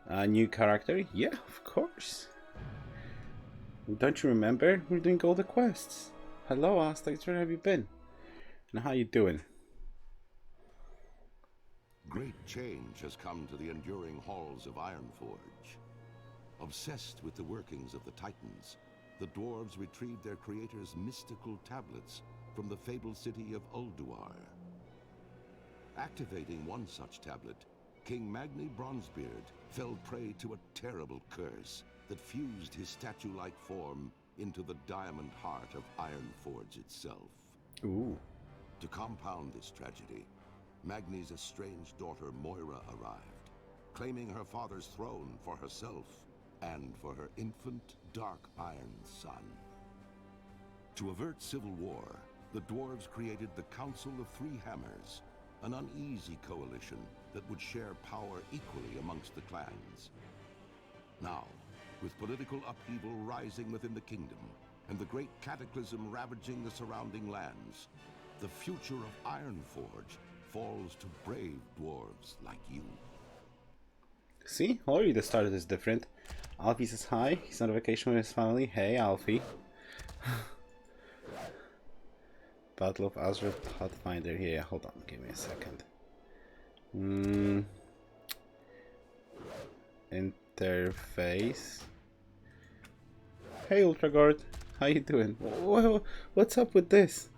A new character? Yeah, of course. Don't you remember? We're doing all the quests. Hello, Aztecs, where have you been? And how you doing? Great change has come to the enduring halls of Ironforge. Obsessed with the workings of the Titans, the dwarves retrieved their creator's mystical tablets from the fabled city of Ulduar. Activating one such tablet, King Magni Bronzebeard fell prey to a terrible curse that fused his statue-like form into the diamond heart of Ironforge itself. Ooh. To compound this tragedy, Magni's estranged daughter Moira arrived, claiming her father's throne for herself and for her infant Dark Iron son. To avert civil war, the dwarves created the Council of Three Hammers, an uneasy coalition that would share power equally amongst the clans. Now, with political upheaval rising within the kingdom and the great cataclysm ravaging the surrounding lands, the future of Ironforge falls to brave dwarves like you. See, already the start is different. Alfie says hi. He's on vacation with his family. Hey, Alfie. Battle of Azeroth Pathfinder. Yeah, hold on. Give me a second. Interface. Hey, Ultragard. How you doing? Whoa, what's up with this?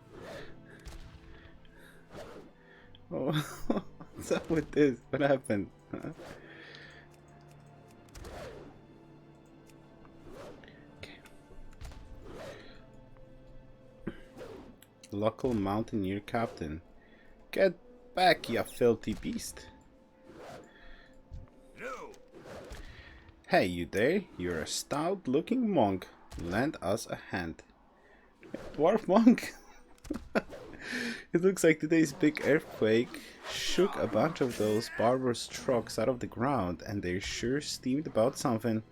Oh, what's up with this? What happened? Huh? Local mountaineer captain. Get back, you filthy beast. No. Hey, you there? You're a stout looking monk. Lend us a hand. Dwarf monk? It looks like today's big earthquake shook a bunch of those barbarous trucks out of the ground, and they sure steamed about something.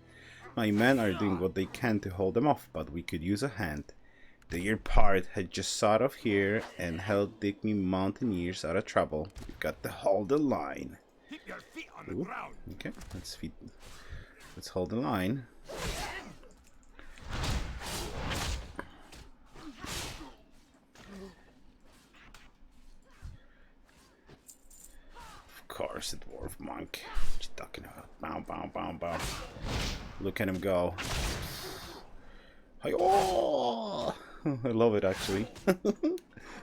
My men are doing what they can to hold them off, but we could use a hand. The year part had just sawed off here and helped dig me mountaineers out of trouble. We've got to hold the line. Keep your feet on the Ooh, ground. okay, let's hold the line. Of course, the dwarf monk. What you talking about? Bow, bow, bow, bow. Look at him go. Hi-oh! I love it, actually.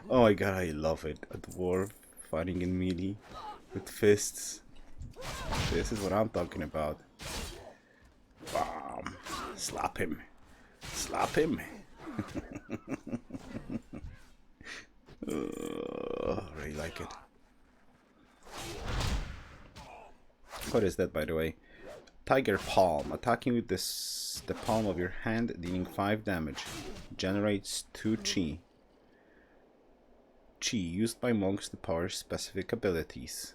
Oh my god, I love it. A dwarf fighting in melee with fists. This is what I'm talking about. Bam! Slap him. Slap him. I really like it. What is that, by the way? Tiger Palm. Attacking with the palm of your hand, dealing 5 damage. Generates 2 chi. Chi, used by monks to power specific abilities.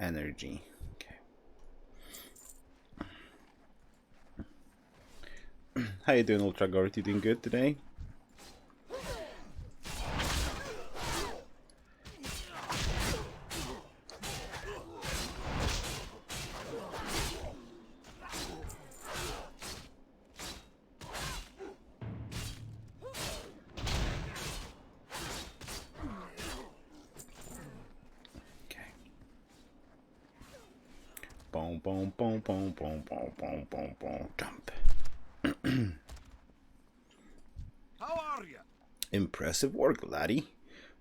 Energy. Okay. How you doing, Ultra Gort? You doing good today? Boom, boom, boom, boom, boom, boom, boom, boom, boom. Jump. How are you? Impressive work, laddie.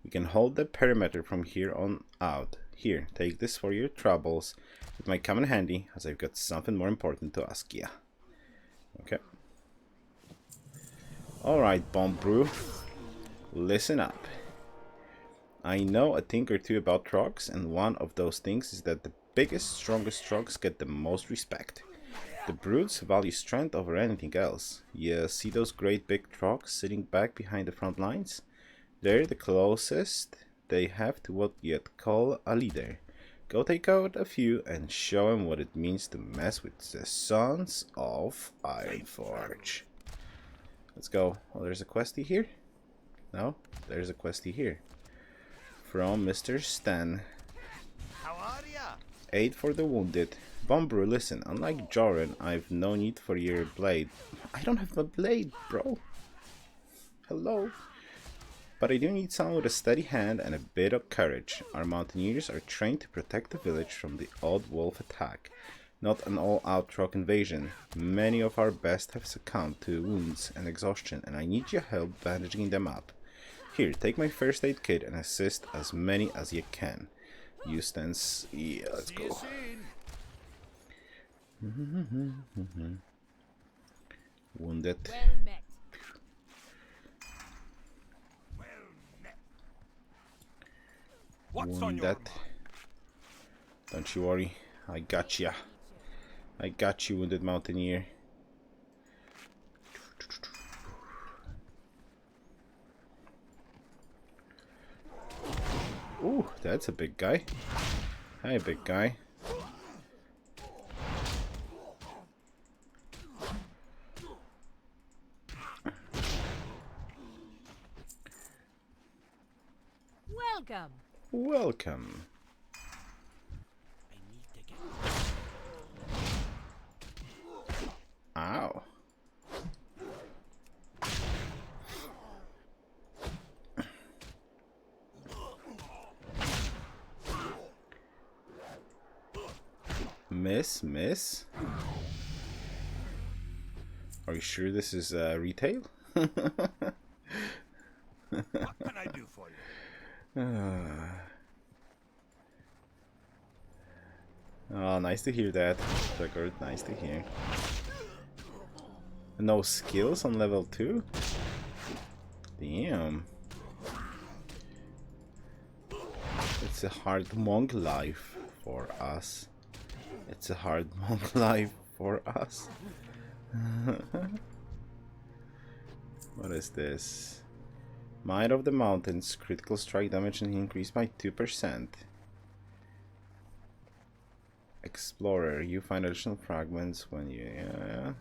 We can hold the perimeter from here on out. Here, take this for your troubles. It might come in handy, as I've got something more important to ask ya. Okay. Alright, Bomb Brew. Listen up. I know a thing or two about trucks, and one of those things is that the biggest, strongest trucks get the most respect. The brutes value strength over anything else. You see those great big trucks sitting back behind the front lines? They're the closest they have to what you'd call a leader. Go take out a few and show them what it means to mess with the Sons of Ironforge. Let's go. Oh, there's a questie here? No? There's a questie here. From Mr. Stan. How are ya? Aid for the wounded. Bombru, listen, unlike Joran, I've no need for your blade. I don't have a blade, bro. Hello. But I do need someone with a steady hand and a bit of courage. Our mountaineers are trained to protect the village from the odd wolf attack, not an all-out rock invasion. Many of our best have succumbed to wounds and exhaustion, and I need your help bandaging them up. Here, take my first aid kit and assist as many as you can. Eustace, yeah, let's go. Wounded. Well met. What's on your Wounded. mind? Don't you worry, I got ya. I got you, wounded mountaineer. Ooh, that's a big guy. Hi, big guy. Welcome. Welcome. Ow. Miss? Are you sure this is retail? What can I do for you? Oh, nice to hear that. Record, nice to hear. No skills on level 2? Damn. It's a hard monk life for us. It's a hard monk life for us. What is this? Might of the Mountains. Critical strike damage and increased by 2%. Explorer. You find additional fragments when you... Yeah.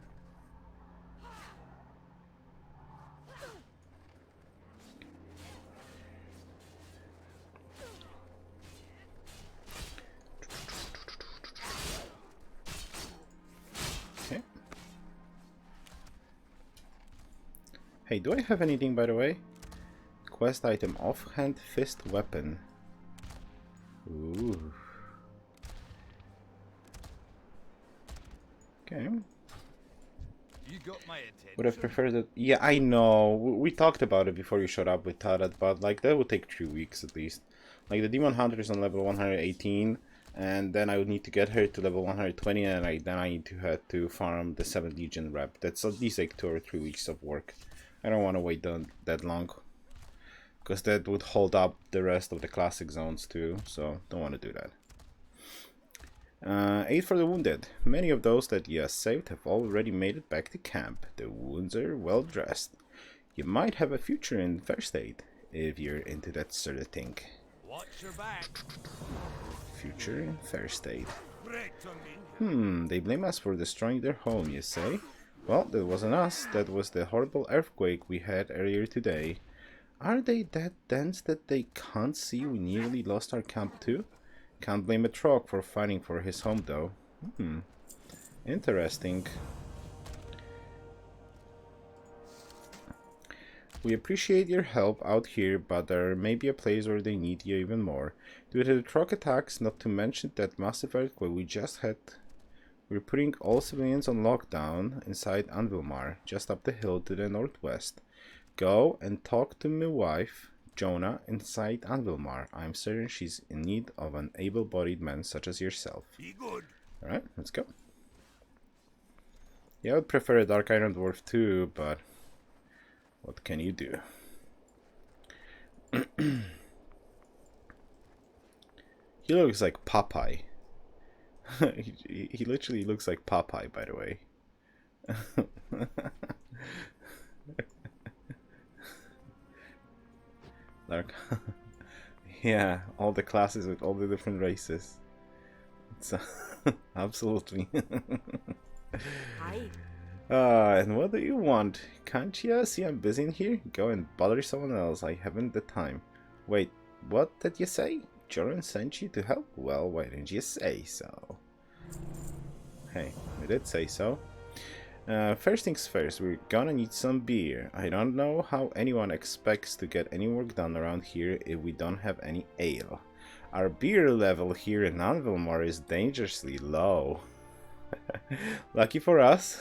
Okay. Hey, do I have anything, by the way? Quest item, offhand fist weapon. Ooh. Okay. You got my attention. Would have preferred that. Yeah, I know. We talked about it before you showed up with Tarat, but like that would take 3 weeks at least. Like the Demon Hunter is on level 118, and then I would need to get her to level 120, and then I need to head to farm the 7th Legion rep. That's at least like 2 or 3 weeks of work. I don't want to wait that long, because that would hold up the rest of the classic zones too. So don't want to do that. Aid for the wounded. Many of those that you saved have already made it back to camp. The wounds are well dressed. You might have a future in first aid if you're into that sort of thing. Watch your back. Future in first aid. Break to me. They blame us for destroying their home, you say? Well, that wasn't us. That was the horrible earthquake we had earlier today. Are they that dense that they can't see we nearly lost our camp too? Can't blame a Trog for fighting for his home though. Interesting. We appreciate your help out here, but there may be a place where they need you even more. Due to the Trog attacks, not to mention that massive earthquake we just had, we're putting all civilians on lockdown inside Anvilmar, just up the hill to the northwest. Go and talk to my wife, Jonah, inside Anvilmar. I'm certain she's in need of an able-bodied man such as yourself. Be good. Alright, let's go. Yeah, I would prefer a Dark Iron Dwarf too, but what can you do? He looks like Popeye. he literally looks like Popeye, by the way. Dark. Yeah, all the classes with all the different races. It's absolutely. Hi. And what do you want? Can't you see I'm busy in here? Go and bother someone else. I haven't the time. Wait, what did you say? Joran sent you to help? Well, why didn't you say so? Hey, we did say so. First things first, we're gonna need some beer. I don't know how anyone expects to get any work done around here if we don't have any ale. Our beer level here in Anvilmore is dangerously low. Lucky for us.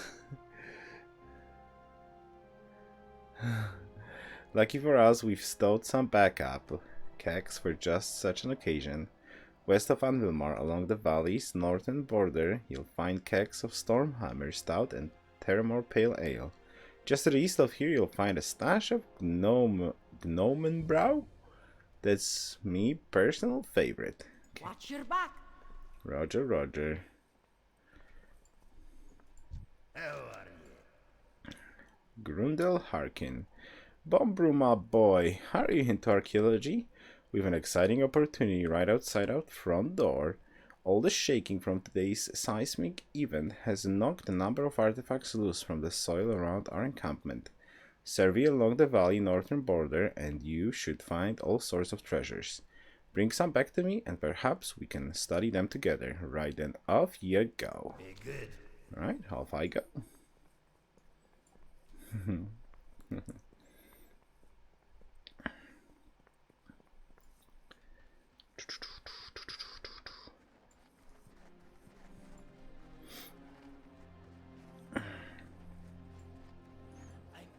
Lucky for us, we've stowed some backup kegs for just such an occasion. West of Anvilmore, along the valley's northern border, you'll find kegs of Stormhammer Stout and Terramore Pale Ale. Just to the east of here, you'll find a stash of Gnomenbrow. That's me personal favorite. Okay. Watch your back. Roger, roger. How are you? Grundel Harkin. Bombrew, my boy, are you into archaeology? We have an exciting opportunity right outside our front door. All the shaking from today's seismic event has knocked a number of artifacts loose from the soil around our encampment. Survey along the valley northern border and you should find all sorts of treasures. Bring some back to me and perhaps we can study them together. Right then, off you go. Be good. Alright, off I go. I'm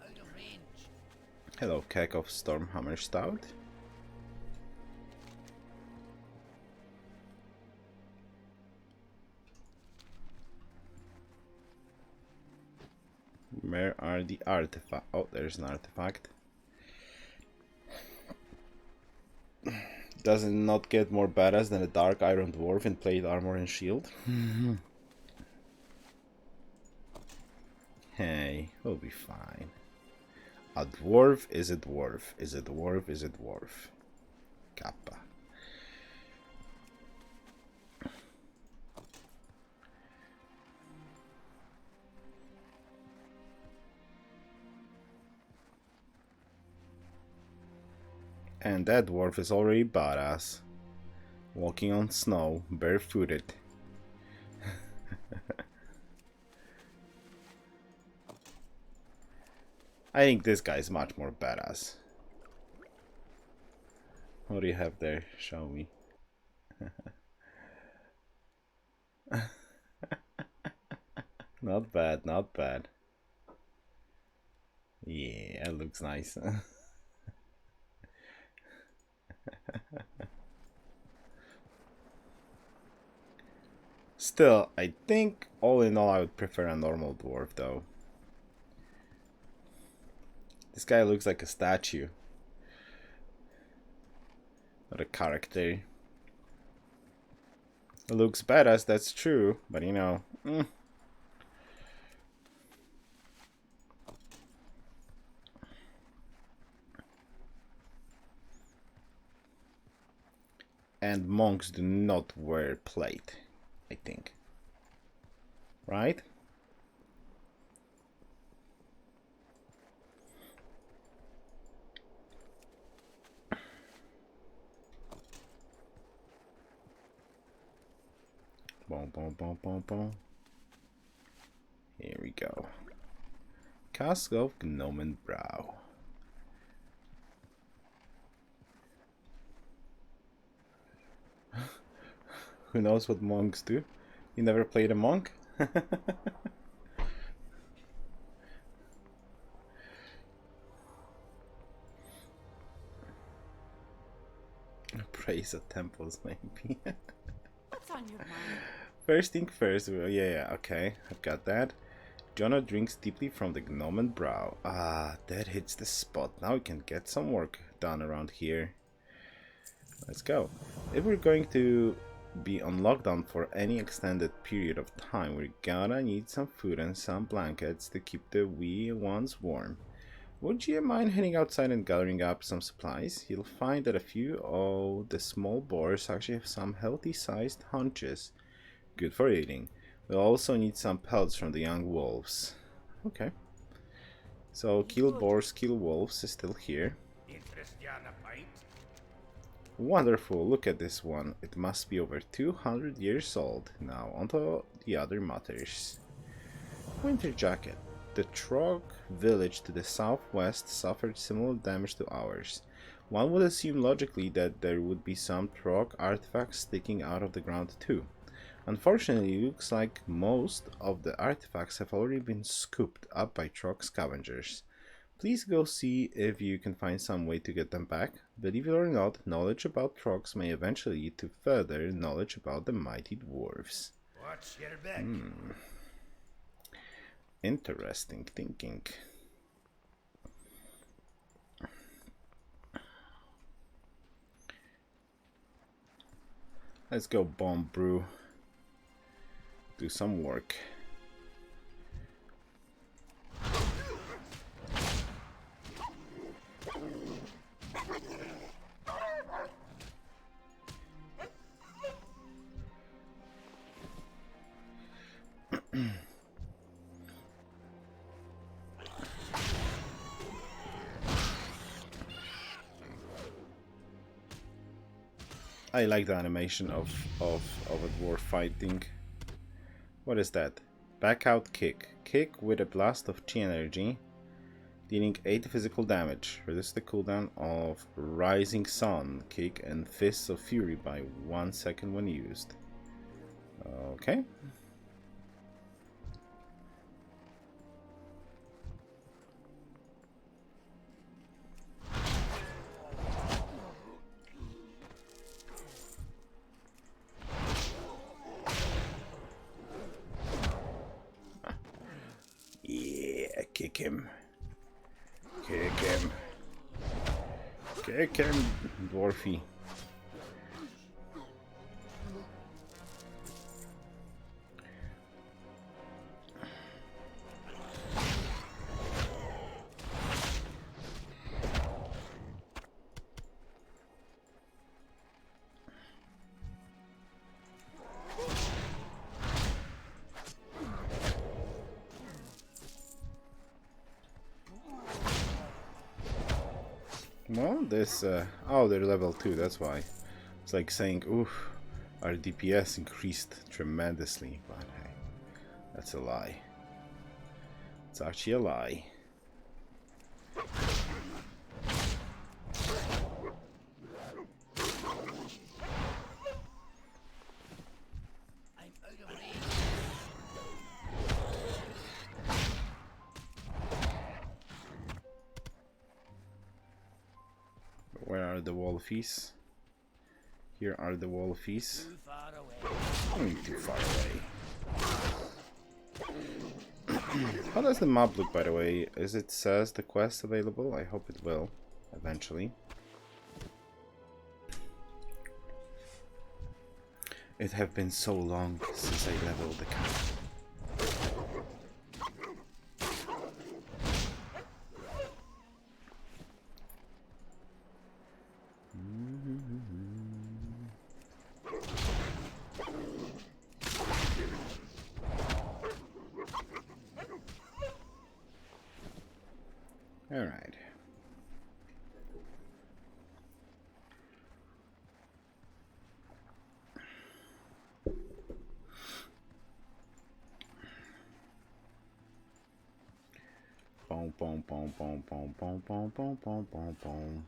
out of range. Hello, keg of Stormhammer Stout. Where are the artifacts? Oh, there's an artifact. Does it not get more badass than a dark iron dwarf in plate armor and shield? Hey, we'll be fine. A dwarf is a dwarf, is a dwarf, is a dwarf. Kappa. And that dwarf is already badass. Walking on snow, barefooted. I think this guy's much more badass. What do you have there? Show me. Not bad, not bad. Yeah, it looks nice. Still, I think all in all I would prefer a normal dwarf though. This guy looks like a statue. Not a character. It looks badass, that's true, but you know. And monks do not wear plate, I think. Right? Boom, boom, boom, boom, boom. Here we go. Cask of Gnomenbrow. Who knows what monks do? You never played a monk? Praise of temples, maybe. What's on your mind? First thing first, yeah, okay, I've got that. Jonah drinks deeply from the Gnomenbrow. Ah, that hits the spot. Now we can get some work done around here. Let's go. If we're going to be on lockdown for any extended period of time, we're gonna need some food and some blankets to keep the wee ones warm. Would you mind heading outside and gathering up some supplies? You'll find that a few of the small boars actually have some healthy sized haunches. Good for eating. We'll also need some pelts from the young wolves. Okay. So kill boars, kill wolves is still here. Interest you on a pint? Wonderful, look at this one. It must be over 200 years old. Now onto the other matters. Winter jacket. The Trog village to the southwest suffered similar damage to ours. One would assume logically that there would be some Trog artifacts sticking out of the ground too. Unfortunately, it looks like most of the artifacts have already been scooped up by Trog scavengers. Please go see if you can find some way to get them back. Believe it or not, knowledge about Trogs may eventually lead to further knowledge about the mighty dwarves. Watch your back. Interesting thinking. Let's go bomb brew. Do some work. I like the animation of a dwarf fighting. What is that? Back out kick. Kick with a blast of chi energy, dealing 8 physical damage. Reduce the cooldown of Rising Sun kick and Fists of Fury by 1 second when used. Okay. Yeah, kick him. Kick him. Kick him, dwarfy. Well, this, oh, they're level 2, that's why. It's like saying, oof, our DPS increased tremendously, but hey, that's a lie. It's actually a lie. I'm out of range. Where are the wolfies? Here are the wolfies. Too far away. Too far away. How does the map look, by the way? Is it says the quest available? I hope it will, eventually. It have been so long since I leveled the cat. All right. Boom, boom, boom, boom, boom, boom, boom, boom, boom, boom, boom.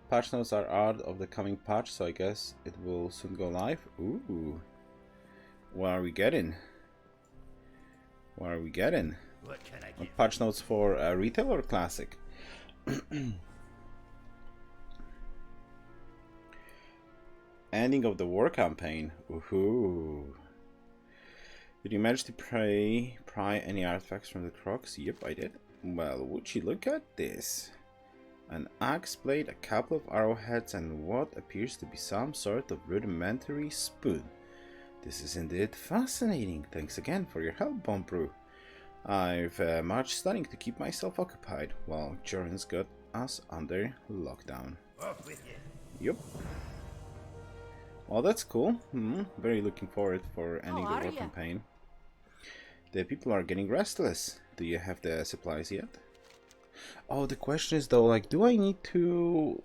Patch notes are out of the coming patch, so I guess it will soon go live. Ooh. What are we getting? What are we getting? What can I get? Patch notes for retail or classic? Ending of the war campaign. Ooh. Did you manage to pry any artifacts from the crocs? Yep, I did. Well, would you look at this? An axe blade, a couple of arrowheads, and what appears to be some sort of rudimentary spoon. This is indeed fascinating. Thanks again for your help, Bombrew. I've much studying to keep myself occupied while Joran's got us under lockdown. Off with you. Yep. Well, that's cool. Very looking forward for ending the are war ya? campaign. The people are getting restless. Do you have the supplies yet? Oh, the question is though, like, do I need to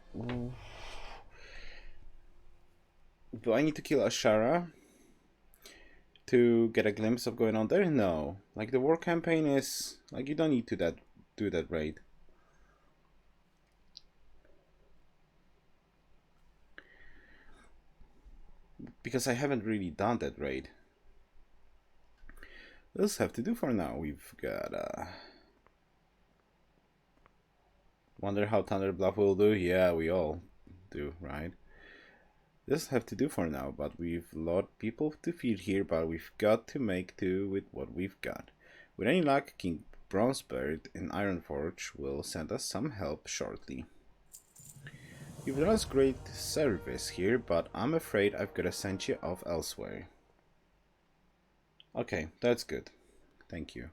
kill Ashara to get a glimpse of going on there? No. Like, the war campaign is like, you don't need to do that raid. Because I haven't really done that raid. Those have to do for now. We've got wonder how Thunder Bluff will do? Yeah, we all do, right? This have to do for now, but we've a lot of people to feed here, but we've got to make do with what we've got. With any luck, King Bronzebeard in Ironforge will send us some help shortly. You've done us great service here, but I'm afraid I've got to send you off elsewhere. Okay, that's good. Thank you.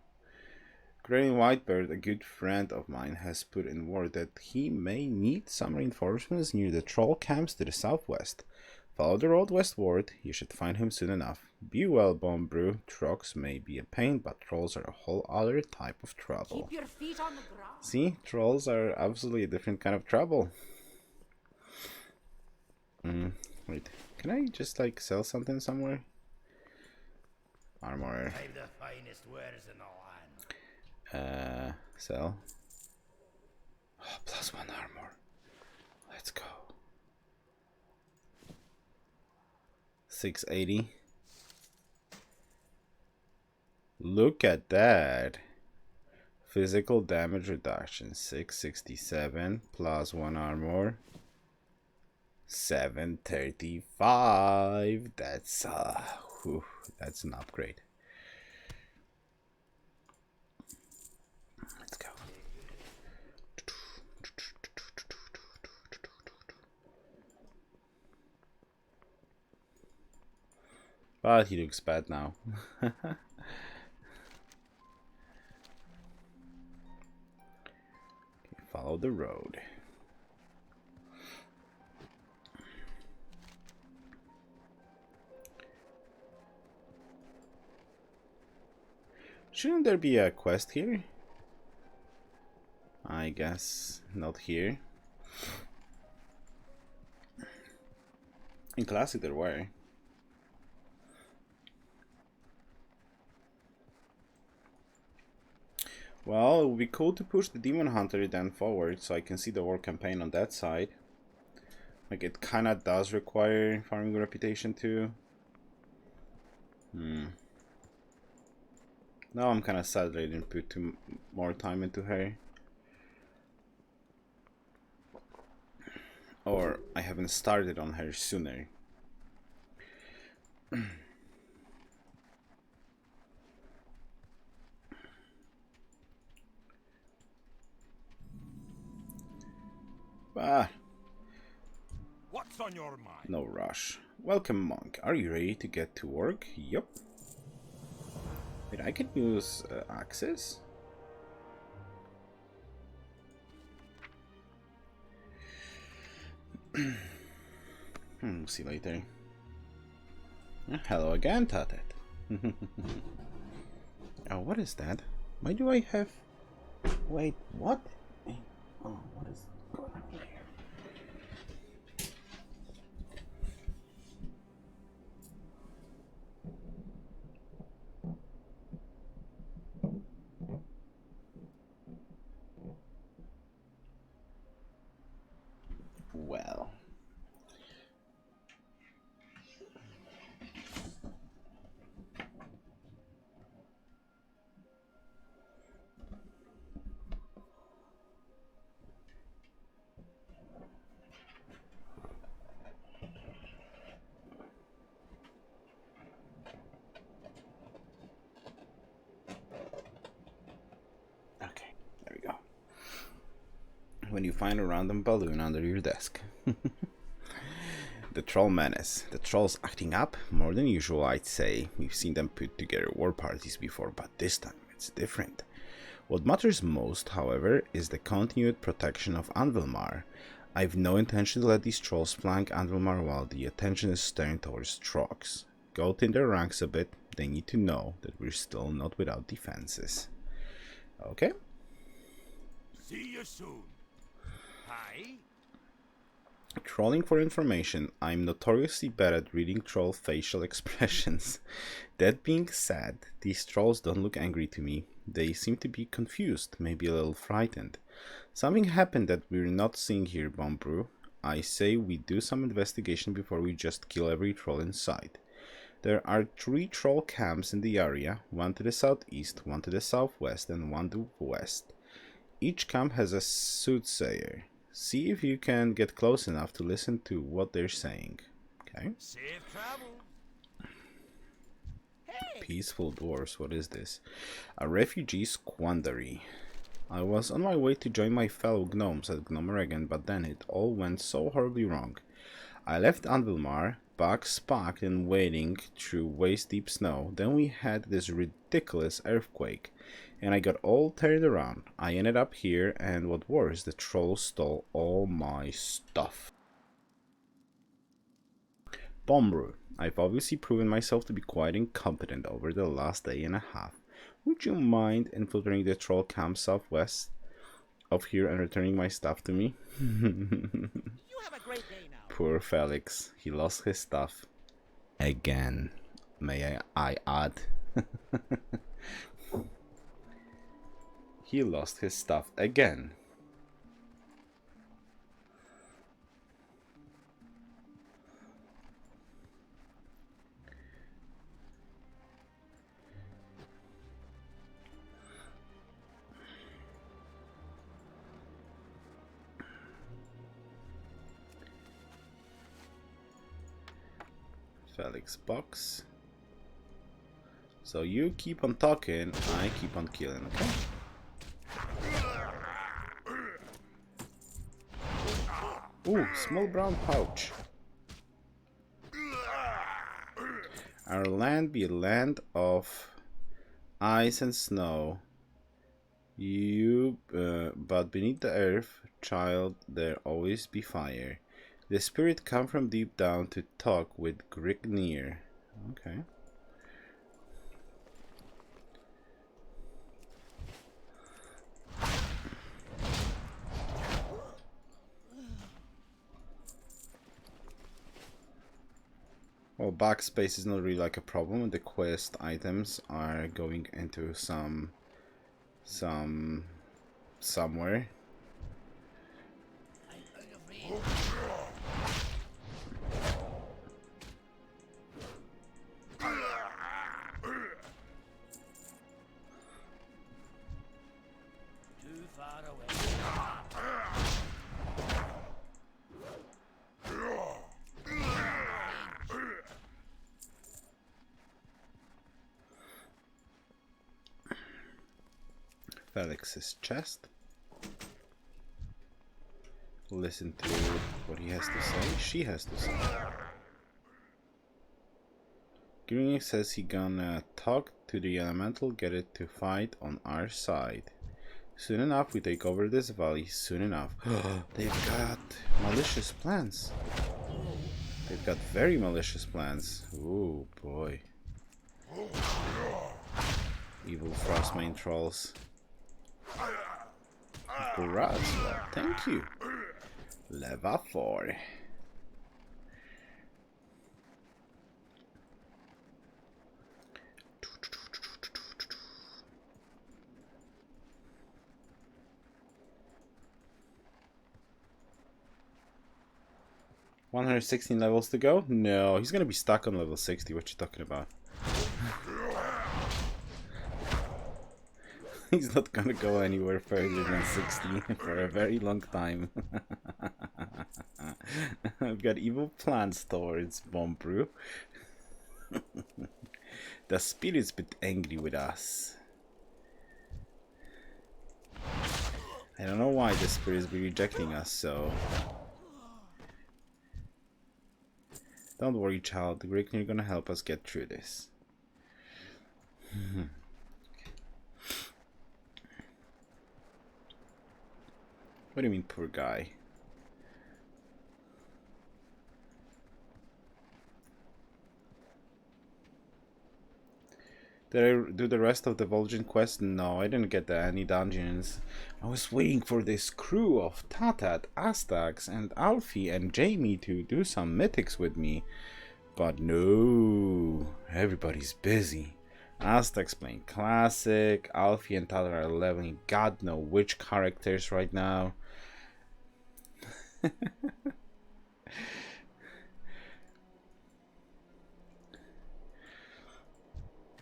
Grey Whitebird, a good friend of mine, has put in word that he may need some reinforcements near the troll camps to the southwest. Follow the road westward, you should find him soon enough. Be well, Bone Brew. Trogs may be a pain, but trolls are a whole other type of trouble. Keep your feet on the ground. See, trolls are absolutely a different kind of trouble. Wait, can I just like sell something somewhere? Armor. I've the finest wares in the land. Sell. Oh, +1 armor. Let's go. 680. Look at that. Physical damage reduction 667 +1 armor 735. That's that's an upgrade. Let's go. But he looks bad now. Follow the road. Shouldn't there be a quest here? I guess not here. In Classic there were. Well, it would be cool to push the Demon Hunter then forward so I can see the war campaign on that side. Like, it kinda does require farming reputation too. Now I'm kinda sad that I didn't put more time into her. Or I haven't started on her sooner. But What's on your mind? no rush. Welcome, monk. Are you ready to get to work? Yup. Wait, I can use access? See you later. Hello again, Tatet. Oh, what is that? Why do I have... Wait, what? Oh, what is going on here? Well... Okay, there we go. When you find a random balloon under your desk. The Troll Menace. The trolls acting up more than usual, I'd say. We've seen them put together war parties before, but this time it's different. What matters most, however, is the continued protection of Anvilmar. I've no intention to let these trolls flank Andromar while the attention is turned towards Trogs. Go thin their ranks a bit. They need to know that we're still not without defenses. Okay. See you soon. Hi. Trolling for information. I'm notoriously bad at reading troll facial expressions. That being said, these trolls don't look angry to me. They seem to be confused, maybe a little frightened. Something happened that we're not seeing here, Bombrew. I say we do some investigation before we just kill every troll in sight. There are 3 troll camps in the area, one to the southeast, one to the southwest, and one to the west. Each camp has a soothsayer. See if you can get close enough to listen to what they're saying. Okay. Safe travel. Peaceful dwarves, what is this? A refugee squandery. I was on my way to join my fellow gnomes at Gnomeregan, but then it all went so horribly wrong. I left Anvilmar, bags packed and wading through waist-deep snow. Then we had this ridiculous earthquake, and I got all turned around. I ended up here, and what worse, the trolls stole all my stuff. Bombrew. I've obviously proven myself to be quite incompetent over the last day and a half. Would you mind infiltrating the troll camp southwest of here and returning my stuff to me? You have a great day now. Poor Felix. He lost his stuff. Again. May I add. He lost his stuff again. Felix box. So you keep on talking, I keep on killing, okay? Ooh, small brown pouch. Our land be a land of ice and snow. But beneath the earth, child, there always be fire. The spirit come from deep down to talk with Grignir. Okay. Well, backspace is not really like a problem. The quest items are going into somewhere. Too far away. Felix's chest. Listen to what he has to say. She has to say. Green says he gonna talk to the elemental, get it to fight on our side. Soon enough we take over this valley. Soon enough. They've got malicious plans. They've got very malicious plans. Ooh boy. Evil Frostmane trolls. Congrats, well, thank you. Level 4. $116 levels to go? No, he's gonna be stuck on level 60. What you talking about? He's not gonna go anywhere further than 60 for a very long time. I've got evil plans towards Bombrew. The spirit's a bit angry with us. I don't know why the spirit's be rejecting us, so... Don't worry, child. The Grignir are gonna help us get through this. What do you mean, poor guy? Did I do the rest of the Vol'jin quest? No, I didn't get any dungeons. I was waiting for this crew of Tatat, Astax, and Alfie and Jamie to do some mythics with me. But no, everybody's busy. Astax playing Classic, Alfie and Tatat are leveling God know which characters right now.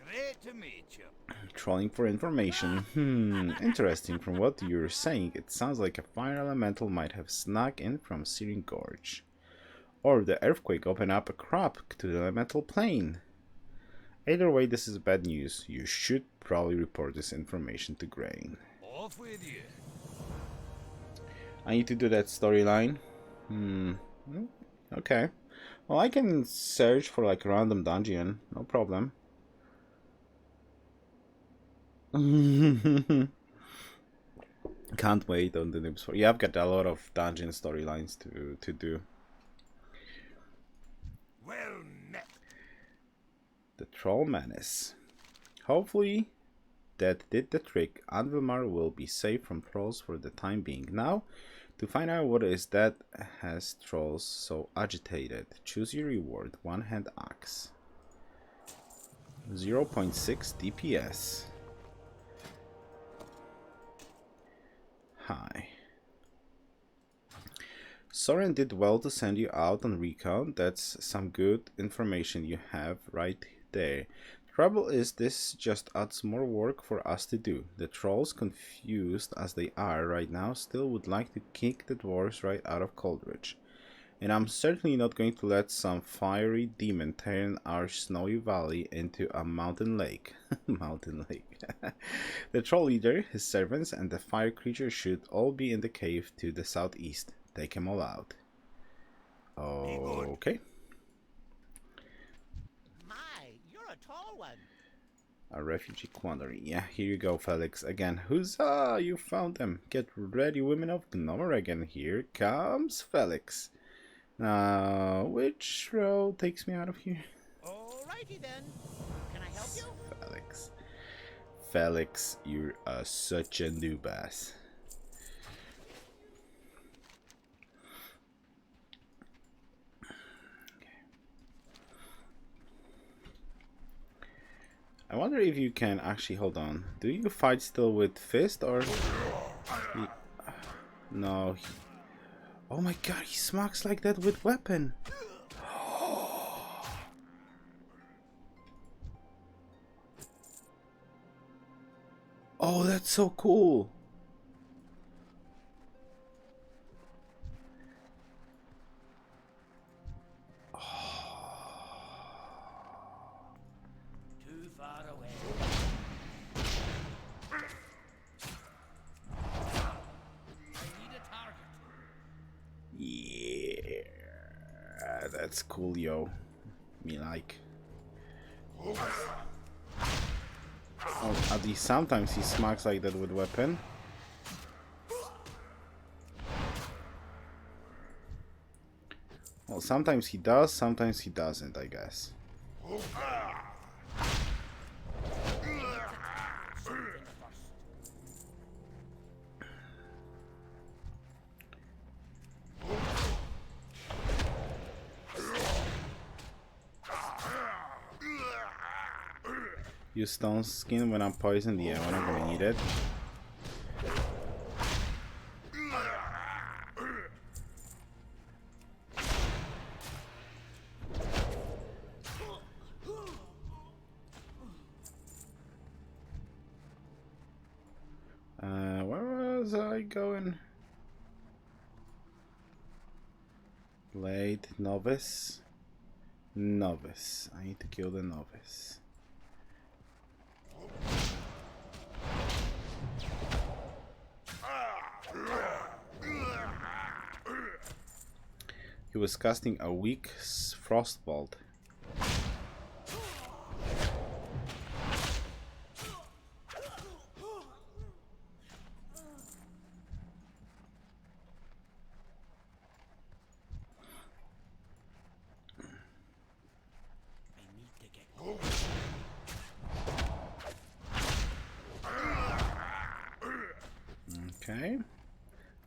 Great to meet you. Trolling for information. Interesting. From what you're saying, it sounds like a fire elemental might have snuck in from Searing Gorge. Or the earthquake opened up a crack to the elemental plane. Either way, this is bad news. You should probably report this information to Grain. Off with you. I need to do that storyline. Okay. Well, I can search for like a random dungeon. No problem. Can't wait on the noobs for. Yeah, I've got a lot of dungeon storylines to do. Well met. The Troll Menace. Hopefully that did the trick. Anvilmar will be safe from trolls for the time being. Now, to find out what is that has trolls so agitated, choose your reward. One-hand axe. 0.6 DPS. Hi. Soren did well to send you out on recon. That's some good information you have right there. Trouble is, this just adds more work for us to do. The trolls, confused as they are right now, still would like to kick the dwarves right out of Coldridge. And I'm certainly not going to let some fiery demon turn our snowy valley into a mountain lake. Mountain lake. The troll leader, his servants, and the fire creature should all be in the cave to the southeast. Take them all out. Okay. My, you're a tall one. A refugee quandary. Yeah, here you go, Felix. Again, huzzah! You found them. Get ready, women of Gnomereg, and here comes Felix. Now, which road takes me out of here? Alrighty then. Can I help you? Felix. Felix, you're such a noob ass. I wonder if you can actually hold on. Do you fight still with fist or? No. Oh my god, he smacks like that with weapon. Oh, that's so cool. Too far away. I need a target. Yeah, that's cool, yo. Me like. Oh, at least sometimes he smacks like that with weapon. Well, sometimes he does, sometimes he doesn't, I guess. Use stone skin when I'm poisoned. Yeah, we're not gonna need it. Where was I going? Blade, novice. Novice. I need to kill the novice. He was casting a weak frostbolt. Okay.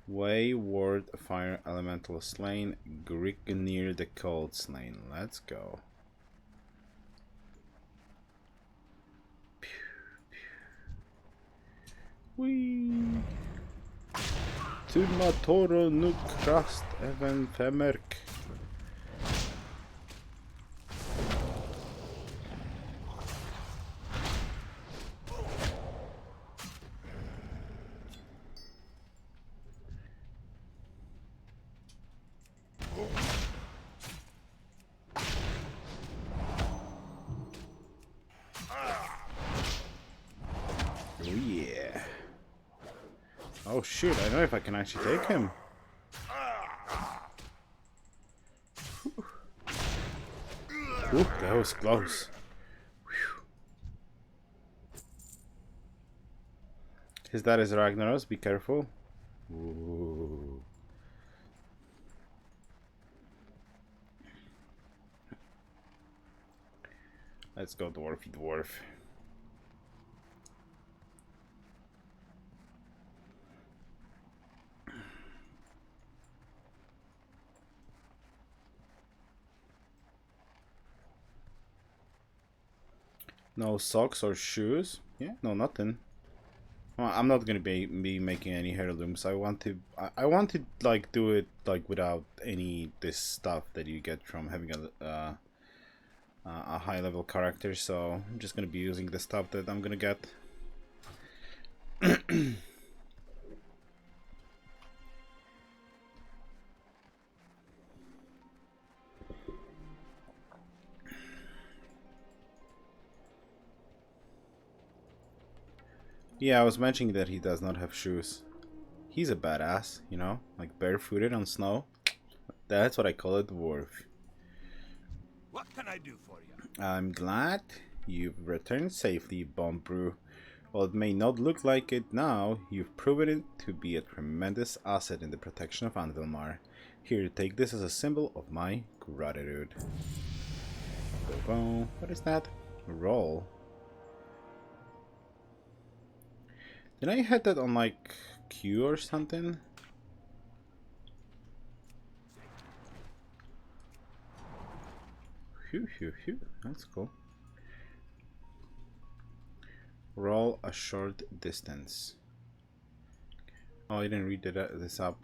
Wayward fire elemental slain. Grignir the cold slain. Let's go. Whee! Tumatoro nuk krast even femerk. Oh yeah. Oh shoot, I know if I can actually take him. Ooh, that was close. Whew. His dad is Ragnaros, be careful. Ooh. Let's go dwarfy dwarf. No socks or shoes? Yeah, no nothing. Well, I'm not gonna be making any heirlooms. I want to like do it like without any this stuff that you get from having a high level character. So I'm just gonna be using the stuff that I'm gonna get. Yeah, I was mentioning that he does not have shoes. He's a badass, you know, like barefooted on snow. That's what I call a dwarf. What can I do for you? I'm glad you've returned safely, Bombrew. While it may not look like it now, you've proven it to be a tremendous asset in the protection of Anvilmar. Here, take this as a symbol of my gratitude. Boom. What is that? Roll. Did I hit that on like Q or something? Phew, phew, phew. That's cool. Roll a short distance. Oh, I didn't read this up.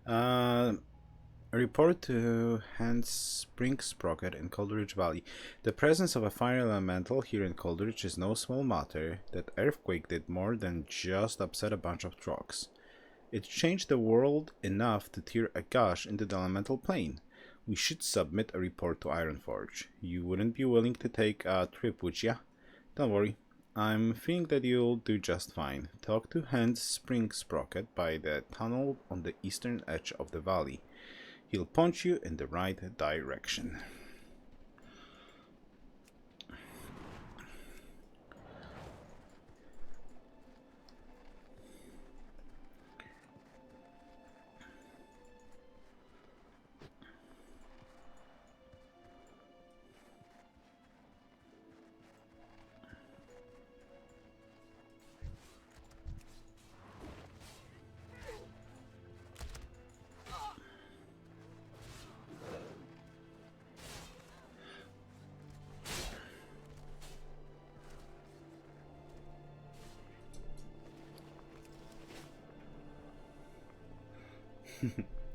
A report to Hans Spring Sprocket in Coldridge Valley. The presence of a fire elemental here in Coldridge is no small matter. That earthquake did more than just upset a bunch of trucks. It changed the world enough to tear a gash into the elemental plane. We should submit a report to Ironforge. You wouldn't be willing to take a trip, would ya? Don't worry. I'm feeling that you'll do just fine. Talk to Hans Spring Sprocket by the tunnel on the eastern edge of the valley. He'll point you in the right direction.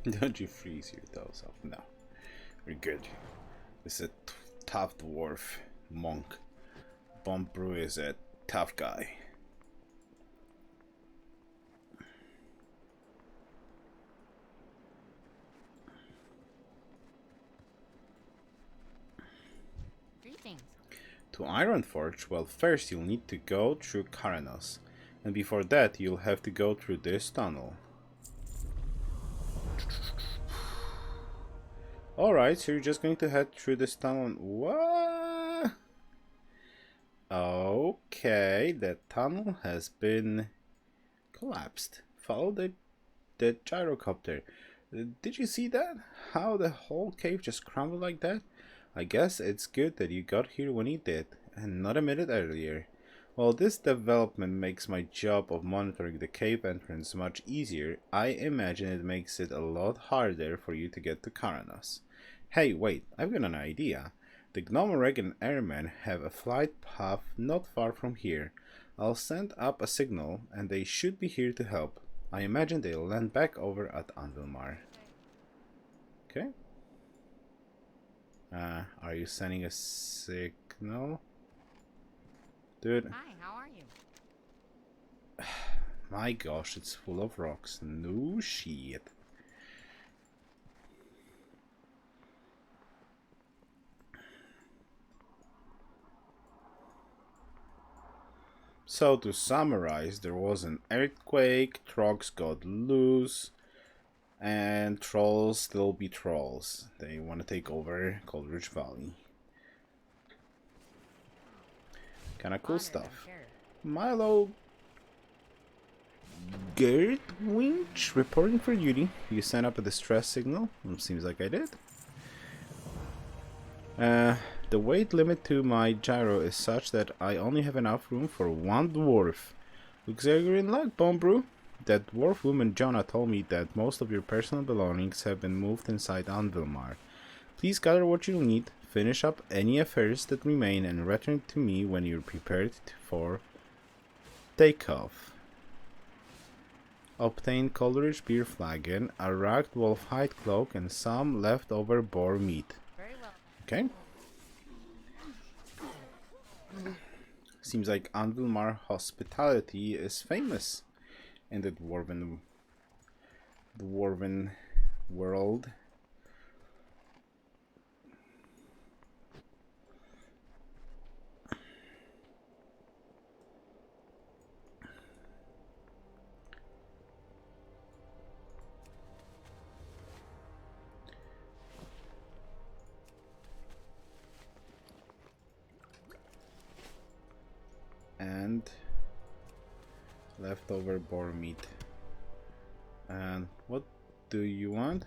Don't you freeze your toes off. No. We're good. This is a tough dwarf monk. Bombrew is a tough guy. Greetings. To Ironforge, well, first you'll need to go through Karanos. And before that, you'll have to go through this tunnel. Alright, so you're just going to head through this tunnel. What? Okay, that tunnel has been collapsed. Follow the gyrocopter. Did you see that? How the whole cave just crumbled like that? I guess it's good that you got here when you did, and not a minute earlier. While this development makes my job of monitoring the cave entrance much easier, I imagine it makes it a lot harder for you to get to Karanos. Hey, wait, I've got an idea. The Gnomoreg and Airmen have a flight path not far from here. I'll send up a signal, and they should be here to help. I imagine they'll land back over at Anvilmar. Okay. Are you sending a signal? Dude. Hi, how are you? My gosh, it's full of rocks. No shit. So to summarize, there was an earthquake, trogs got loose, and trolls still be trolls. They want to take over Coldridge Valley. Kinda cool Honored, stuff. I'm sure. Milo Gert Winch reporting for duty. You sent up a distress signal. Seems like I did. The weight limit to my gyro is such that I only have enough room for one dwarf. Looks like you're in luck, Bonebrew. That dwarf woman Jonah told me that most of your personal belongings have been moved inside Anvilmar. Please gather what you'll need, finish up any affairs that remain, and return to me when you're prepared for takeoff. Obtain Coleridge beer flagon, a ragged wolf hide cloak, and some leftover boar meat. Very well. Okay. Seems like Anvilmar hospitality is famous in the dwarven world. And leftover boar meat. And what do you want?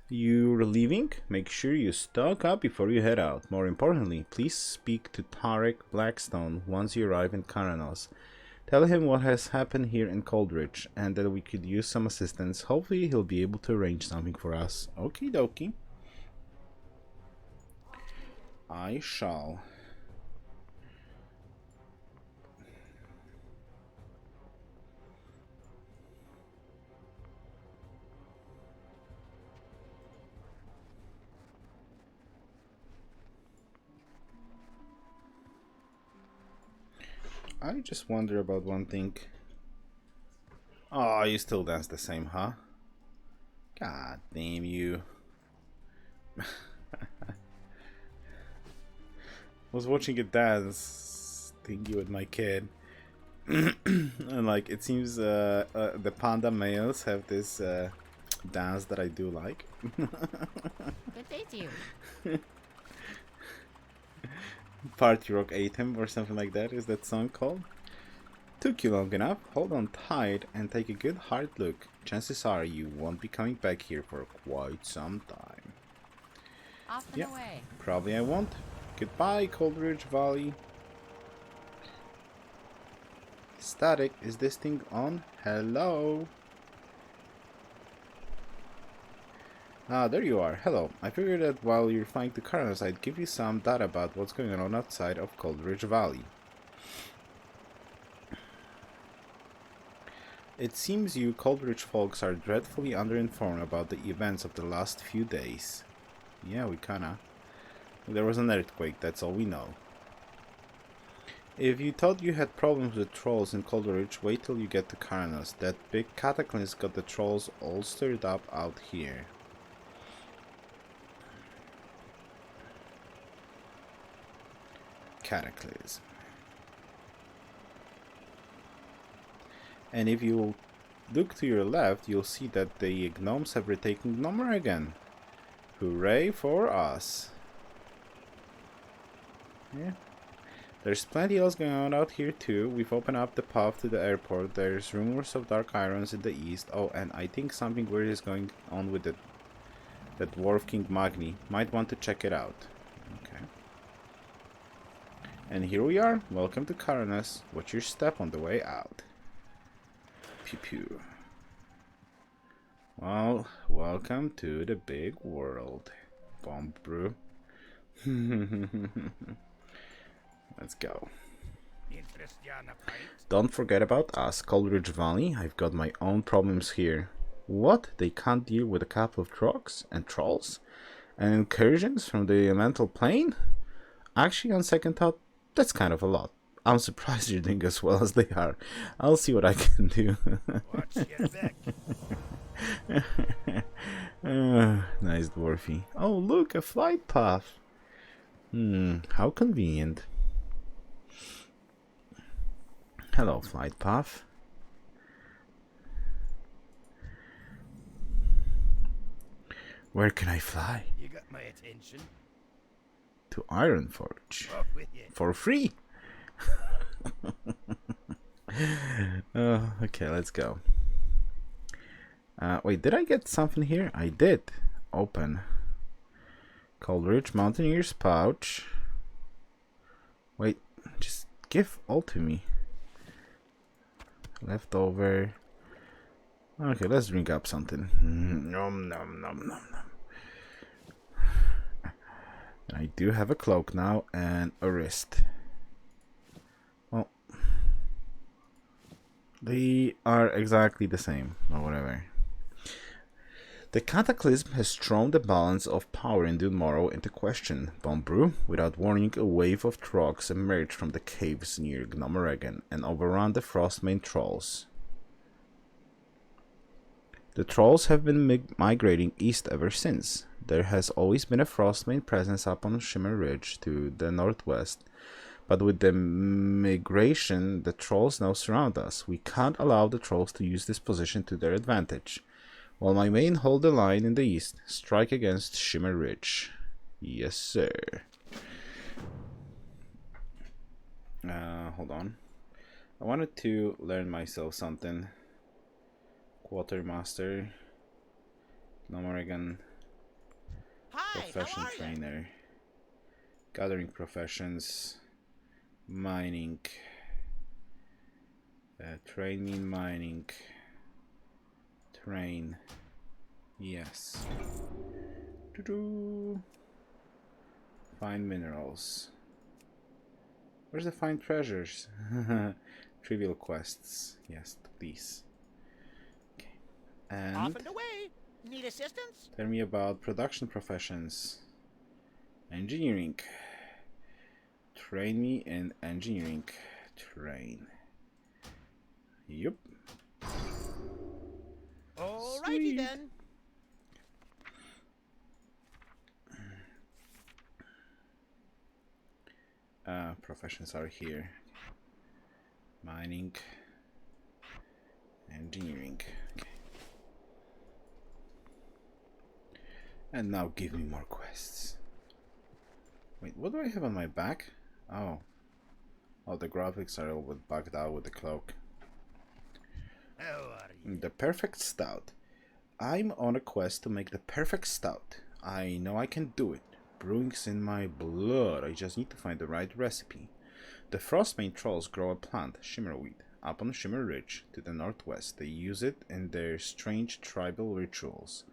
You're leaving? Make sure you stock up before you head out. More importantly, please speak to Tarek Blackstone once you arrive in Karanos. Tell him what has happened here in Coldridge and that we could use some assistance. Hopefully he'll be able to arrange something for us. Okie dokie. I shall. I just wonder about one thing. Oh, you still dance the same, huh? God damn you. Was watching a dance thingy with my kid. And like, it seems the panda males have this dance that I do like. Good day to you. Party Rock ate him or something like that is that song called. Took you long enough, hold on tight and take a good hard look. Chances are you won't be coming back here for quite some time. Off and away. Probably I won't. Goodbye, Coldridge Valley. Static, is this thing on? Hello? Ah, there you are. Hello. I figured that while you're flying to Karanos, I'd give you some data about what's going on outside of Coldridge Valley. It seems you Coldridge folks are dreadfully underinformed about the events of the last few days. Yeah, we kinda. There was an earthquake, that's all we know. If you thought you had problems with trolls in Coldridge, wait till you get to Karanos. That big cataclysm got the trolls all stirred up out here. Cataclysm. And if you look to your left, you'll see that the gnomes have retaken Gnomer again. Hooray for us. Yeah. There's plenty else going on out here too. We've opened up the path to the airport. There's rumors of dark irons in the east. Oh, and I think something weird is going on with that Dwarf King Magni. Might want to check it out. Okay. And here we are. Welcome to Caranas. Watch your step on the way out. Pew pew. Well, welcome to the big world. Bomb brew. Let's go. Don't forget about us, Coleridge Valley. I've got my own problems here. What? They can't deal with a couple of trucks and trolls? And incursions from the elemental plane? Actually, on second thought, that's kind of a lot. I'm surprised you're doing as well as they are. I'll see what I can do. Watch your back. Nice dwarfy. Oh, look, a flight path. How convenient. Hello, flight path. Where can I fly? You got my attention. To Ironforge. Off with you. For free. Okay, let's go. Wait, did I get something here? I did. Open. Coleridge Mountaineer's pouch. Wait, just give all to me. Leftover. Okay, let's drink up something. Nom nom nom nom nom. I do have a cloak now and a wrist. Well, they are exactly the same, or whatever. The cataclysm has thrown the balance of power in Morogh into question. Bombrew, without warning, a wave of trogs emerged from the caves near Morogh and overran the Frostmane trolls. The trolls have been migrating east ever since. There has always been a Frostmane presence up on Shimmer Ridge to the northwest, but with the migration, the trolls now surround us. We can't allow the trolls to use this position to their advantage. While my men hold the line in the east, strike against Shimmer Ridge. Yes, sir. Hold on. I wanted to learn myself something. Quartermaster. Morogh. Profession trainer. Gathering professions. Mining. Train me in mining. Train. Yes. Doo-doo. Find minerals. Where's the find treasures? Trivial quests. Yes, please. Okay. And Off and away. Need assistance? tell me about production professions. Engineering. Train me in engineering. Train. Yup. Alrighty Sweet. then. Professions are here. Mining. Engineering. Okay. And now give me more quests. Wait, what do I have on my back? Oh. Oh, the graphics are a little bit bugged out with the cloak. How are you? The perfect stout. I'm on a quest to make the perfect stout. I know I can do it. Brewing's in my blood. I just need to find the right recipe. The Frostmane trolls grow a plant, shimmerweed, up on Shimmer Ridge to the northwest. They use it in their strange tribal rituals.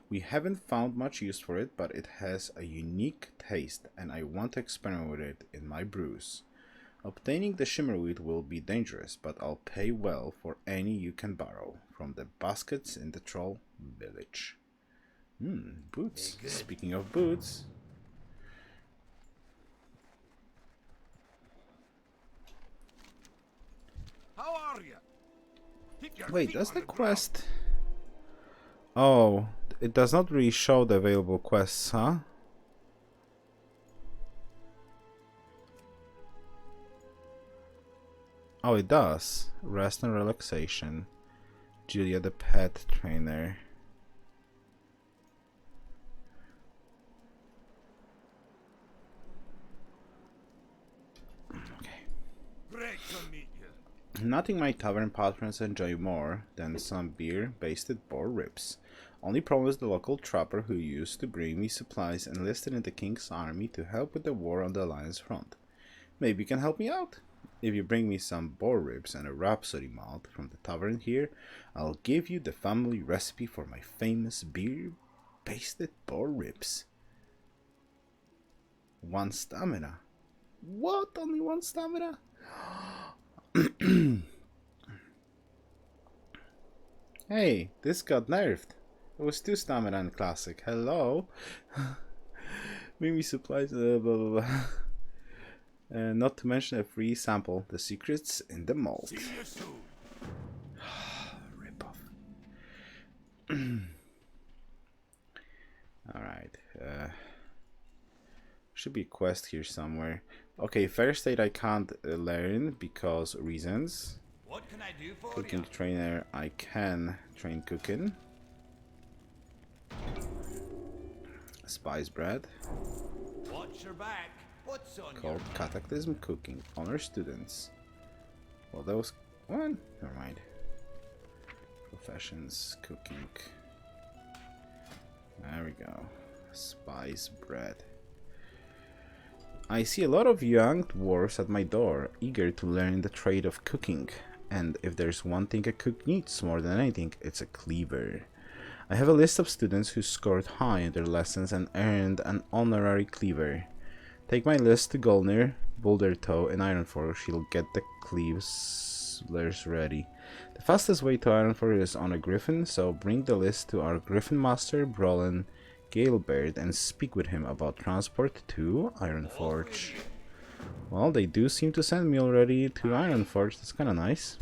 We haven't found much use for it, but it has a unique taste, and I want to experiment with it in my brews. Obtaining the shimmerweed will be dangerous, but I'll pay well for any you can borrow from the baskets in the troll village. Boots. Speaking of boots. How are you? Keep your Wait, feet does on the ground. quest... Oh, it does not really show the available quests, huh? Oh, it does. Rest and relaxation. Julia the pet trainer. Okay. Great to meet you. Nothing my tavern patrons enjoy more than some beer-basted boar ribs. Only problem is the local trapper who used to bring me supplies enlisted in the king's army to help with the war on the alliance front. Maybe you can help me out. If you bring me some boar ribs and a rhapsody malt from the tavern here, I'll give you the family recipe for my famous beer-basted boar ribs. 1 stamina. What? Only 1 stamina? Hey, this got nerfed. It was 2 stamina in classic. Hello? Maybe supplies, blah blah blah. Not to mention a free sample. The secrets in the malt. Rip off. Alright. Should be a quest here somewhere. Okay, first aid I can't learn because reasons. What can I do for Cooking you? trainer I can train cooking. Spice bread. Watch your back. What's on Called your Cataclysm Cooking. Honor students. Well, that was one. Never mind. Professions cooking. There we go. Spice bread. I see a lot of young dwarves at my door, eager to learn the trade of cooking. And if there's one thing a cook needs more than anything, it's a cleaver. I have a list of students who scored high in their lessons and earned an honorary cleaver. Take my list to Golnir, Boulder Toe, and Ironforge. She'll get the cleavers ready. The fastest way to Ironforge is on a griffin, so bring the list to our griffin master, Brolin Galebird, and speak with him about transport to Ironforge. Well, they do seem to send me already to Ironforge. That's kind of nice.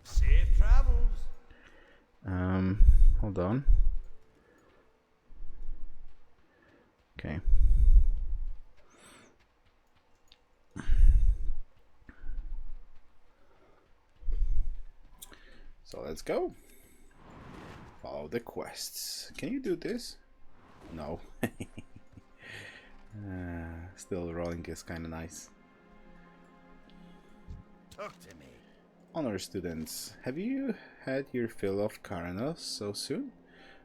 safe travels? Hold on. Okay. So let's go. Follow the quests. Can you do this? No. Still rolling is kind of nice. Talk to me. Honor students, have you had your fill of Karanos so soon?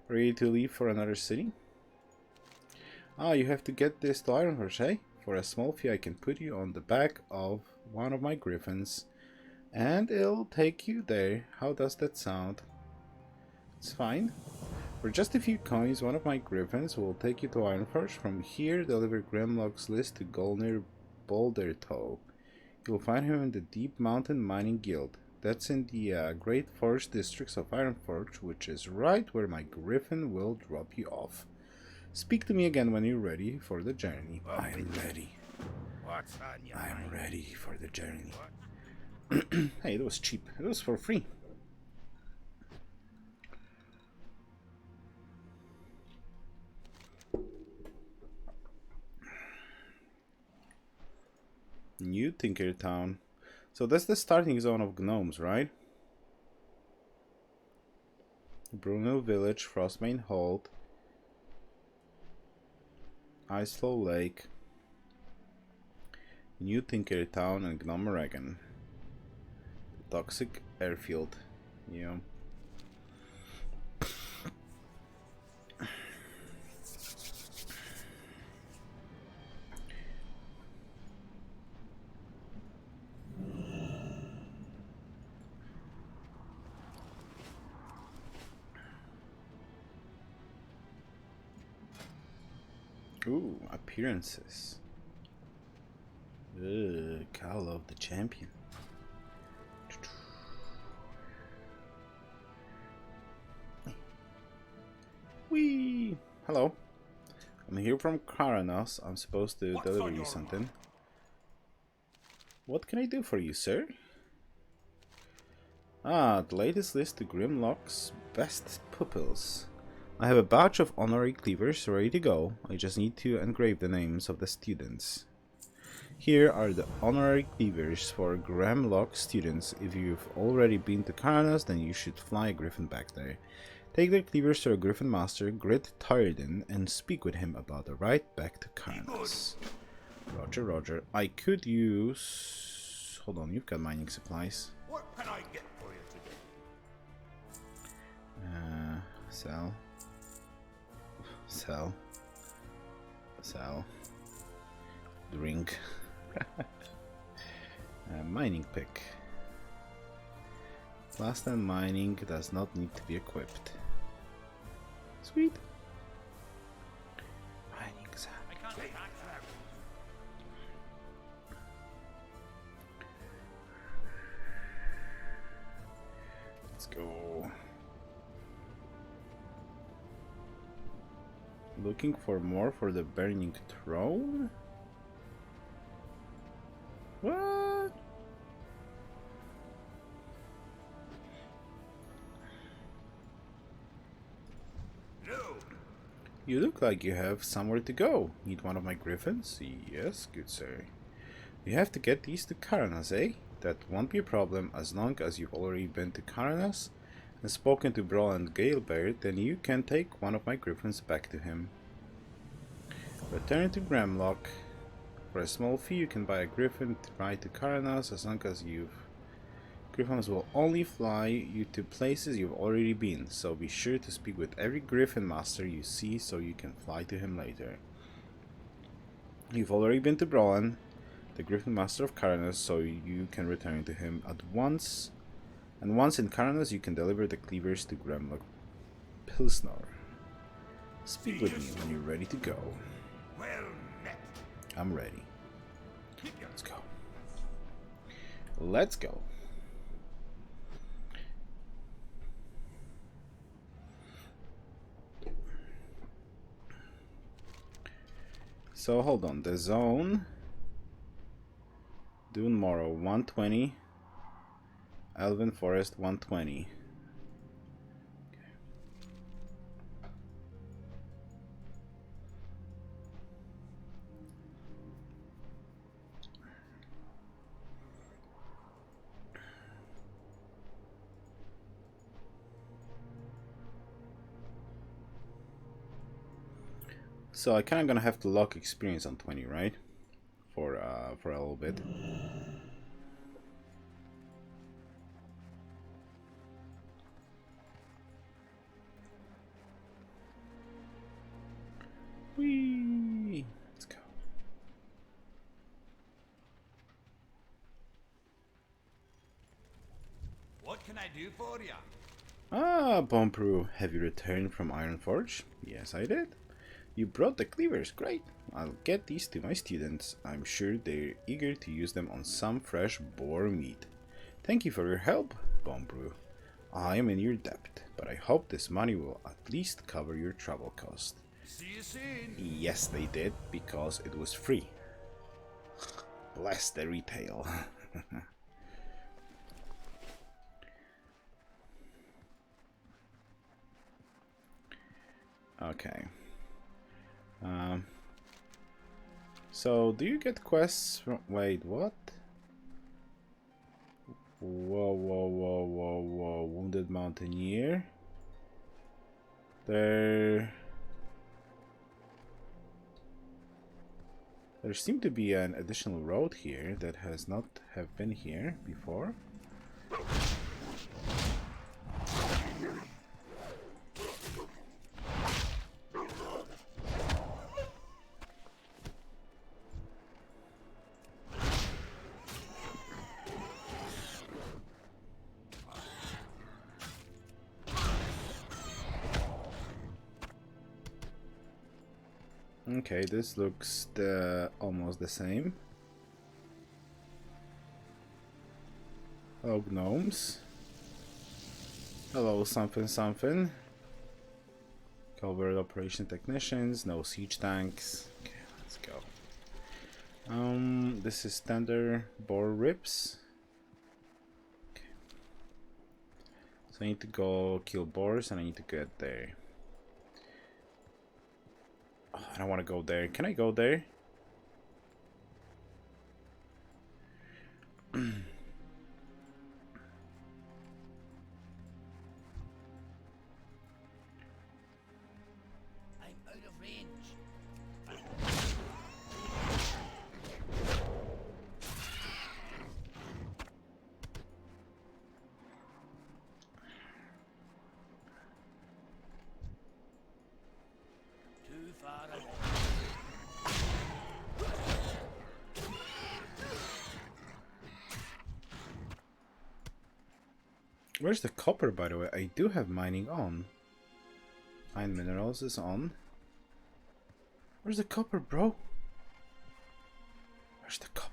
Ready to leave for another city? Ah, you have to get this to Ironforge, eh? For a small fee I can put you on the back of one of my griffins and it'll take you there. How does that sound? It's fine. For just a few coins, one of my griffins will take you to Ironforge. From here, deliver Grimlock's list to Golnir Boulder Toe. You'll find him in the Deep Mountain Mining Guild. That's in the Great Forest districts of Ironforge, which is right where my griffin will drop you off. Speak to me again when you're ready for the journey. I am ready. What's on your I am mind? ready for the journey. What? Hey, it was cheap. It was for free. New Tinkertown. So that's the starting zone of gnomes, right? Brunel Village, Frostbane Hold, Iceflow Lake, New Tinkertown, and Gnome Regan. Toxic Airfield. Yeah. Ooh, appearances. Call of the Champion. Whee! Hello. I'm here from Karanos. I'm supposed to What's deliver on you your something. What can I do for you, sir? Ah, the latest list to Grimlock's best pupils. I have a batch of honorary cleavers ready to go. I just need to engrave the names of the students. Here are the honorary cleavers for Grimlock students. If you've already been to Karanos, then you should fly a griffin back there. Take their cleavers to a griffin master, Grit Tyredin, and speak with him about the ride back to Karanos. Roger, roger. I could use... Hold on, you've got mining supplies. What can I get for you today? Sell. Sell. Sell. Drink. mining pick. Last time mining does not need to be equipped. Sweet. Mining exam. Let's go. Looking for more for the burning throne? What? No. You look like you have somewhere to go. Need one of my griffins? Yes, good sir. You have to get these to Karanas, eh? That won't be a problem as long as you've already been to Karanas and spoken to Brawl and Galebeard, then you can take one of my griffins back to him. Return to Gramlock. For a small fee you can buy a griffin to ride to Karanas as long as you've... Griffins will only fly you to places you've already been, so be sure to speak with every griffin master you see so you can fly to him later. You've already been to Brawlan, the griffin master of Karanas, so you can return to him at once. And once in Karanas you can deliver the cleavers to Gramlock Pilsnor. Speak with me when you're ready to go. Well met. I'm ready. Let's go. Let's go. So hold on, the zone. Dune Morogh 120. Elven Forest 120. So I kind of gonna have to lock experience on 20, right? For a little bit. Whee! Let's go. What can I do for you? Ah, Bombrew, have you returned from Ironforge? Yes, I did. You brought the cleavers, great. I'll get these to my students. I'm sure they're eager to use them on some fresh boar meat. Thank you for your help, Bombrew. I am in your debt, but I hope this money will at least cover your travel cost. See you soon. Yes, they did, because it was free. Bless the retail. Okay. So, do you get quests from... Wait, what? Whoa, whoa, whoa, whoa, whoa. Wounded Mountaineer. There seemed to be an additional road here that has not have been here before. Okay, this looks almost the same. Hello, gnomes. Hello, something something. Covert operation technicians, no siege tanks. Okay, let's go. This is standard boar ribs. Okay. So I need to go kill boars and I need to get there. Oh, I don't want to go there. Can I go there? I'm out of range. Too far away. Where's the copper, by the way? I do have mining on. Mine minerals is on. Where's the copper, bro? Where's the copper?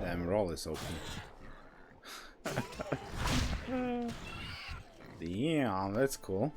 Damn, roll is open. Yeah, that's cool.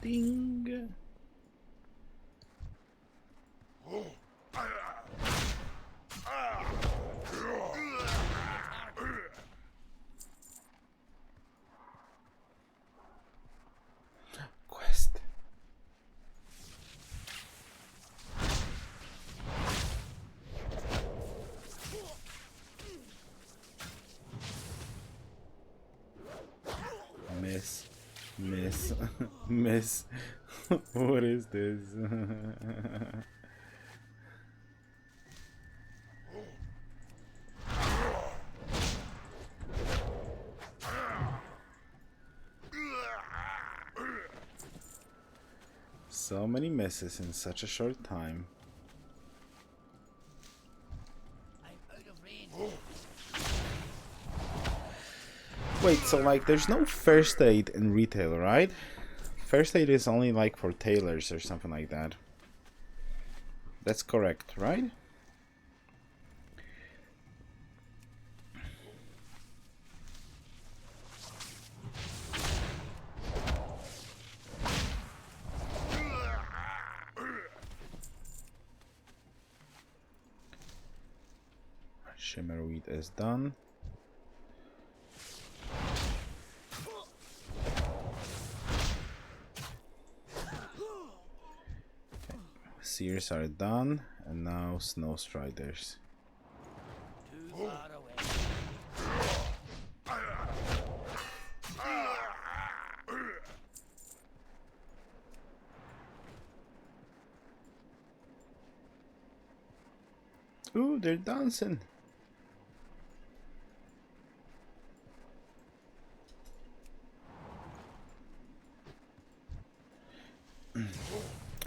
Ding. Quest. Miss. Miss. Miss. What is this? So many misses in such a short time. I'm out of range. Wait, so like there's no first aid in retail, right? First aid is only like for tailors or something like that. That's correct, right? Shimmer wheat is done. Sears are done, and now snow striders. Too far away. Ooh, they're dancing.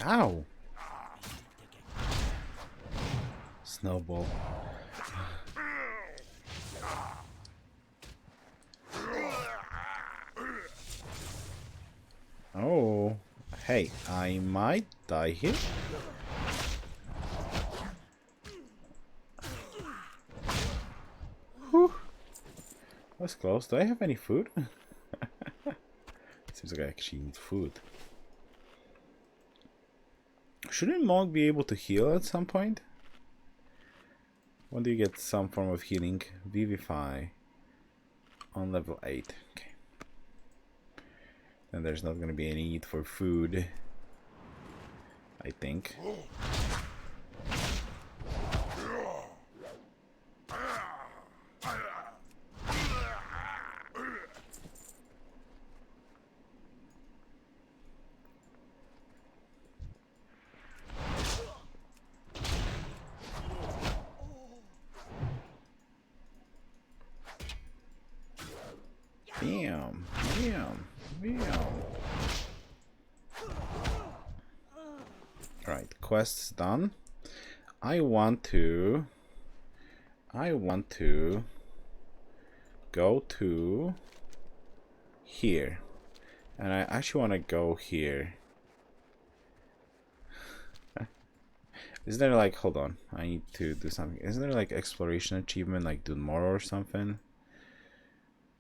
Ow! Snowball. Oh, hey, I might die here. Whew. That's close. Do I have any food? Seems like I actually need food. Shouldn't Morogh be able to heal at some point? When do you get some form of healing? Vivify on level 8. Okay. Then there's not going to be any need for food, I think. Bam, bam, bam. Right, quest's done. I want to go to here. And I actually want to go here. Is there like, hold on, I need to do something. Isn't there like exploration achievement like do more or something?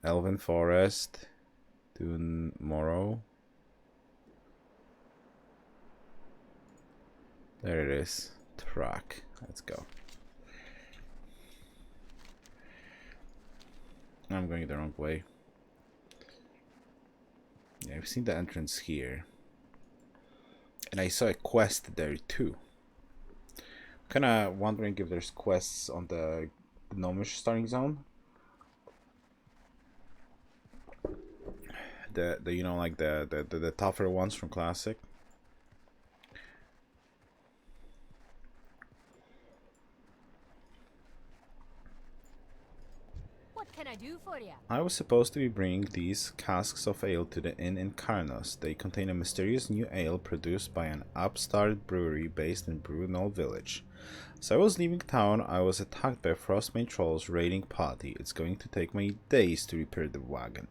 Elven Forest, do Morogh. There it is. Track. Let's go. I'm going the wrong way. Yeah, I've seen the entrance here. And I saw a quest there too. Kinda wondering if there's quests on the gnomish starting zone. The you know, like the tougher ones from Classic. What can I do for you? I was supposed to be bringing these casks of ale to the inn in Karnos. They contain a mysterious new ale produced by an upstart brewery based in Brunel village. As I was leaving town, I was attacked by frostmane trolls raiding party. It's going to take me days to repair the wagon.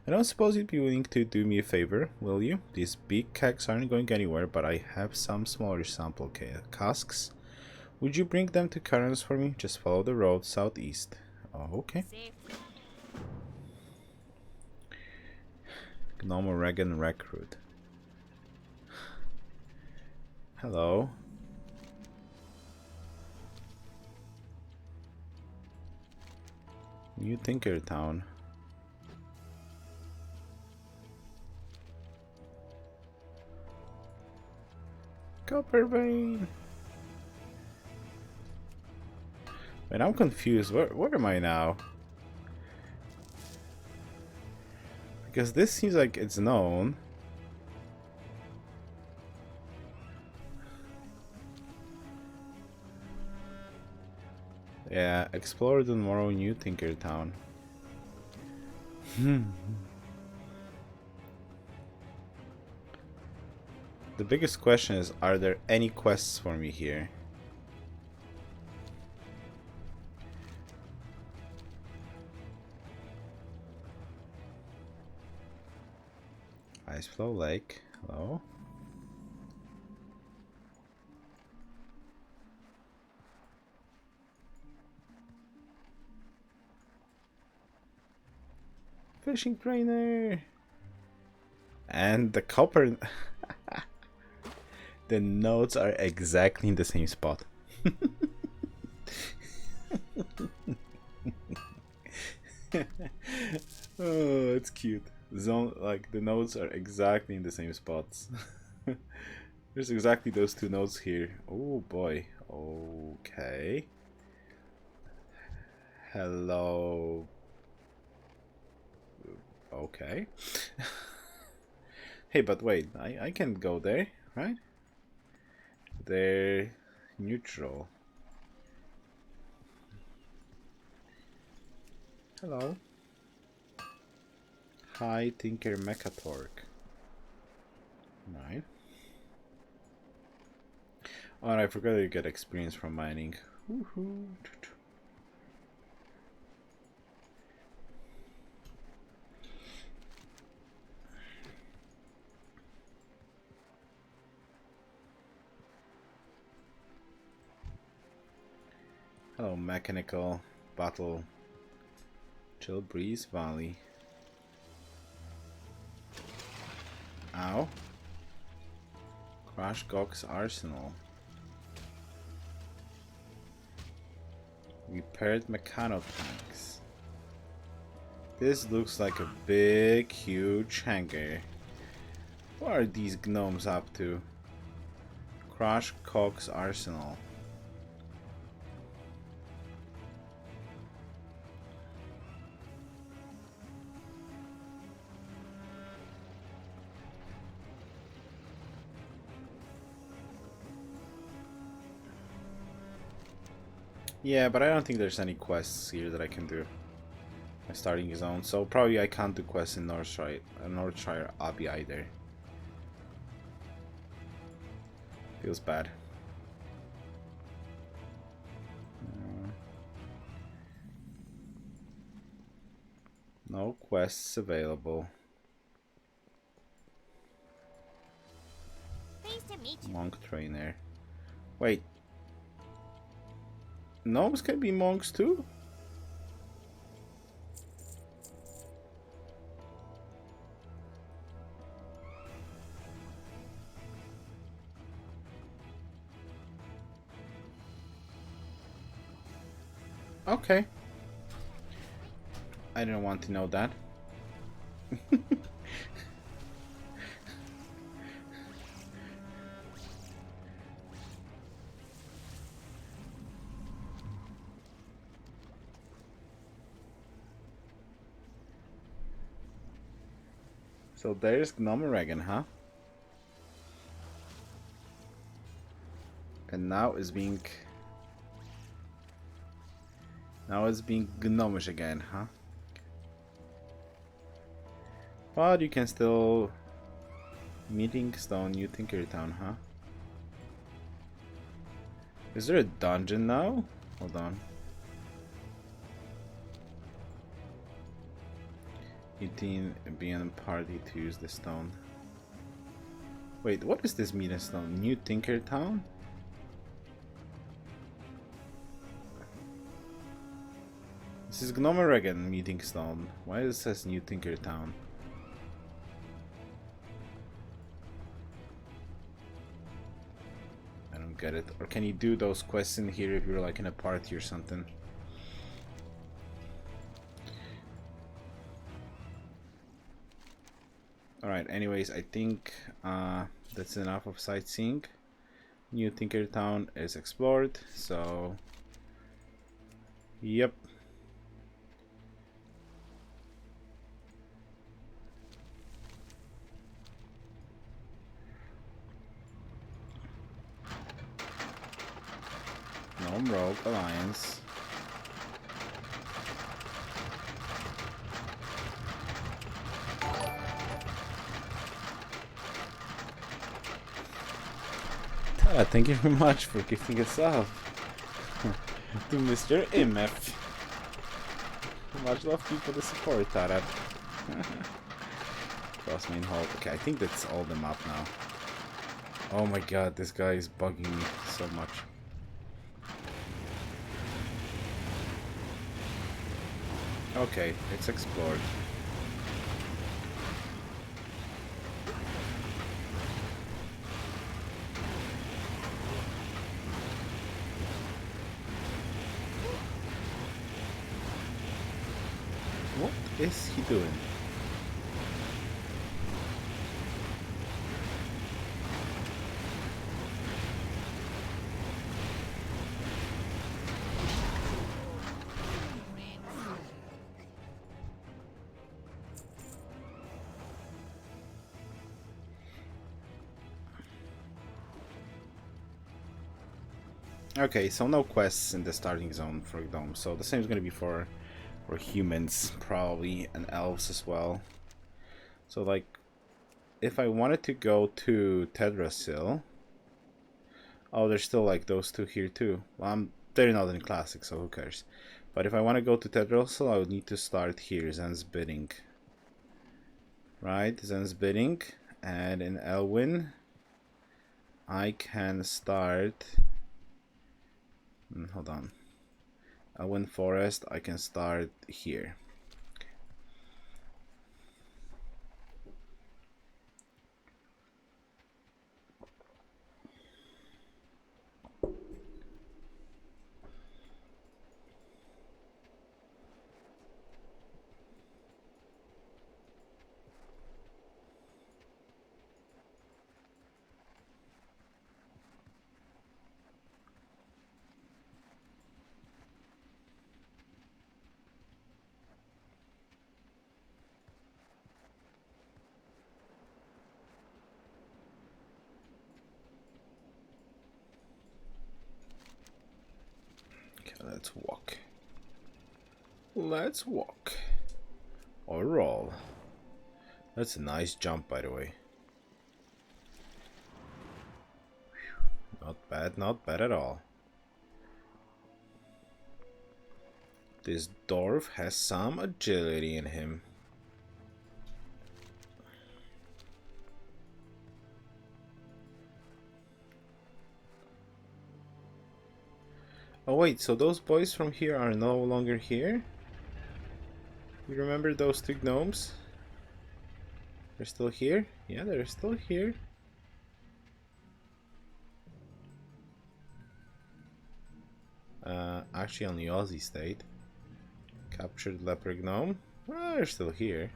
I don't suppose you'd be willing to do me a favor, will you? These big kegs aren't going anywhere, but I have some smaller sample casks. Would you bring them to Karnos for me? Just follow the road southeast. Oh, okay. Safe. Gnome Regan recruit. Hello. New Tinker Town. Copper vein. Wait, I'm confused. Where am I now? Because this seems like it's known. Yeah, explore the Morogh New Tinker Town. The biggest question is, are there any quests for me here? Iceflow Lake. Hello? Fishing trainer. And the copper. The notes are exactly in the same spot. Oh, it's cute. Zone, like the notes are exactly in the same spots. There's exactly those two notes here. Oh boy. Okay. Hello. Okay. Hey, but wait, I can go there, right? They're neutral. Hello. Hi, Tinker Mechatorque. Right. Oh, and I forgot you get experience from mining. Woohoo. Hello, Mechanical Battle. Chill Breeze Valley. Ow. Crash Gog's Arsenal. Repaired mechano tanks. This looks like a big, huge hangar. What are these gnomes up to? Crash Gog's Arsenal. Yeah, but I don't think there's any quests here that I can do. My starting zone, so probably I can't do quests in Northshire Abbey either. Feels bad. No quests available. Pleased to meet you. Monk trainer. Wait. Gnomes can be monks too? Okay. I didn't want to know that. So there's Morogh, huh? And now it's being gnomish again, huh? But you can still meeting stone New Tinkertown, huh? Is there a dungeon now? Hold on. 18 being party to use the stone. Wait, what is this meeting stone? New Tinkertown? This is Morogh meeting stone. Why does it says New Tinkertown? I don't get it. Or can you do those quests in here if you're like in a party or something? Alright, anyways, I think that's enough of sightseeing. New Tinkertown is explored, so yep. No Rogue Alliance. Thank you very much for gifting us up to Mr. MF. Much love to you for the support, Tara. Cross main hall. Okay, I think that's all the map now. Oh my god, this guy is bugging me so much. Okay, it's explored. What is he doing? Okay, so no quests in the starting zone for Dome. So the same is going to be for humans, probably, and elves as well. So, like, if I wanted to go to Tedrasil... Oh, there's still, like, those two here, too. Well, they're not in Classic, so who cares. But if I want to go to Tedrasil, I would need to start here, Zen's Bidding. Right, Zen's Bidding. And in Elwyn, I can start... hold on. Elwyn Forest, I can start here. Let's walk. Let's walk. Or roll. That's a nice jump, by the way. Not bad at all. This dwarf has some agility in him. Oh wait, so those boys from here are no longer here? You remember those two gnomes? They're still here? Yeah, they're still here. Actually on the Aussie state. Captured leper gnome. Oh, they're still here.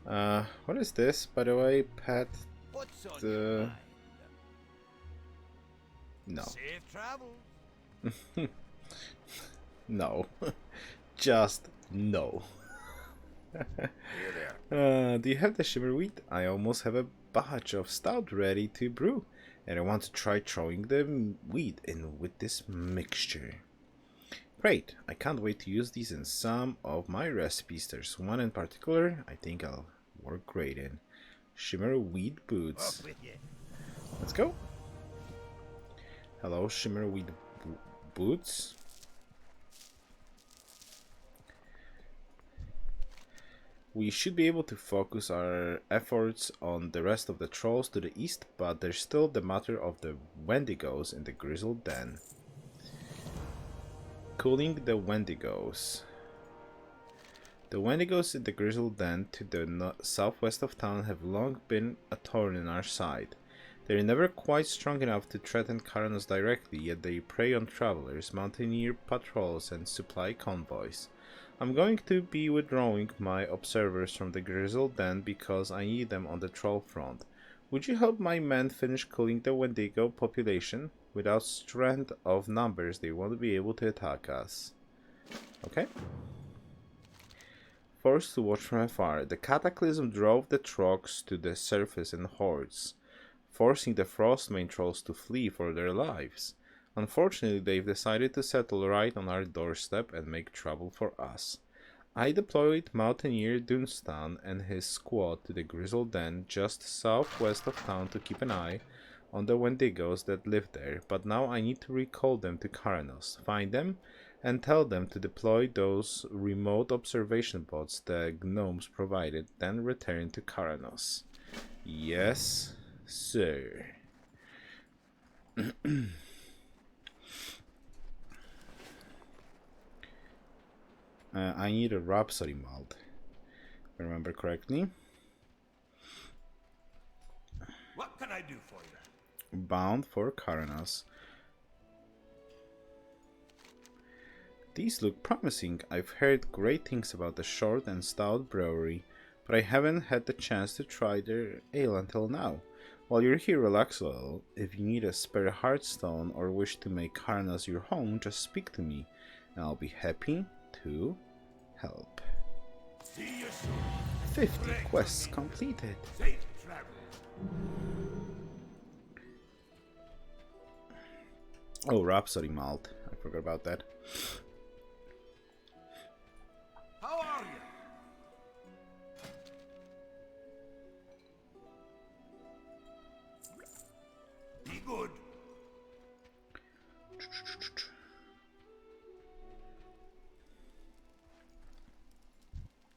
What is this, by the way? Pet... What's on your mind? No. Safe travels. No. Just no. Here there. Do you have the shimmer wheat? I almost have a batch of stout ready to brew, and I want to try throwing the wheat in with this mixture. Great, I can't wait to use these in some of my recipes. There's one in particular I think I'll work great in. Shimmer wheat boots. Off with you. Let's go. Hello, shimmer wheat boots. We should be able to focus our efforts on the rest of the trolls to the east, but there's still the matter of the Wendigos in the Grizzled Den. Cooling the Wendigos. The Wendigos in the Grizzled Den to the southwest of town have long been a thorn in our side. They're never quite strong enough to threaten Karanos directly, yet they prey on travelers, mountaineer patrols, and supply convoys. I'm going to be withdrawing my observers from the Grizzled Den because I need them on the troll front. Would you help my men finish cooling the Wendigo population? Without strength of numbers, they won't be able to attack us. Okay. Forced to watch from afar, the cataclysm drove the Trogs to the surface in hordes, forcing the Frostmane trolls to flee for their lives. Unfortunately, they've decided to settle right on our doorstep and make trouble for us. I deployed Mountaineer Dunstan and his squad to the Grizzled Den just southwest of town to keep an eye on the Wendigos that live there, but now I need to recall them to Karanos, find them, and tell them to deploy those remote observation pods the gnomes provided, then return to Karanos. Yes, sir. I need a Rhapsody malt, if I remember correctly. What can I do for you? Bound for Karanos. These look promising. I've heard great things about the Short and Stout Brewery, but I haven't had the chance to try their ale until now. While you're here, relax a little. If you need a spare hearthstone or wish to make Karanos your home, just speak to me, and I'll be happy to help. See you soon. 50 quests completed. Safe travel. Oh, Rhapsody malt. I forgot about that. How are you? Be good.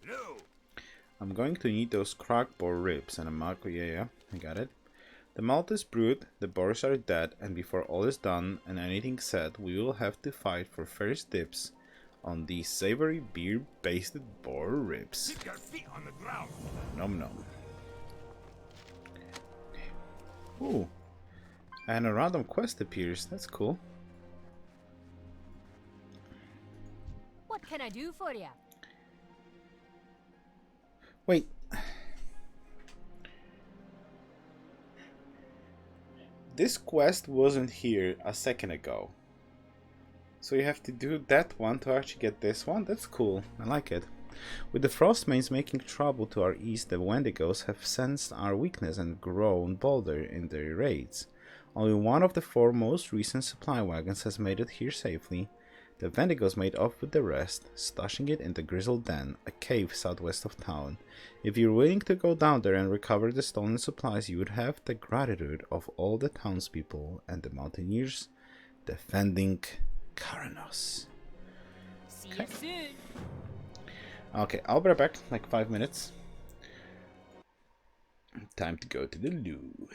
Hello. I'm going to need those crack boar ribs and a marco. Yeah, I got it. The malt is brewed, the boars are dead, and before all is done and anything said, we will have to fight for first dibs on these savory beer-basted boar ribs. Keep your feet on the ground. Nom nom. Ooh. And a random quest appears. That's cool. What can I do for you? Wait. This quest wasn't here a second ago. So you have to do that one to actually get this one? That's cool. I like it. With the Frostmanes making trouble to our east, the Wendigos have sensed our weakness and grown bolder in their raids. Only one of the 4 most recent supply wagons has made it here safely. The Wendigos made off with the rest, stashing it in the Grizzled Den, a cave southwest of town. If you're willing to go down there and recover the stolen supplies, you would have the gratitude of all the townspeople and the mountaineers defending Karanos. See you soon. Okay, I'll be right back, like 5 minutes. Time to go to the loo.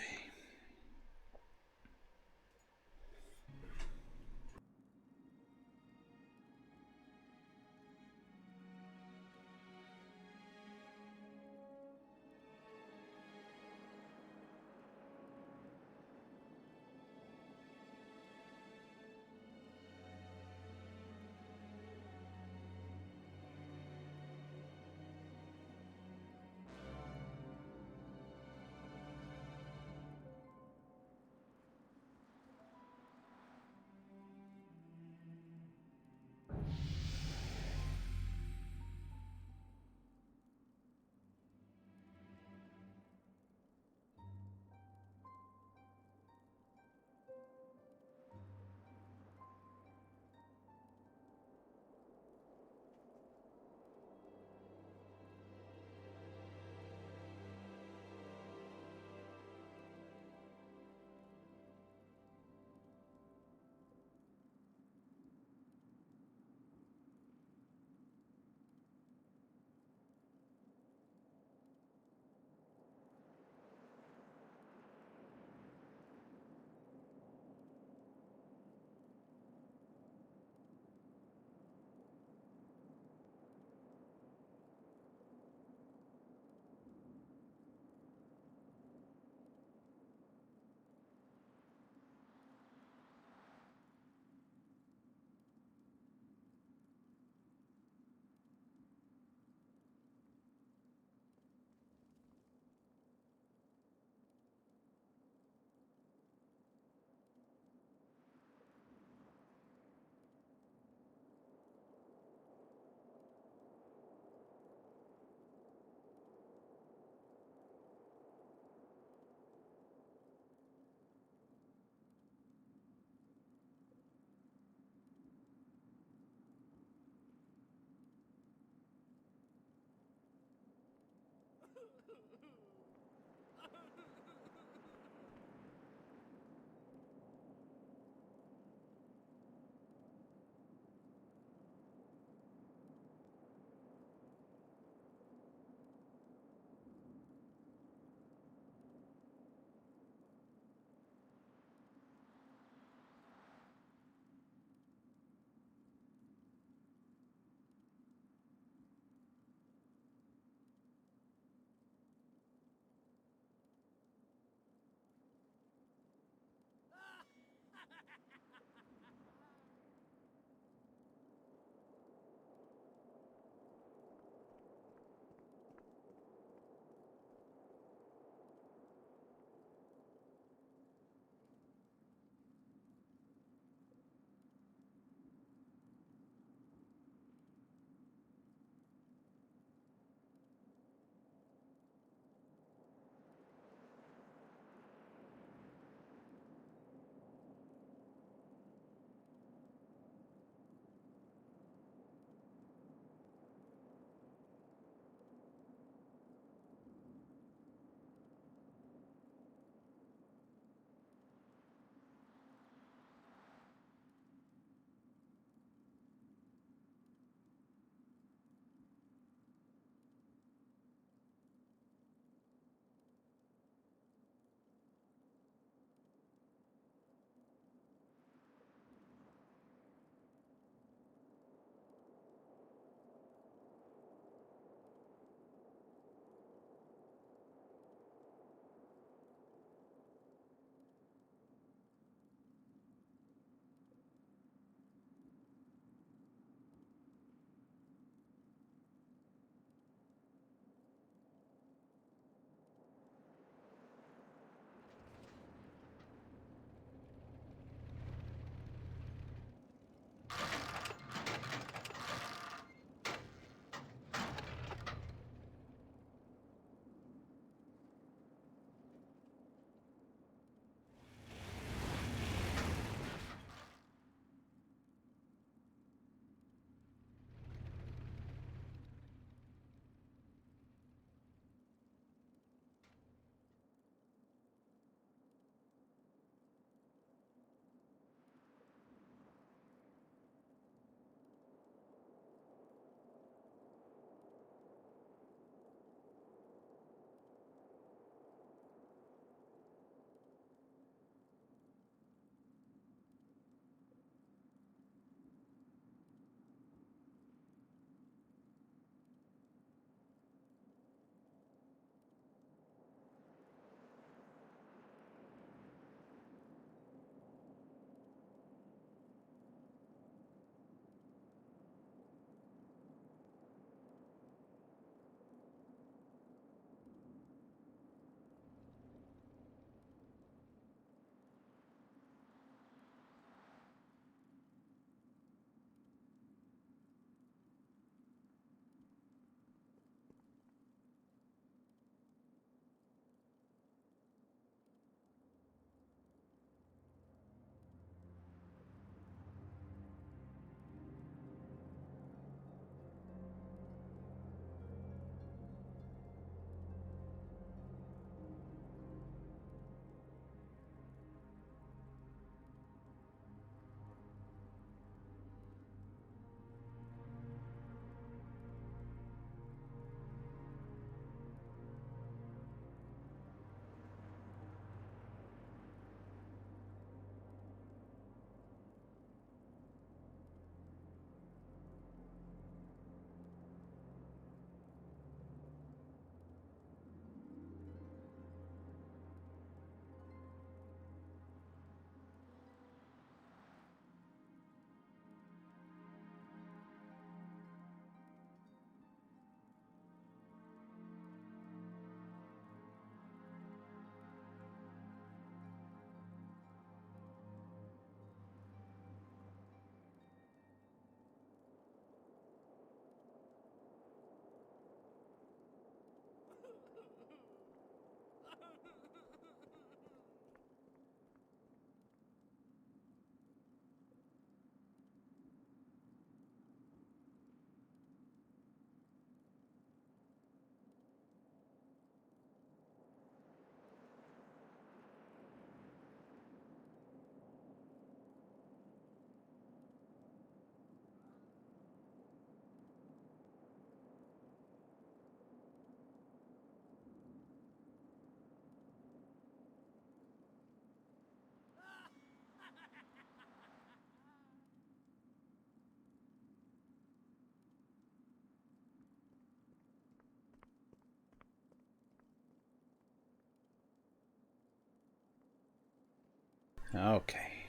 Okay.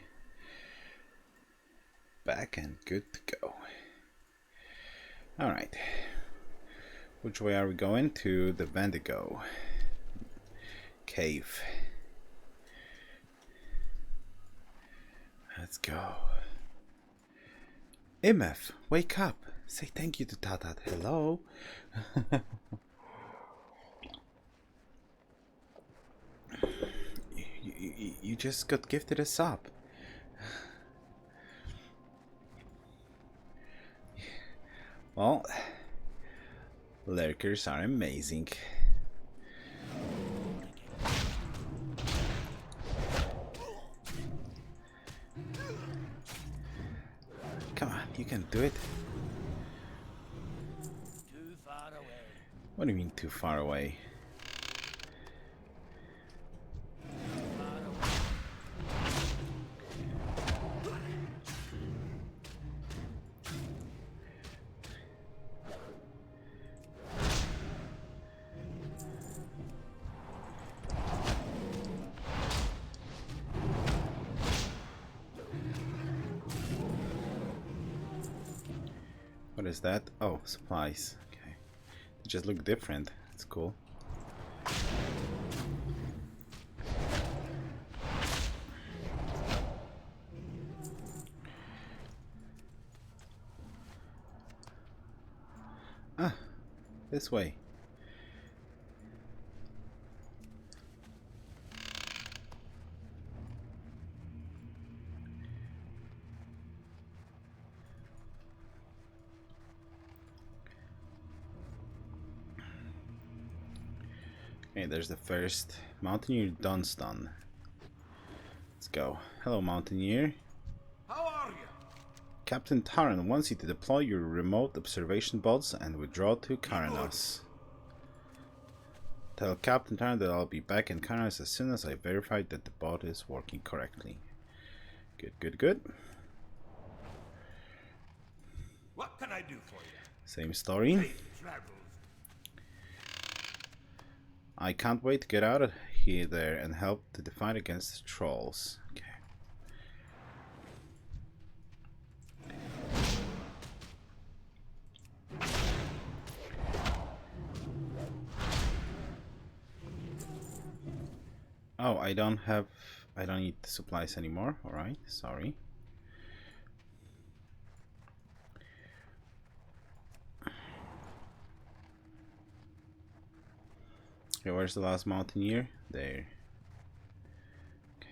Back and good to go. Alright. Which way are we going? To the Wendigo cave. Let's go. MF, wake up. Say thank you to Tatat. Hello. you just got gifted a sub. Well, lurkers are amazing. Come on, you can do it. Too far away. What do you mean too far away? What is that? Oh, supplies. Okay. They just look different. That's cool. Ah, this way. Okay, there's the first Mountaineer Dunstan. Let's go. Hello, Mountaineer. How are you? Captain Taran wants you to deploy your remote observation bots and withdraw to Karanos. Tell Captain Taran that I'll be back in Karanos as soon as I verified that the bot is working correctly. Good, good, good. What can I do for you? Same story. Safe travels. I can't wait to get out of here there and help to the fight against the trolls. Okay. Oh, I don't need the supplies anymore. Alright, sorry. Okay, where's the last Mountaineer? There. Okay.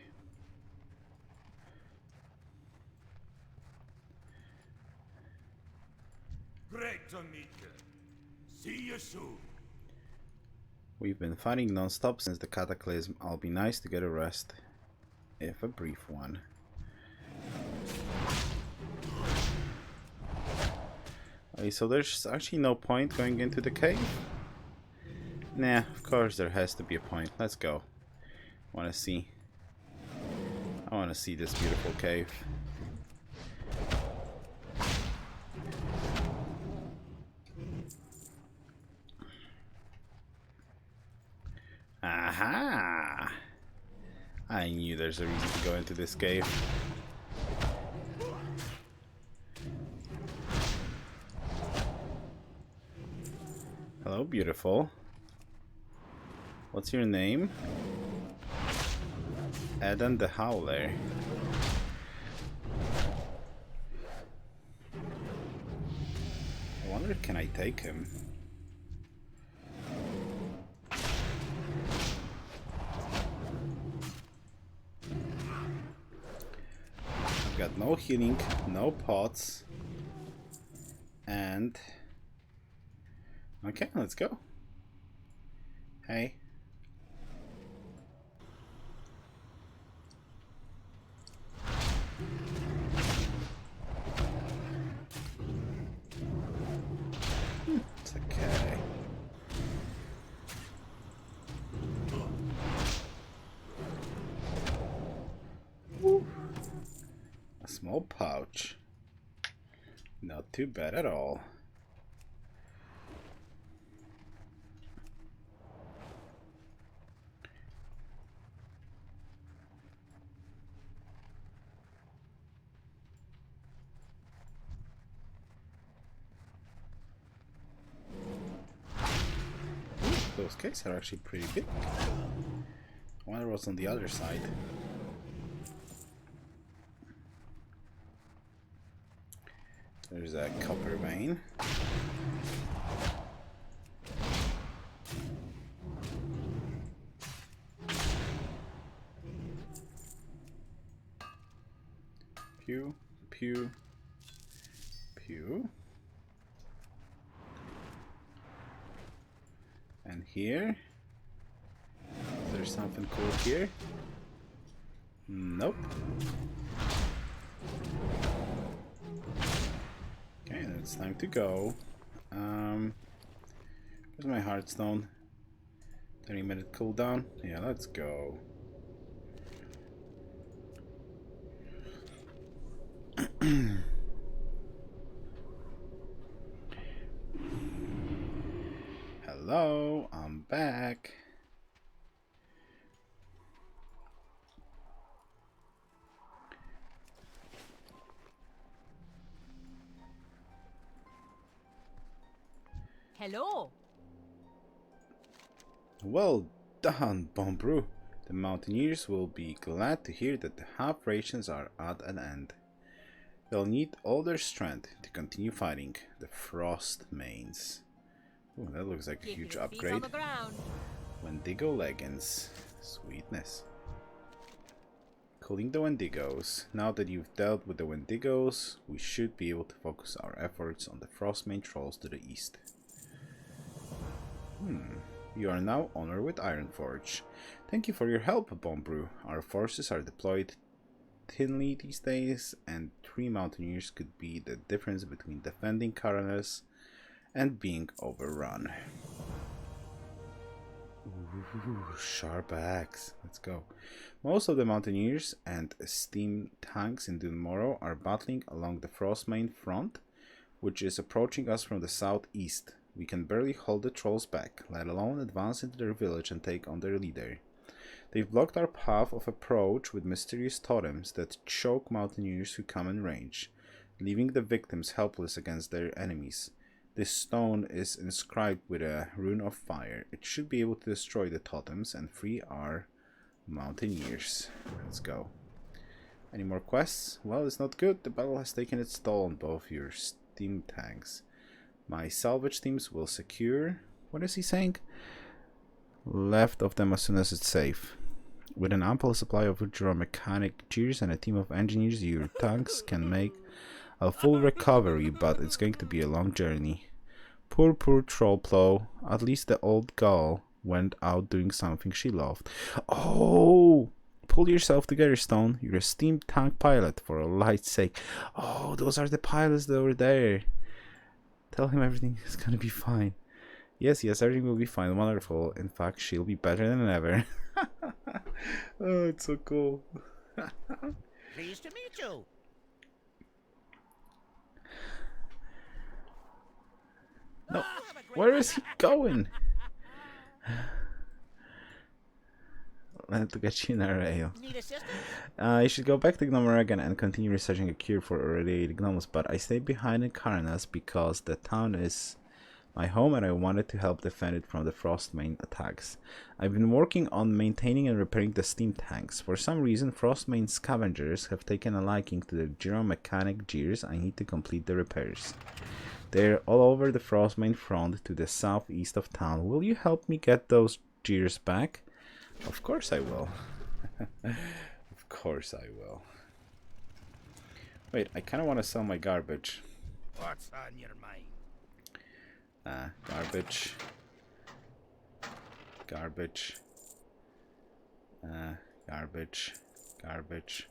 Great to meet you. See you soon. We've been fighting non-stop since the cataclysm. I'll be nice to get a rest, if a brief one. Okay, so there's actually no point going into the cave? Nah, of course there has to be a point. Let's go. I want to see this beautiful cave. Aha! I knew there's a reason to go into this cave. Hello, beautiful. What's your name? Eden the Howler. I wonder, can I take him? I've got no healing, no pots, and okay, let's go. Hey. It's okay. A small pouch. Not too bad at all. those caves are actually pretty big. I wonder what's on the other side. There's a copper vein. Pew, pew, pew. And here? Is there something cool here? Nope. Okay, then it's time to go. Where's my heartstone? 30-minute cooldown? Yeah, let's go. Hello, I'm back. Hello. Well done, Bombrew. The Mountaineers will be glad to hear that the half rations are at an end. They'll need all their strength to continue fighting the Frost Mains. Ooh, that looks like a Keep huge your feet on upgrade. the ground. Wendigo leggings. Sweetness. Calling the Wendigos. Now that you've dealt with the Wendigos, we should be able to focus our efforts on the Frostmane trolls to the east. You are now honored with Ironforge. Thank you for your help, Bombrew. Our forces are deployed thinly these days, and 3 Mountaineers could be the difference between defending Caranas and being overrun. Ooh, sharp axe. Let's go. Most of the Mountaineers and steam tanks in Morogh are battling along the Frostmane front, which is approaching us from the southeast. We can barely hold the trolls back, let alone advance into their village and take on their leader. They've blocked our path of approach with mysterious totems that choke Mountaineers who come in range, leaving the victims helpless against their enemies. This stone is inscribed with a rune of fire. It should be able to destroy the totems and free our Mountaineers. Let's go. Any more quests? Well, it's not good. The battle has taken its toll on both your steam tanks. My salvage teams will secure... What is he saying? Left of them as soon as it's safe. With an ample supply of mechanic gears and a team of engineers, your tanks can make a full recovery, but it's going to be a long journey. Poor Trollplow. At least the old gal went out doing something she loved. Oh! Pull yourself together, Stone. You're a steam tank pilot, for a light's sake. Oh, those are the pilots that were there. Tell him everything is gonna be fine. Yes, everything will be fine. Wonderful. In fact, she'll be better than ever. Oh, it's so cool. Pleased to meet you. No, where is he going? To get you in a rail. Need assistance? You should go back to Morogh and continue researching a cure for irradiated gnomes, but I stayed behind in Caranas because the town is my home and I wanted to help defend it from the Frostmane attacks. I've been working on maintaining and repairing the steam tanks. For some reason, Frostmane scavengers have taken a liking to the gyromechanic gears. I need to complete the repairs. They're all over the Frostmane front to the southeast of town. Will you help me get those gears back? Of course I will. Of course I will. Wait, I kind of want to sell my garbage. What's on your mind? Garbage. Garbage. Garbage. Garbage.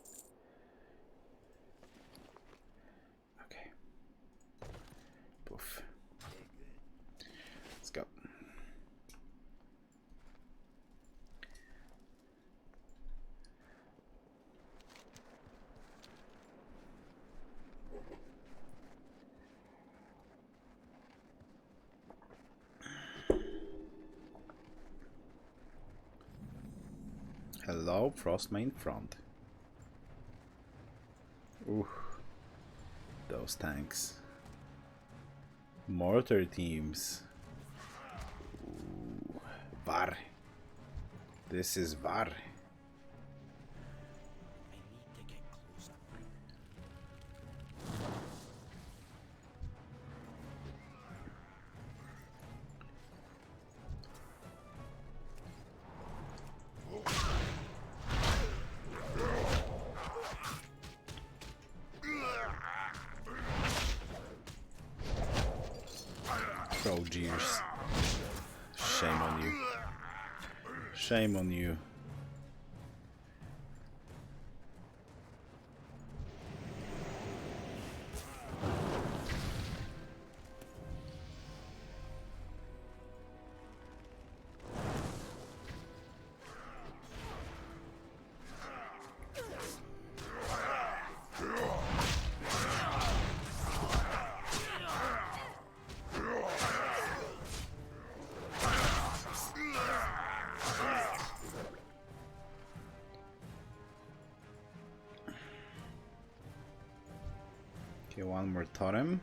Okay. Poof. Let's go. Hello, Frostmane front. Ooh, those tanks. Mortar teams. Ooh. Var. This is Var. Oh, jeers. Shame on you. Shame on you. Okay, one more totem.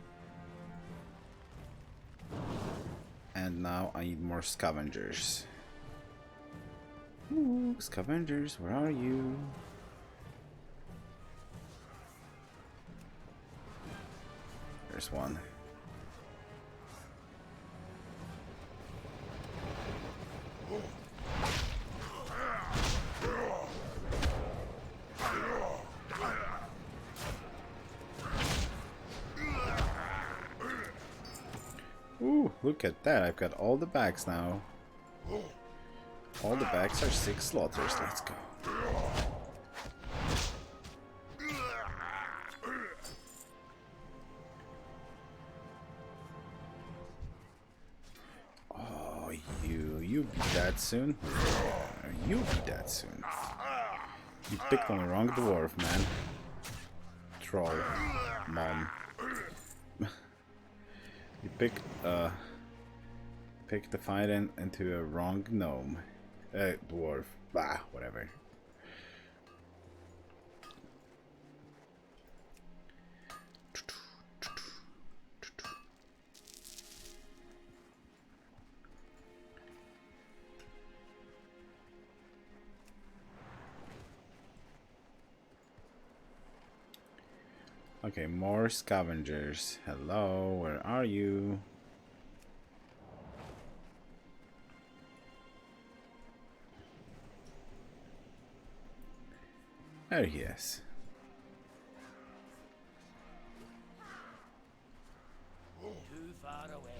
And now I need more scavengers. Ooh, scavengers, where are you? There's one. Ooh, look at that. I've got all the bags now. All the bags are 6 slaughters. Let's go. Oh, you'll be dead soon. You'll be dead soon. You picked on the wrong dwarf, man. Troll. Mom. You picked the fight into a wrong gnome. Dwarf. Bah, whatever. Okay, more scavengers. Hello, where are you? There he is. Too far away.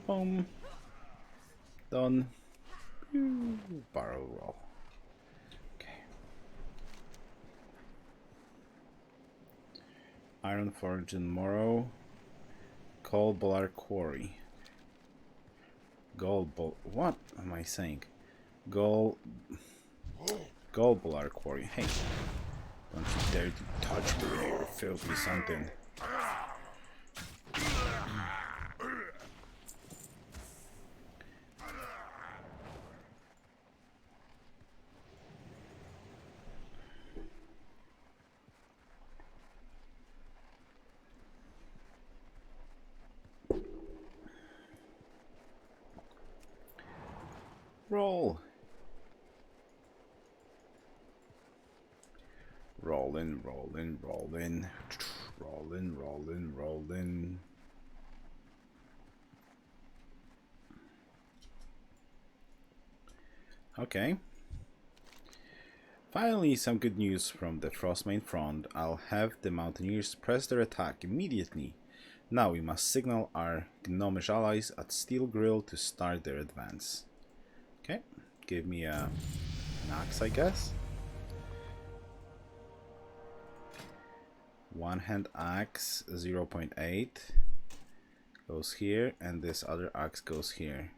Boom. Done. Barrel roll. Okay. Iron Forge in Morogh. Coal Bollar Quarry. What am I saying? Gold Bollar Quarry. Hey. Don't you dare to touch me with your filthy something. Roll. Rollin', rollin', rollin'. Rollin', rollin', rollin'. Okay. Finally, some good news from the Frostmane front. I'll have the Mountaineers press their attack immediately. Now we must signal our gnomish allies at Steel Grill to start their advance. Okay, give me an axe, I guess. One hand axe, 0.8. goes here, and this other axe goes here.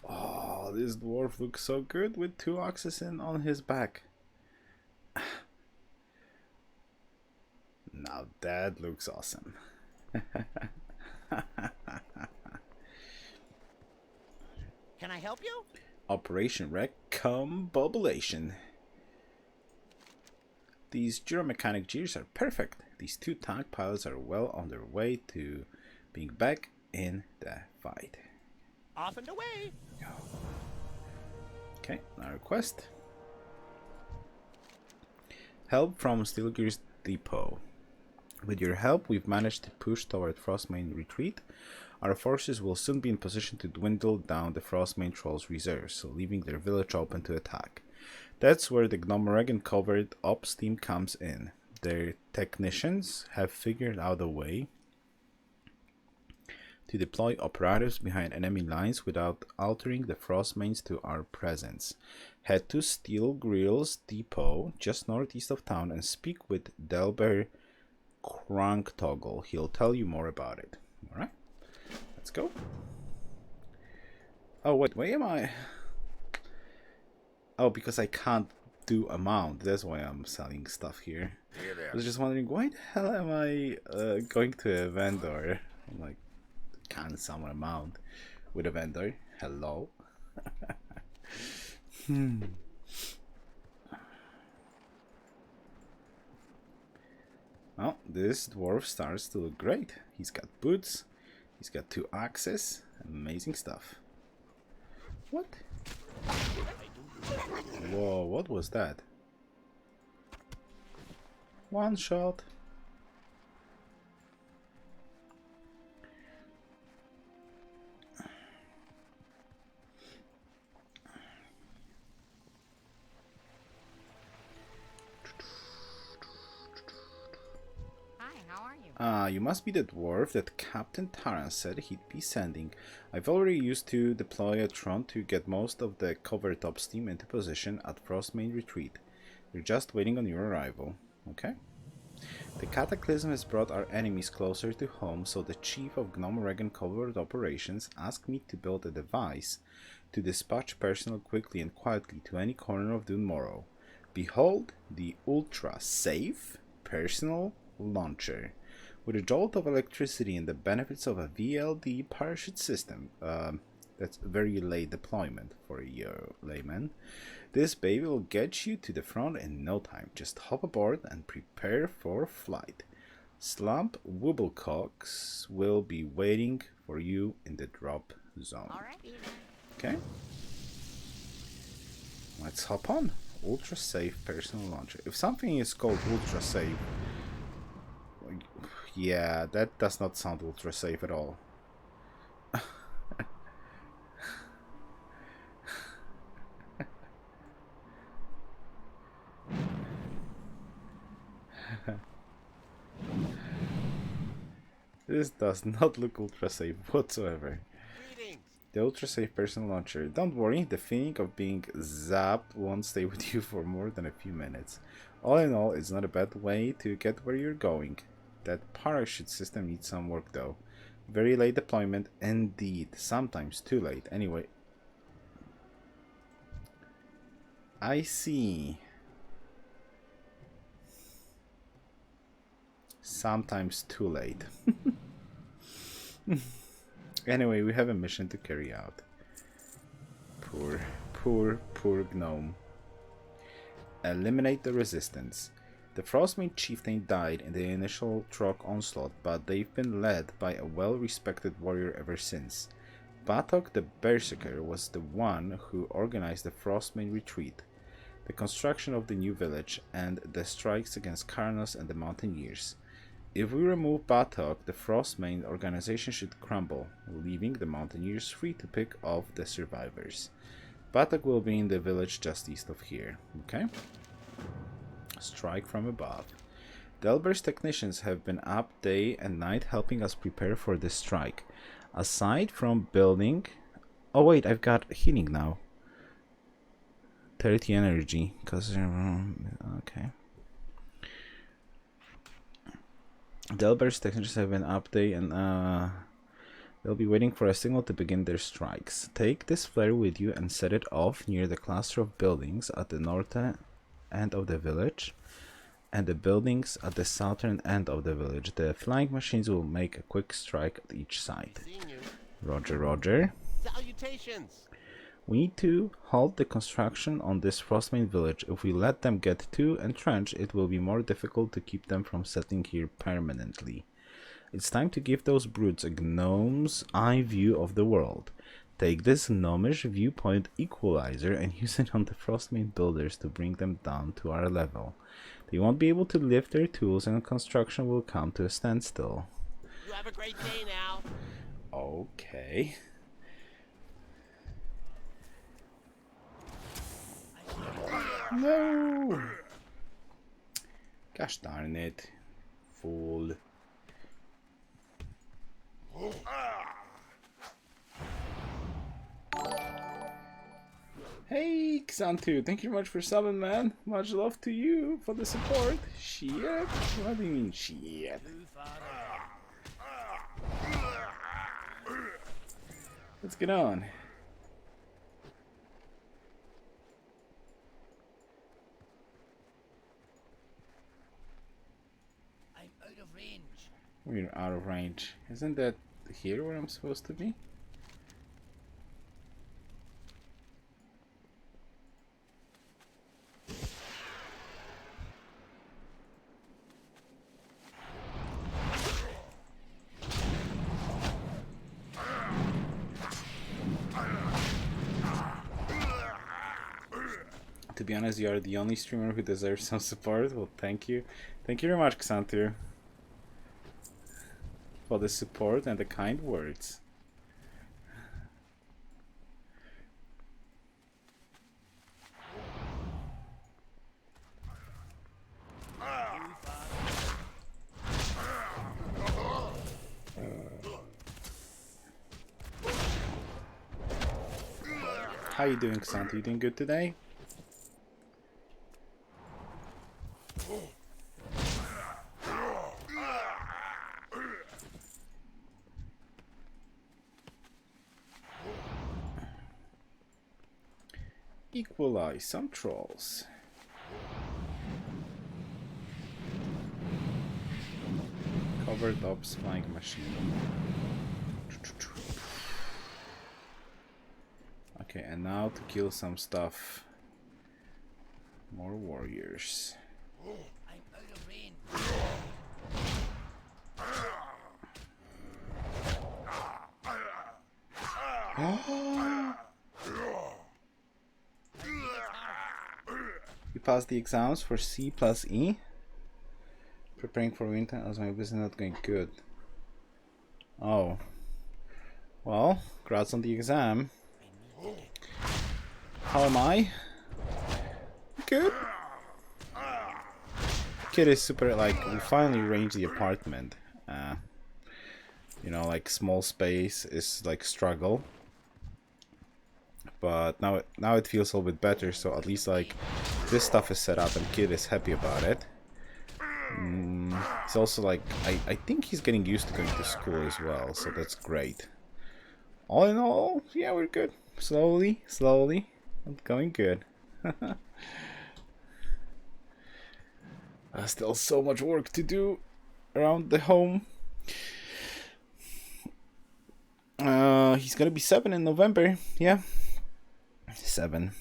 Oh, this dwarf looks so good with 2 axes in on his back. Now that looks awesome. Can I help you? Operation Recombobulation. These gyromechanic gears are perfect. These 2 tank pilots are well on their way to being back in the fight. Off and away. Okay, now request. Help from Steelgear's Depot. With your help, we've managed to push toward Frostmane retreat. Our forces will soon be in position to dwindle down the Frostmane Trolls' reserves, leaving their village open to attack. That's where the Gnomeregan covered ops team comes in. Their technicians have figured out a way to deploy operatives behind enemy lines without altering the Frostmanes to our presence. Head to Steelgear's Depot, just northeast of town, and speak with Delbert Cranktoggle. He'll tell you more about it. Alright, let's go. Oh, wait, where am I? Oh, because I can't do a mount. That's why I'm selling stuff here. I was just wondering, why the hell am I going to a vendor? I'm like, can't summon a mount with a vendor. Hello? Well, this dwarf starts to look great. He's got boots, he's got 2 axes, amazing stuff. What? Whoa, what was that? One shot. You must be the dwarf that Captain Taran said he'd be sending. I've already used to deploy a Tron to get most of the covert ops team into position at Frostmane Retreat. We're just waiting on your arrival. Okay? The Cataclysm has brought our enemies closer to home, so the Chief of Gnomeregan Covert Operations asked me to build a device to dispatch personnel quickly and quietly to any corner of Morogh. Behold, the ultra-safe personal launcher. With a jolt of electricity and the benefits of a VLD parachute system, that's very late deployment for a layman, this baby will get you to the front in no time. Just hop aboard and prepare for flight. Slump Wobblecocks will be waiting for you in the drop zone. Okay. Let's hop on. Ultra safe personal launcher. If something is called ultra safe, yeah, that does not sound ultra safe at all. This does not look ultra safe whatsoever. The ultra safe personal launcher. Don't worry, the feeling of being zapped won't stay with you for more than a few minutes. All in all, it's not a bad way to get where you're going. That parachute system needs some work though. Very late deployment indeed. Sometimes too late. Anyway. I see. Sometimes too late. Anyway, we have a mission to carry out. Poor gnome. Eliminate the resistance. The Frostmane chieftain died in the initial Trog onslaught, but they've been led by a well-respected warrior ever since. Batok the Berserker was the one who organized the Frostmane retreat, the construction of the new village, and the strikes against Karnos and the Mountaineers. If we remove Batok, the Frostmane organization should crumble, leaving the Mountaineers free to pick off the survivors. Batok will be in the village just east of here. Okay? Strike from above. Delber's technicians have been up day and night helping us prepare for this strike. Aside from building... Oh wait, I've got healing now. 30 energy. Okay. Delber's technicians have been up day and... They'll be waiting for a signal to begin their strikes. Take this flare with you and set it off near the cluster of buildings at the northern end of the village and the buildings at the southern end of the village. The flying machines will make a quick strike at each side. Roger, roger. Salutations. We need to halt the construction on this Frostmane village. If we let them get too entrenched, it will be more difficult to keep them from settling here permanently. It's time to give those brutes a gnome's eye view of the world. Take this gnomish viewpoint equalizer and use it on the Frostmane builders to bring them down to our level. They won't be able to lift their tools and construction will come to a standstill. You have a great day now. Okay. No! Gosh darn it. Fool. Hey, Xantu, thank you very much for subbing, man. Much love to you for the support. Shit? What do you mean, shit? Let's get on. I'm out of range. We're out of range. Isn't that here where I'm supposed to be? To be honest, you are the only streamer who deserves some support. Well, thank you. Thank you very much, Xantu, for the support and the kind words. How you doing, Xantu? You doing good today? Equalize some trolls. Covered up flying machine. Okay, and now to kill some stuff. More warriors. I'm out of range. You passed the exams for C plus E. Preparing for winter as my business not going good. Oh. Well, congrats on the exam. How am I? Good. Kid is super, like, we finally arranged the apartment. You know, like, small space is like struggle. But now it feels a little bit better, so at least like this stuff is set up and Kid is happy about it. He's also like, I think he's getting used to going to school as well, so that's great. All in all, yeah, we're good. Slowly, going good. Still so much work to do around the home. He's gonna be 7 in November, yeah. 7.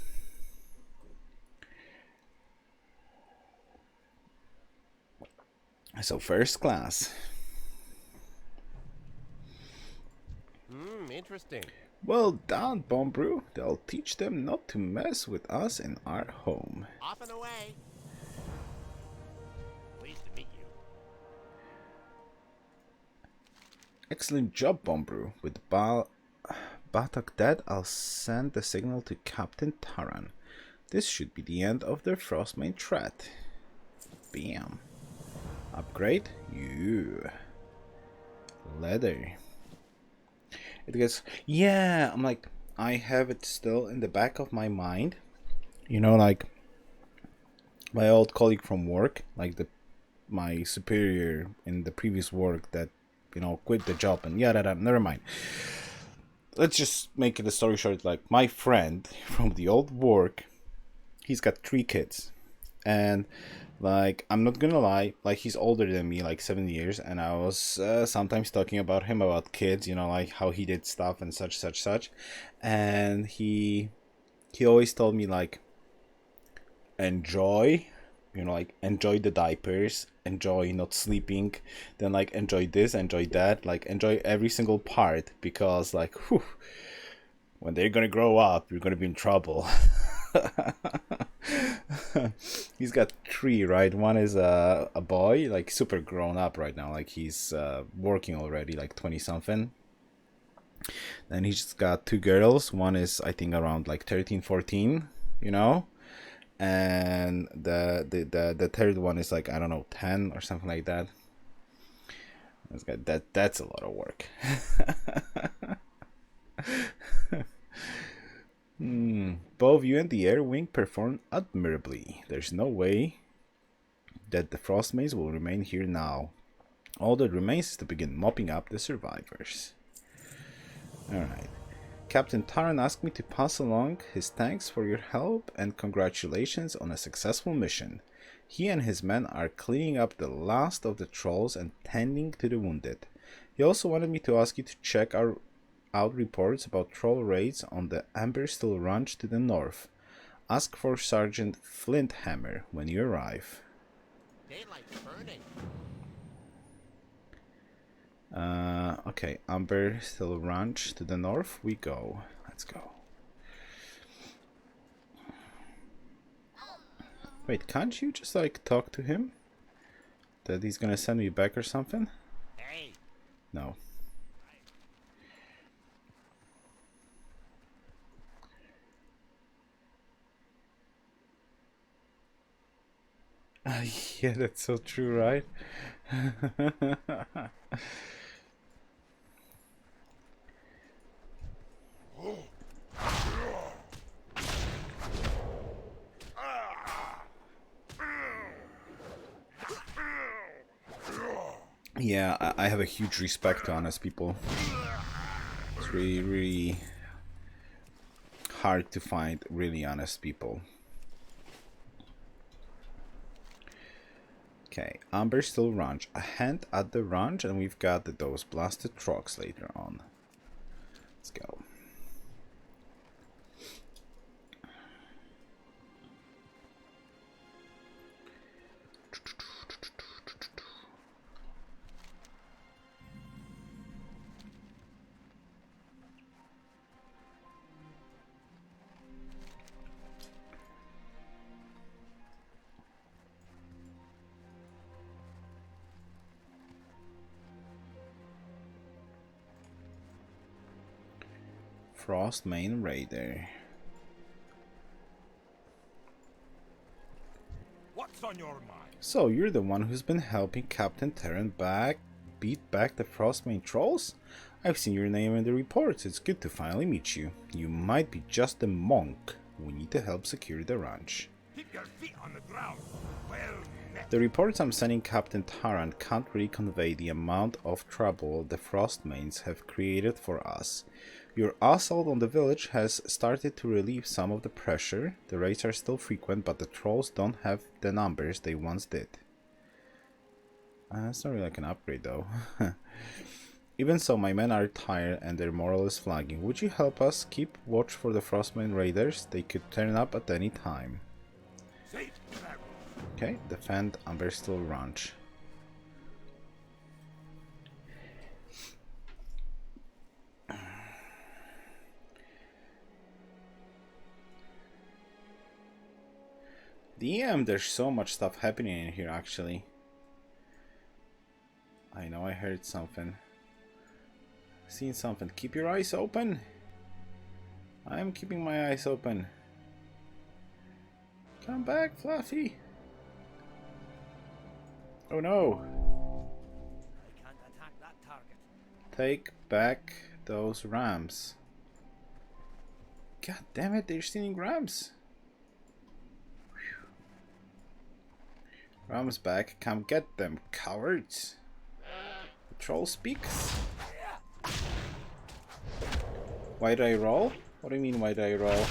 So first class. Interesting. Well done, Bomb Brew. They'll teach them not to mess with us in our home. Off and away. Pleased to meet you. Excellent job, Bomb Brew. With Batak dead, I'll send the signal to Captain Taran. This should be the end of their Frostmane threat. Bam. Upgrade? You. Leather. It gets... Yeah, I'm like... I have it still in the back of my mind. You know, like... My old colleague from work. Like my superior in the previous work that you know, quit the job and yada. Never mind. Let's just make it a story short. Like, my friend from the old work, he's got 3 kids, and like, I'm not gonna lie, like, he's older than me, like 7 years, and I was sometimes talking about him, about kids, you know, like how he did stuff and such, and he always told me, like, enjoy, you know, like, enjoy the diapers, enjoy not sleeping, then like enjoy this, enjoy that, like enjoy every single part, because like, whew, when they're gonna grow up, you're gonna be in trouble. He's got 3, right? One is a boy, like super grown up right now, like he's working already, like 20 something. Then he's just got 2 girls. One is, I think, around like 13, 14, you know, and the third one is like, I don't know, 10 or something like that. That's a lot of work. Both you and the Air Wing performed admirably. There's no way that the Frostmanes will remain here now. All that remains is to begin mopping up the survivors. Alright. Captain Taran asked me to pass along his thanks for your help and congratulations on a successful mission. He and his men are cleaning up the last of the trolls and tending to the wounded. He also wanted me to ask you to check out reports about troll raids on the Amberstill Ranch to the north. Ask for Sergeant Flinthammer when you arrive. Daylight's burning. Okay, Amberstill Ranch to the north we go. Let's go. Wait, can't you just like talk to him? That he's gonna send me back or something? Hey. No. Yeah, that's so true, right? Yeah, I have a huge respect to honest people. It's really, really hard to find really honest people. Okay, Amberstill Ranch. A hand at the ranch, and we've got those blasted trucks later on. Let's go. Frostmane Raider. What's on your mind? So you're the one who's been helping Captain Terran beat back the Frostmane trolls? I've seen your name in the reports. It's good to finally meet you. You might be just a monk. We need to help secure the ranch. Keep your feet on the ground. Well met. The reports I'm sending Captain Taran can't really convey the amount of trouble the Frostmanes have created for us. Your assault on the village has started to relieve some of the pressure. The raids are still frequent, but the trolls don't have the numbers they once did. It's not really like an upgrade though. Even so, my men are tired and their morale is flagging. Would you help us keep watch for the Frostmane raiders? They could turn up at any time. Safe travel. Okay, defend Amberstill Ranch. Damn, there's so much stuff happening in here actually. I know I heard something. Seen something. Keep your eyes open. I am keeping my eyes open. Come back, Fluffy. Oh no. I can't attack that target. Take back those rams. God damn it, they're stealing rams. Rams back. Come get them, cowards. The Troll speaks. Why did I roll? What do you mean, why did I roll?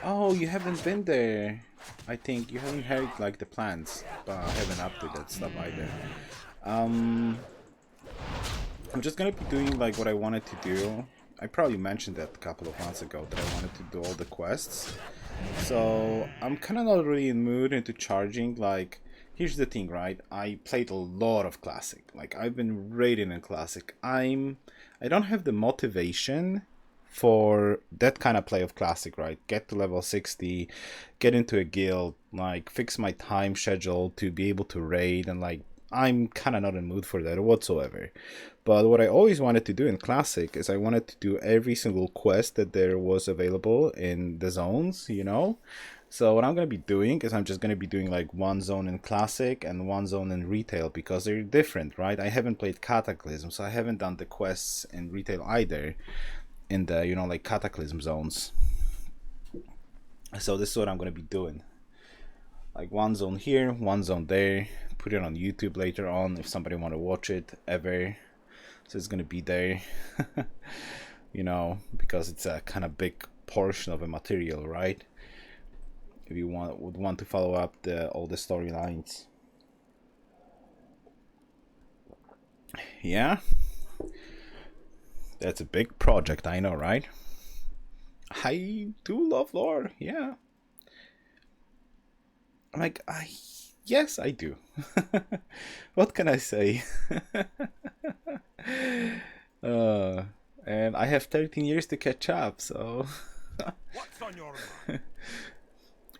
Oh, you haven't been there. I think you haven't heard like the plans, but I haven't updated that stuff either. I'm just gonna be doing like what I wanted to do. I probably mentioned that a couple of months ago that I wanted to do all the quests. So I'm kind of not really in mood into charging. Like, here's the thing, right? I played a lot of Classic. Like, I've been raiding in Classic. I don't have the motivation for that kind of play of Classic, right? Get to level 60, get into a guild, like fix my time schedule to be able to raid, and like I'm kind of not in the mood for that whatsoever. But what I always wanted to do in Classic is I wanted to do every single quest that there was available in the zones, you know? So what I'm going to be doing is I'm just going to be doing like one zone in Classic and one zone in Retail because they're different, right? I haven't played Cataclysm, so I haven't done the quests in Retail either in the, you know, like Cataclysm zones. So this is what I'm going to be doing. Like one zone here, one zone there. Put it on YouTube later on if somebody want to watch it ever. So it's going to be there. You know, because it's a kind of big portion of a material, right? If you would want to follow up all the storylines. Yeah. That's a big project, I know, right? I do love lore, yeah. I'm like, yes, I do. What can I say? And I have 13 years to catch up, so... What's on your mind?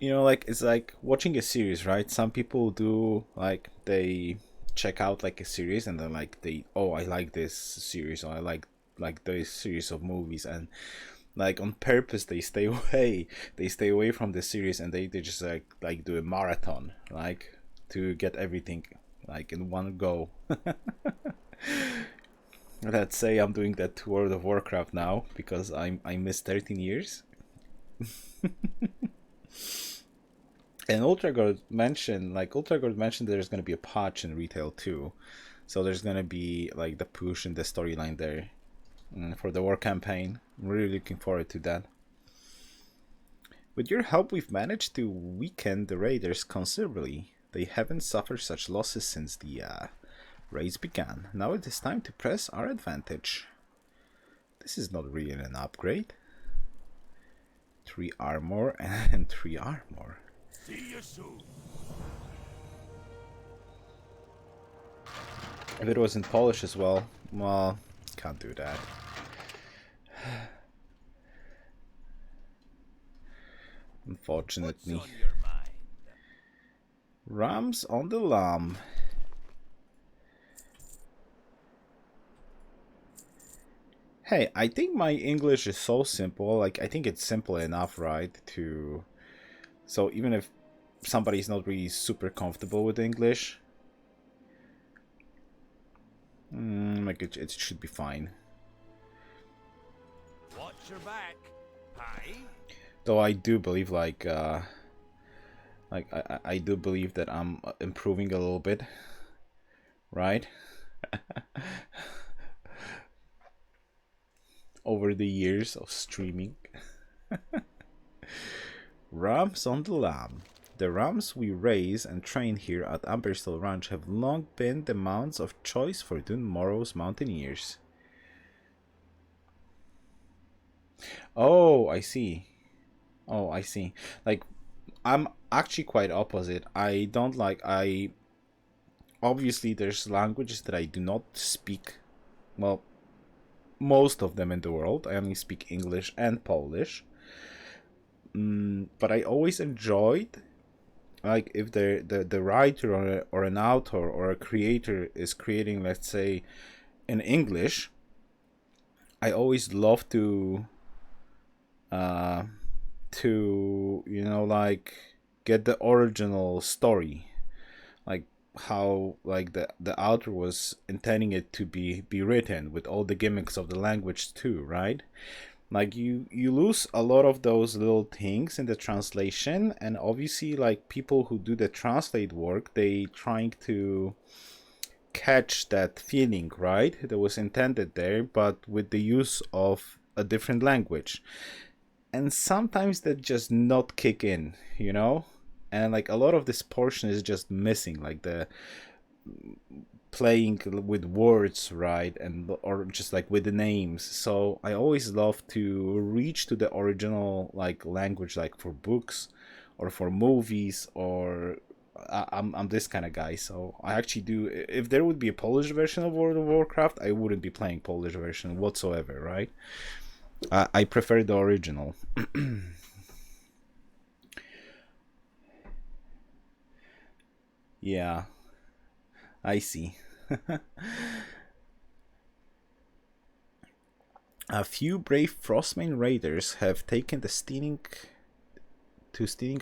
You know, like, it's like watching a series, right? Some people do, like, they check out, like, a series, and then, like, I like this series, or I like this series of movies, and like on purpose they stay away from the series, and they just like do a marathon, like to get everything like in one go. Let's say I'm doing that to World of Warcraft now because I missed 13 years. And Ultragord mentioned there's going to be a patch in Retail too, so there's going to be like the push in the storyline there for the war campaign. I'm really looking forward to that. With your help, we've managed to weaken the raiders considerably. They haven't suffered such losses since the raids began. Now it is time to press our advantage. This is not really an upgrade. 3 armor and 3 armor. See you soon. If it was in Polish as well, can't do that. Unfortunately. What's on your mind? Rams on the lam. Hey, I think my English is so simple. Like, I think it's simple enough, right? So even if somebody's not really super comfortable with English, like it should be fine. Watch your back. Hi. Though I do believe I do believe that I'm improving a little bit, right? Over the years of streaming. Rams on the lam. The rams we raise and train here at Amberstall Ranch have long been the mounts of choice for Dun Morrogh's mountaineers. Oh, I see. Oh, I see. Like, I'm actually quite opposite. Obviously there's languages that I do not speak. Well, most of them in the world. I only speak English and Polish. But I always enjoyed, like, if the writer or an author or a creator is creating, let's say, in English, I always love to to, you know, like get the original story, like how like the author was intending it to be written with all the gimmicks of the language too, right? Like you lose a lot of those little things in the translation, and obviously like people who do the translate work, they trying to catch that feeling, right, that was intended there, but with the use of a different language. And sometimes that just not kick in, you know, and like a lot of this portion is just missing, like the playing with words, right, and or just like with the names. So I always love to reach to the original like language, like for books or for movies, or I'm this kind of guy. So I actually do, if there would be a Polish version of World of Warcraft, I wouldn't be playing Polish version whatsoever, right? I prefer the original. Yeah, I see. A few brave Frostmane raiders have taken the stealing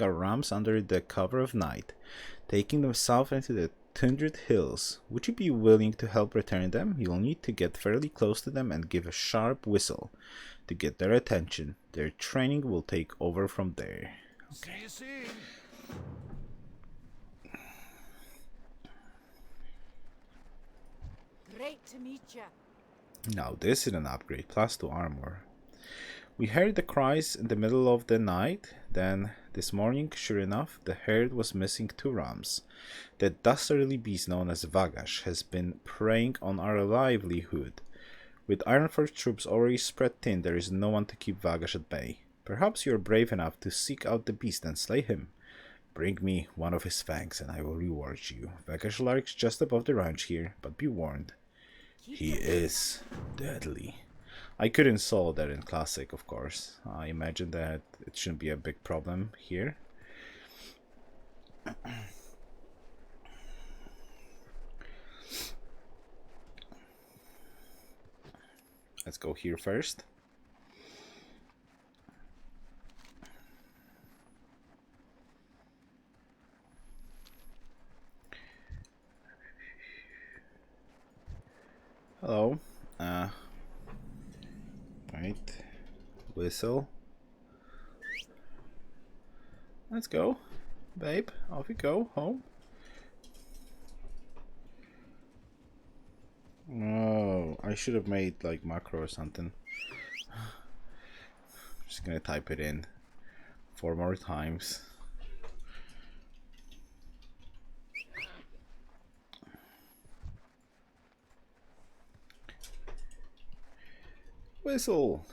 our rams under the cover of night, taking them south into the tundred hills. Would you be willing to help return them? You'll need to get fairly close to them and give a sharp whistle to get their attention. Their training will take over from there. Okay. See you soon. Great to meet you. Now this is an upgrade, +2 armor. We heard the cries in the middle of the night. Then, this morning, sure enough, the herd was missing 2 rams. The dastardly beast known as Vagash has been preying on our livelihood. With Ironforge troops already spread thin, there is no one to keep Vagash at bay. Perhaps you are brave enough to seek out the beast and slay him. Bring me one of his fangs and I will reward you. Vagash lurks just above the ranch here, but be warned. He is deadly. I couldn't solve that in Classic, of course. I imagine that it shouldn't be a big problem here. Let's go here first. Hello. Right. Whistle. Let's go. Babe, off we go. Home. Oh, I should have made like macro or something. Just gonna type it in 4 more times. Whistle.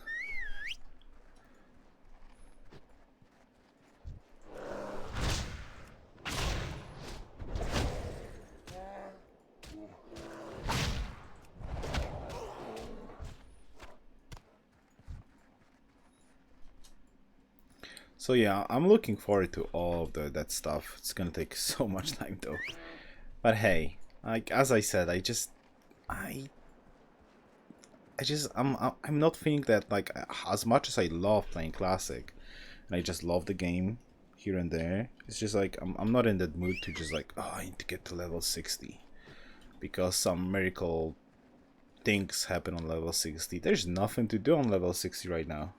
So yeah, I'm looking forward to all of that stuff. It's gonna take so much time though. But hey, like as I said, I'm not feeling that like as much as I love playing Classic, and I just love the game here and there. It's just like I'm not in that mood to just like, oh, I need to get to level 60 because some miracle things happen on level 60. There's nothing to do on level 60 right now.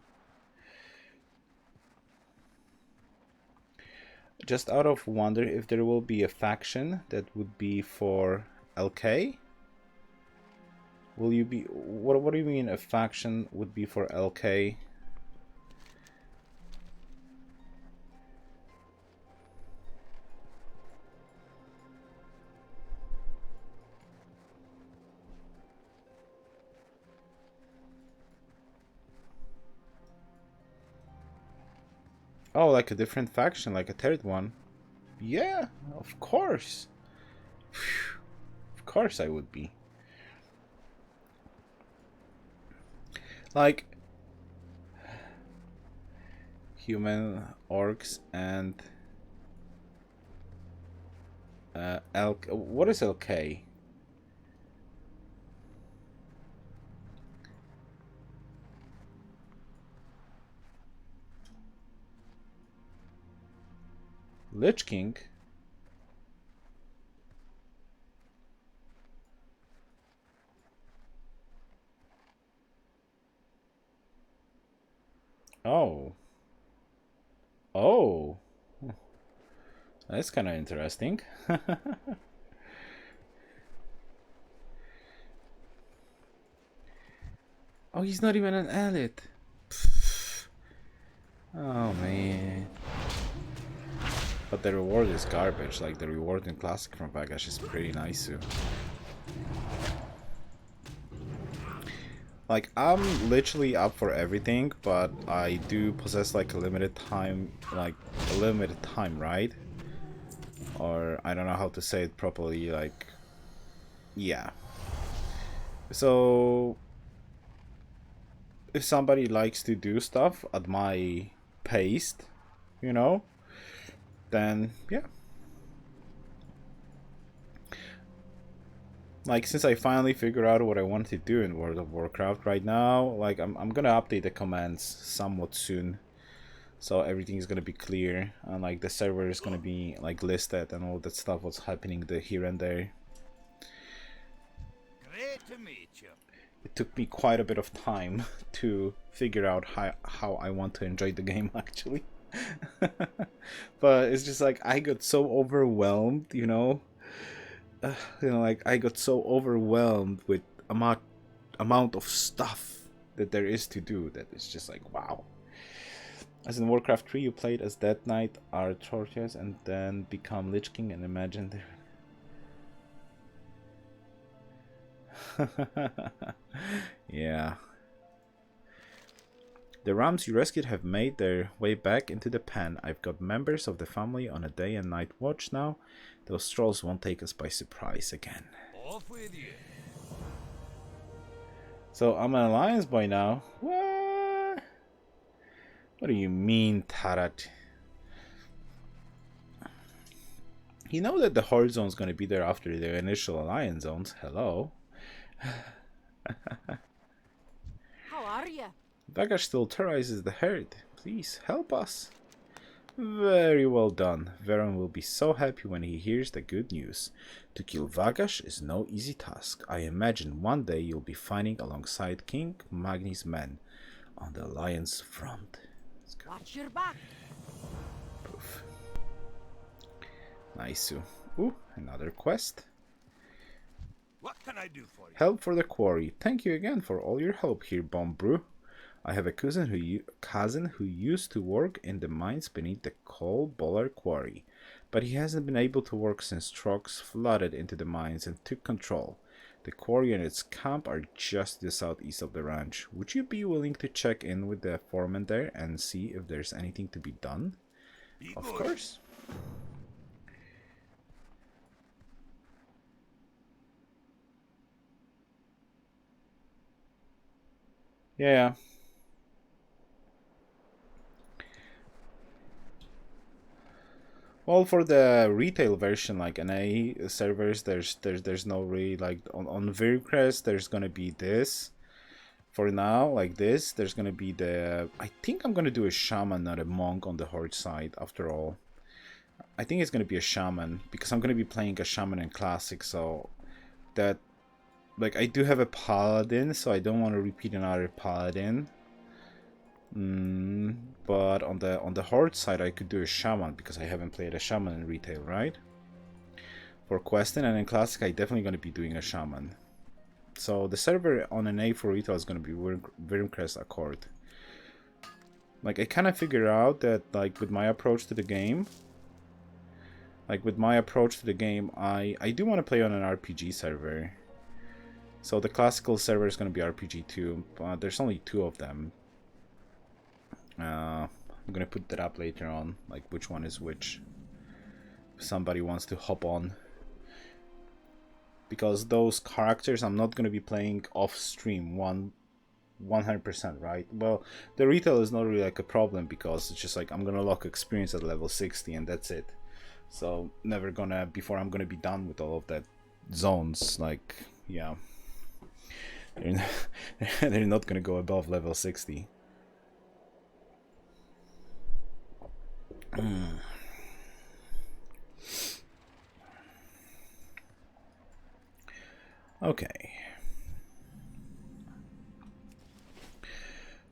Just out of wonder if there will be a faction that would be for LK. Will you be... What do you mean a faction would be for LK? Oh, like a different faction, like a third one. Yeah, of course. Of course I would be. Like human orcs and LK. What is LK? Lich King. Oh. Oh. That's kind of interesting. Oh, he's not even an elite. Oh, man. But the reward is garbage. Like, the reward in Classic from Vagash is pretty nice too. Like, I'm literally up for everything, but I do possess like a limited time, right? Or I don't know how to say it properly, like, yeah. So, if somebody likes to do stuff at my pace, you know, then yeah. Like, since I finally figured out what I want to do in World of Warcraft right now, like, I'm gonna update the commands somewhat soon. So everything is gonna be clear, and like the server is gonna be like listed and all that stuff, what's happening here and there. Great to meet you. It took me quite a bit of time to figure out how I want to enjoy the game, actually. But it's just like, I got so overwhelmed, you know? Like, I got so overwhelmed with amount of stuff that there is to do that it's just like, wow. As in Warcraft 3, you played as Death Knight, Artorias, and then become Lich King, and imagine yeah. The rams you rescued have made their way back into the pen. I've got members of the family on a day and night watch now. Those trolls won't take us by surprise again. Off with you. So I'm an alliance boy now. What? What do you mean, Tarat? You know that the horde zone's gonna be there after the initial alliance zones. Hello. How are you? Vagash still terrorizes the herd. Please help us. Very well done. Veron will be so happy when he hears the good news. To kill Vagash is no easy task. I imagine one day you'll be fighting alongside King Magni's men on the alliance front. Let's go. Watch your back. Poof. Nice. Ooh, another quest. What can I do for you? Help for the quarry. Thank you again for all your help here, Bomb Brew. I have a cousin who used to work in the mines beneath the Coal Bollard Quarry, but he hasn't been able to work since trucks flooded into the mines and took control. The quarry and its camp are just to the southeast of the ranch. Would you be willing to check in with the foreman there and see if there's anything to be done? Of course. Yeah. Well, for the retail version, like NA servers, there's no really, like, on Warcraft there's gonna be this. For now, like this, there's gonna be the, I think I'm gonna do a shaman, not a monk on the horde side after all. I think it's gonna be a shaman, because I'm gonna be playing a shaman in Classic, so that, like, I do have a paladin, so I don't want to repeat another paladin. But on the horde side, I could do a shaman because I haven't played a shaman in retail, right? For questing and in Classic, I definitely going to be doing a shaman. So the server on an A for retail is going to be Wyrmcrest Accord. Like, I kind of figure out that, like, with my approach to the game, I do want to play on an RPG server. So the classical server is going to be RPG too, but there's only 2 of them. I'm gonna put that up later on, like which one is which. If somebody wants to hop on, because those characters I'm not gonna be playing off stream 100%, right? Well, the retail is not really like a problem because it's just like I'm gonna lock experience at level 60 and that's it. So never gonna, before I'm gonna be done with all of that zones, like, yeah, they're not gonna go above level 60. Okay.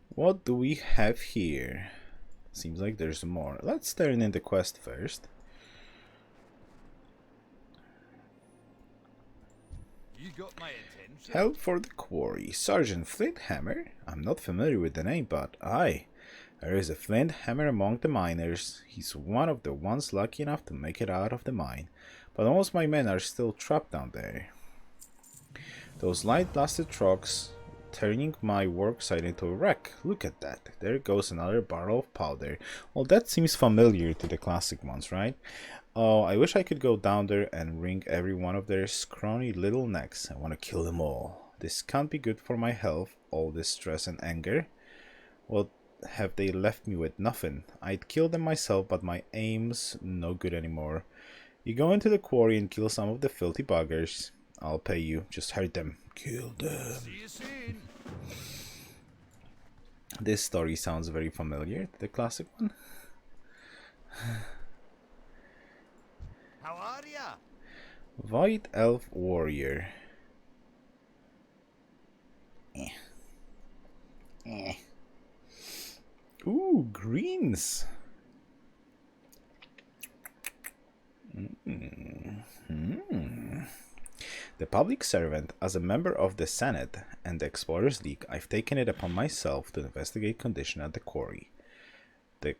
What do we have here? Seems like there's more. Let's turn in the quest first. You got my attention. Help for the quarry. Sergeant Flinthammer? I'm not familiar with the name, but aye. There is a flint hammer among the miners. He's one of the ones lucky enough to make it out of the mine. But most of my men are still trapped down there. Those light-blasted trucks turning my worksite into a wreck. Look at that. There goes another barrel of powder. Well, that seems familiar to the classic ones, right? Oh, I wish I could go down there and wring every one of their scrawny little necks. I want to kill them all. This can't be good for my health, all this stress and anger. What have they left me with? Nothing. I'd kill them myself, but my aim's no good anymore. You go into the quarry and kill some of the filthy buggers. I'll pay you. Just hurt them. Kill them. See you soon. This story sounds very familiar to the classic one. How are ya? White Elf Warrior. Ooh, greens. The public servant, as a member of the Senate and the Explorers League, I've taken it upon myself to investigate condition at the quarry. The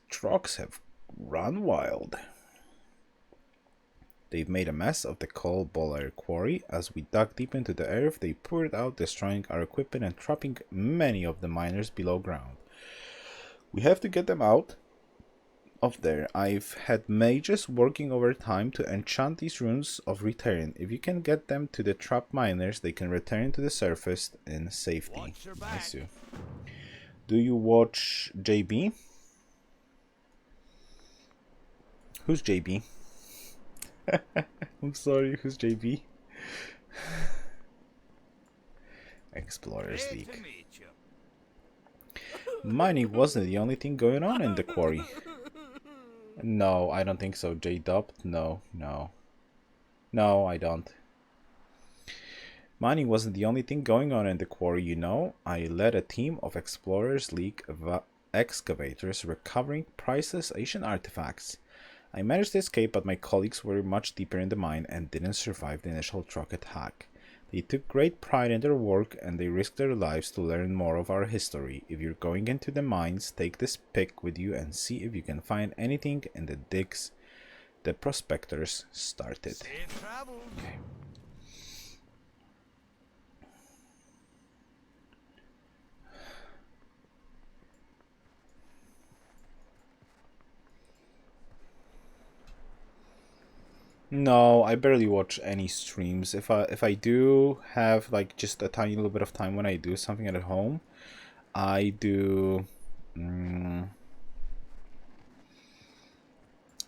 trucks have run wild. They've made a mess of the coal boiler quarry. As we dug deep into the earth, they poured out, destroying our equipment and trapping many of the miners below ground. We have to get them out of there. I've had mages working overtime to enchant these runes of return. If you can get them to the trapped miners, they can return to the surface in safety. Watch your I back. see. Do you watch JB? Who's JB? I'm sorry, who's JB? Explorers Great to League. meet you. Mining wasn't the only thing going on in the quarry. No, I don't think so. J-Dub? No. No, I don't. Mining wasn't the only thing going on in the quarry, you know. I led a team of Explorers League excavators recovering priceless Asian artifacts. I managed to escape, but my colleagues were much deeper in the mine and didn't survive the initial truck attack. They took great pride in their work and they risked their lives to learn more of our history. If you're going into the mines, take this pick with you and see if you can find anything in the digs the prospectors started. Safe travels. Okay. No, I barely watch any streams. If I do have like just a tiny little bit of time when I do something at home, I do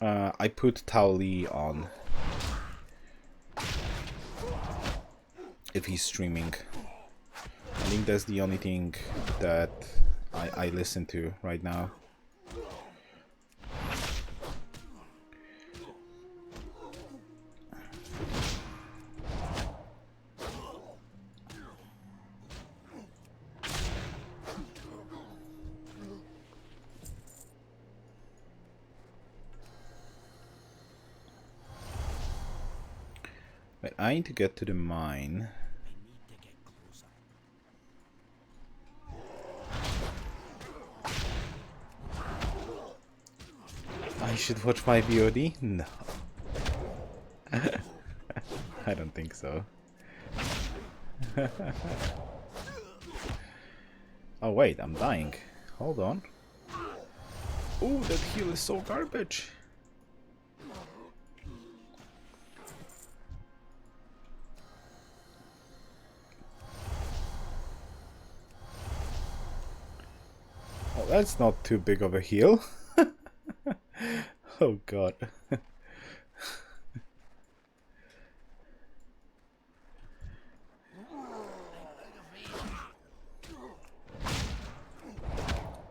I put Tao Li on if he's streaming. I think that's the only thing that I listen to right now. Wait, I need to get to the mine. I should watch my VOD? No. I don't think so. Oh wait, I'm dying. Hold on. Oh, that heal is so garbage. Oh, that's not too big of a heal. Oh god.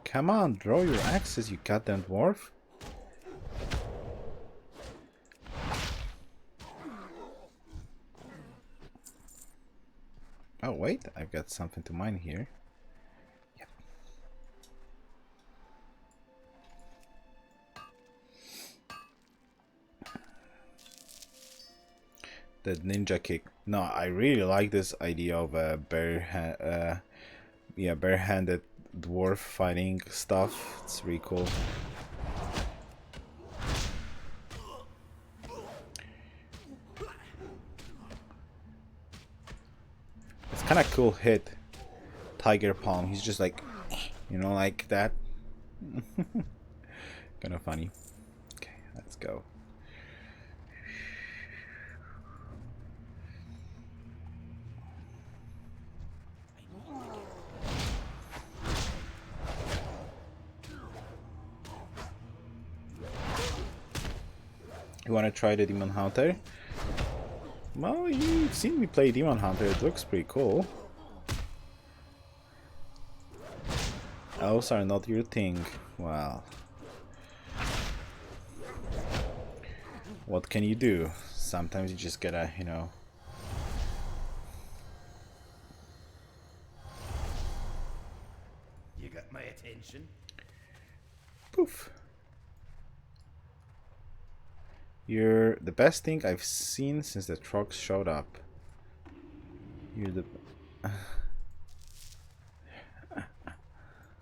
Come on, draw your axes, you goddamn dwarf. Oh wait, I've got something to mine here. Yep. The ninja kick. No, I really like this idea of a barehanded dwarf fighting stuff. It's really cool. It's kind of cool hit. Tiger palm. He's just like, you know, like that. Kind of funny. Okay, let's go. You want to try the Demon Hunter? Well, you've seen me play Demon Hunter. It looks pretty cool. Elves are not your thing. Well, what can you do? Sometimes you just gotta, you know. You got my attention. Poof. You're the best thing I've seen since the trucks showed up. You're the...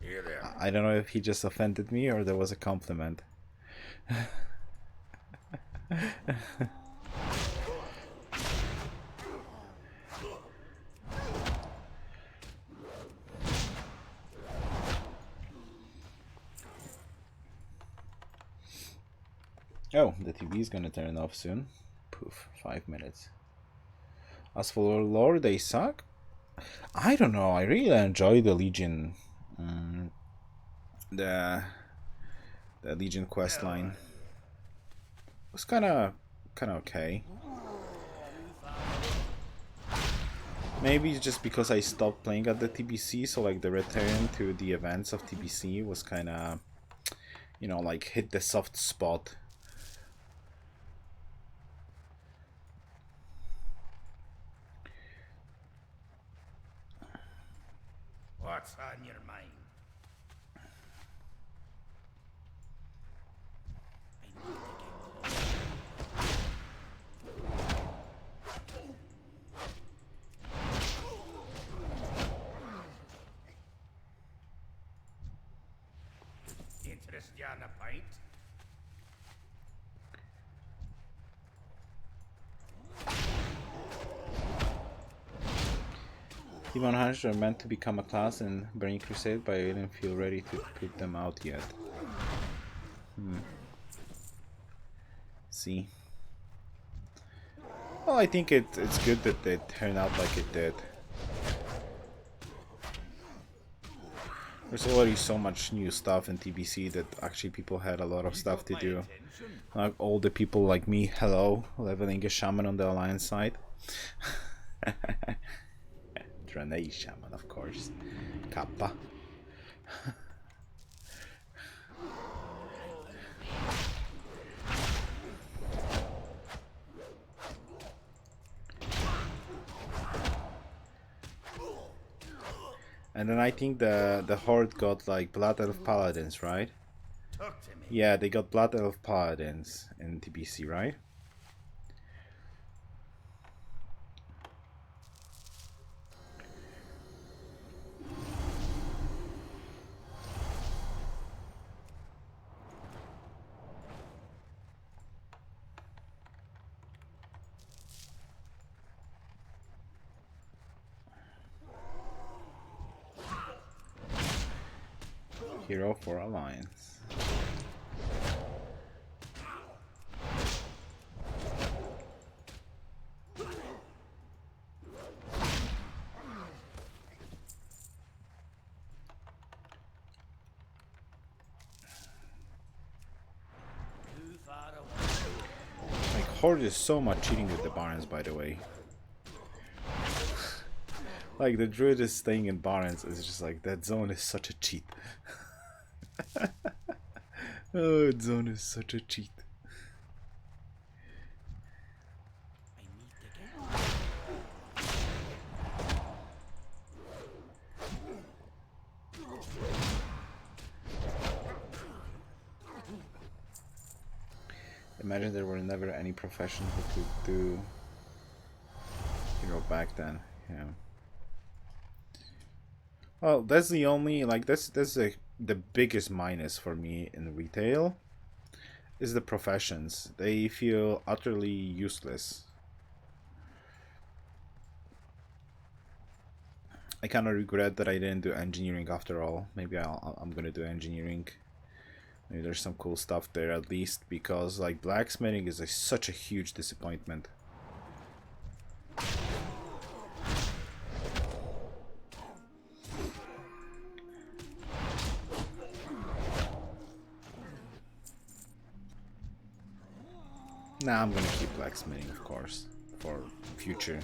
Here there. I don't know if he just offended me or there was a compliment. Oh, the TV is gonna turn off soon. Poof, 5 minutes. As for lore, they suck. I don't know. I really enjoy the Legion, the Legion quest line. It was kind of okay. Maybe it's just because I stopped playing at the TBC, so like the return to the events of TBC was kind of, you know, like hit the soft spot. What's on your mind? Interest you on a pint? Demon Hunters are meant to become a class in Burning Crusade, but I didn't feel ready to put them out yet. See? Well, I think it's good that they turned out like it did. There's already so much new stuff in TBC that actually people had a lot of stuff to do. Like all the people like me, hello, leveling a shaman on the Alliance side. Draenei shaman, of course. Kappa. And then I think the Horde got like Blood Elf Paladins, right? Talk to me. Yeah, they got Blood Elf Paladins in TBC, right? Hero for Alliance. Like Horde is so much cheating with the Barons, by the way. Like the Druid is staying in Barons is just like that zone is such a cheat. Oh, that zone is such a cheat. Imagine there were never any profession who could do hero back then. Yeah. Well, that's the only that's the biggest minus for me in retail is the professions. They feel utterly useless. I kind of regret that I didn't do engineering after all. Maybe I'm gonna do engineering. Maybe there's some cool stuff there at least, because like blacksmithing is such a huge disappointment. Nah, I'm gonna keep blacksmithing, of course, for future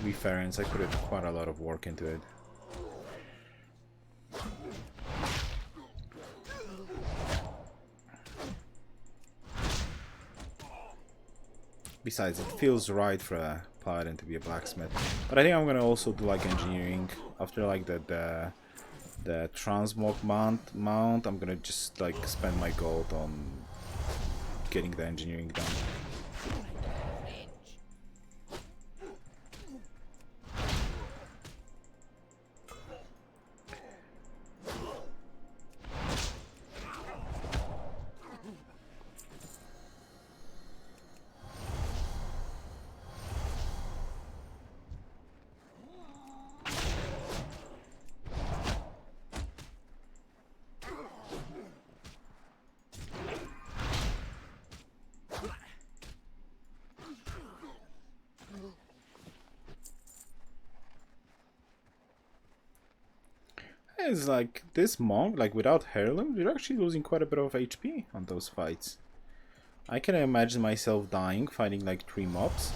reference. I put in quite a lot of work into it. Besides, it feels right for a paladin to be a blacksmith. But I think I'm gonna also do like engineering after like the transmog mount. I'm gonna just like spend my gold on getting the engineering done. It's like this monk, like without heirloom, you're actually losing quite a bit of HP on those fights. I can imagine myself dying fighting like 3 mobs.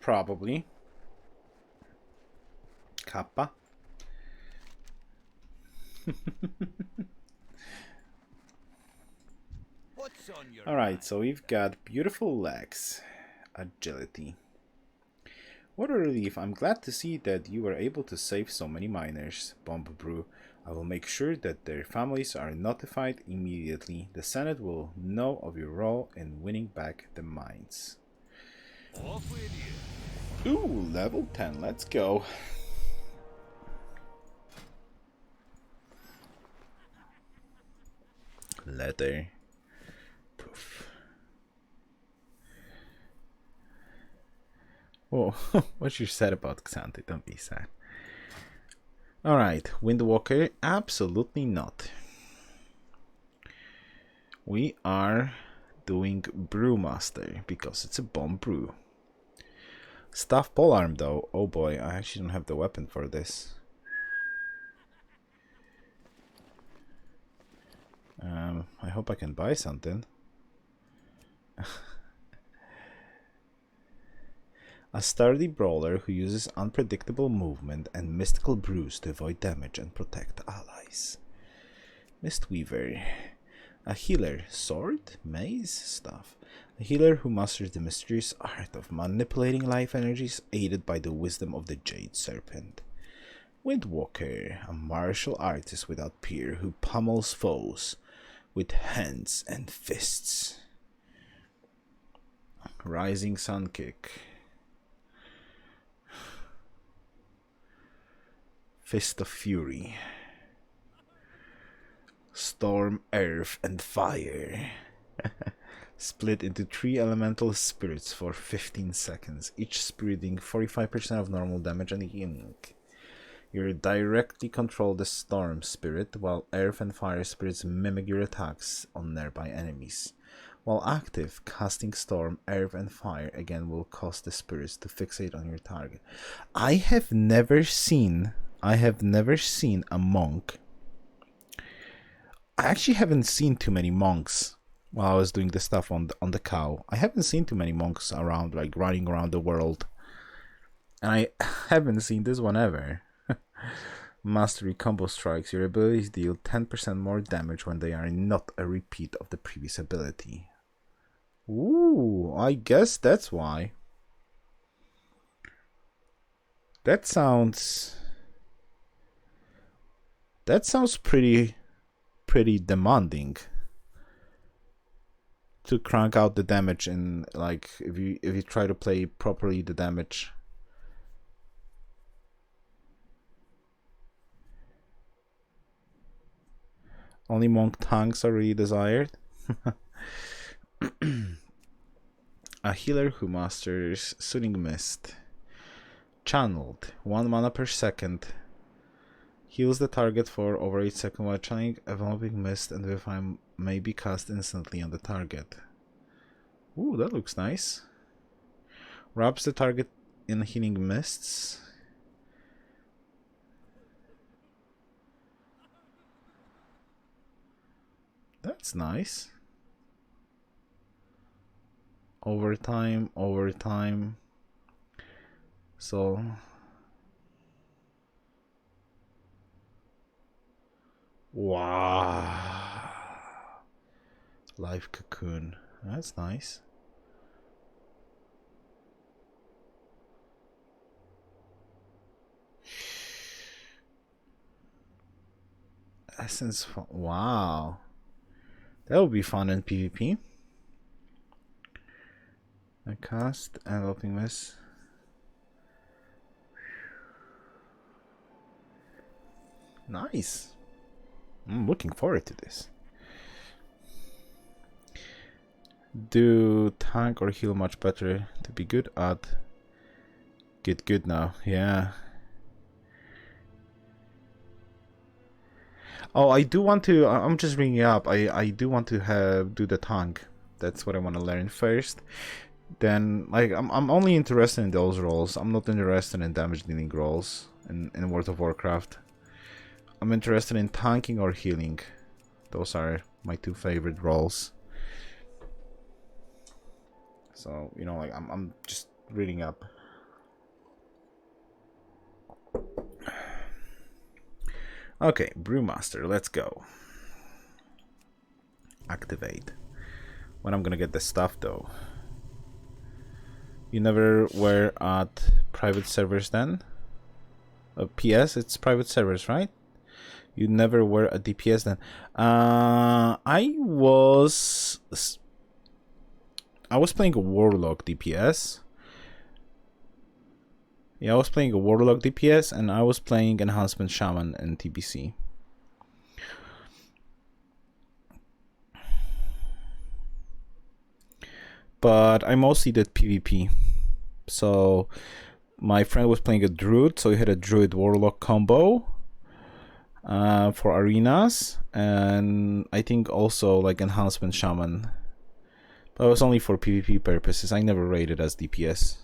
Probably. Kappa. Alright, so we've got beautiful legs. Agility. What a relief. I'm glad to see that you were able to save so many miners, Bomb Brew. I will make sure that their families are notified immediately. The Senate will know of your role in winning back the mines. Off with you. Ooh, level 10. Let's go. Leather. Poof. Oh, what you said about Xante, don't be sad. Alright, Windwalker, absolutely not. We are doing Brewmaster, because it's a bomb brew. Staff polearm though, oh boy, I actually don't have the weapon for this. I hope I can buy something. A sturdy brawler who uses unpredictable movement and mystical brews to avoid damage and protect allies. Mistweaver. A healer. Sword? Maze? Staff. A healer who masters the mysterious art of manipulating life energies aided by the wisdom of the Jade Serpent. Windwalker. A martial artist without peer who pummels foes with hands and fists. Rising Sun Kick. Fist of Fury. Storm, Earth, and Fire. Split into 3 elemental spirits for 15 seconds, each spirit dealing 45% of normal damage and healing. You directly control the Storm Spirit, while Earth and Fire spirits mimic your attacks on nearby enemies. While active, casting Storm, Earth, and Fire again will cause the spirits to fixate on your target. I have never seen a monk. I actually haven't seen too many monks while I was doing the stuff on the cow. I haven't seen too many monks around, like running around the world. And I haven't seen this one ever. Mastery combo strikes. Your abilities deal 10% more damage when they are not a repeat of the previous ability. Ooh, I guess that's why. That sounds pretty demanding. to crank out the damage in, like, if you try to play properly the damage. Only monk tanks are really desired. A healer who masters Soothing Mist. Channeled. 1 mana per second. Heals the target for over 8 seconds while channeling Enveloping Mist, and Vivify may be cast instantly on the target. Ooh, that looks nice. Wraps the target in healing mists. That's nice. Overtime. So wow. Life Cocoon. That's nice. Essence. Wow. That would be fun in PvP. I cast Enveloping Mist. Nice. I'm looking forward to this. Do tank or heal much better to be good at? Get good now, yeah. Oh, I do want to. I'm just bringing it up. I do want to do the tank. That's what I want to learn first. Then, like, I'm only interested in those roles. I'm not interested in damage dealing roles in World of Warcraft. I'm interested in tanking or healing. Those are my two favorite roles. So, you know, like, I'm just reading up. Okay, Brewmaster, let's go. Activate. When I'm gonna get the stuff though. You never were at private servers then? PS, it's private servers, right? You never were a DPS then. I was playing a Warlock DPS. Yeah, I was playing a Warlock DPS, and I was playing Enhancement Shaman in TBC. But I mostly did PvP. So my friend was playing a Druid, so he had a Druid Warlock combo. For arenas, and I think also like Enhancement Shaman, but it was only for PvP purposes. I never rated as DPS.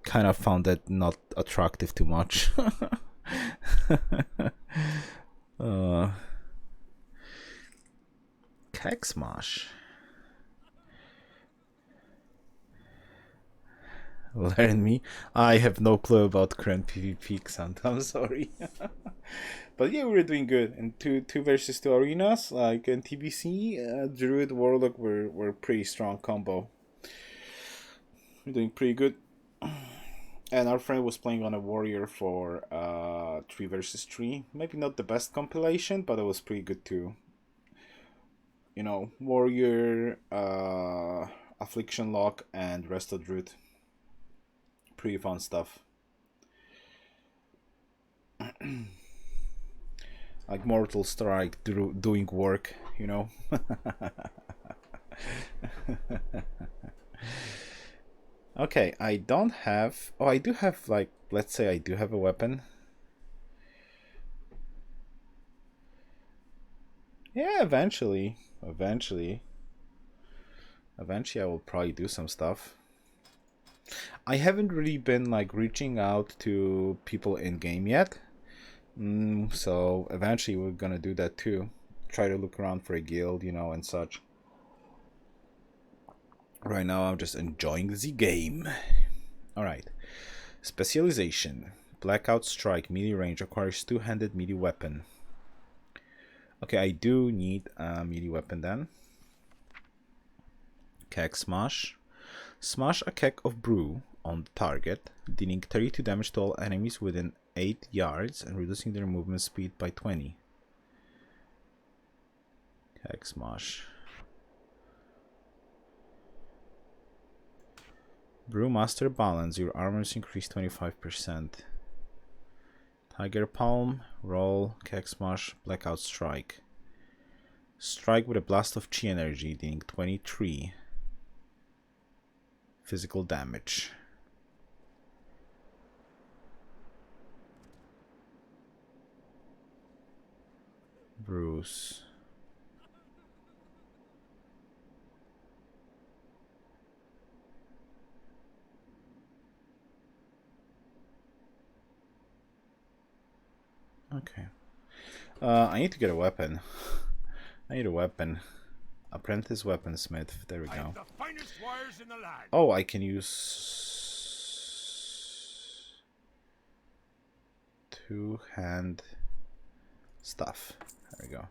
Kind of found that not attractive too much. Keg Smash. Learn me. I have no clue about current PvP, Xanta. I'm sorry. But yeah, we were doing good. In 2 versus 2 arenas, like in TBC, Druid Warlock were pretty strong combo. We're doing pretty good. And our friend was playing on a warrior for 3 versus 3. Maybe not the best compilation, but it was pretty good too. You know, warrior, affliction lock, and resto druid. Pretty fun stuff. Like Mortal Strike doing work, you know. Okay, I don't have... Oh, I do have, like, let's say I do have a weapon. Yeah, eventually I will probably do some stuff. I haven't really been like reaching out to people in game yet, so eventually we're gonna do that too. Try to look around for a guild, you know, and such. Right now I'm just enjoying the game. Alright. Specialization. Blackout Strike, melee range, acquires 2-handed melee weapon. Okay, I do need a melee weapon then. Keg Smash. Smash a keg of brew on the target, dealing 32 damage to all enemies within 8 yards and reducing their movement speed by 20. Keg Smash. Brewmaster Balance. Your armors increase 25%. Tiger Palm. Roll. Keg Smash. Blackout Strike. Strike with a blast of chi energy, dealing 23 physical damage. Bruce. Okay. I need to get a weapon. I need a weapon. Apprentice weaponsmith. There we go. The finest wires in the land. Oh, I can use two-hand stuff. There we go.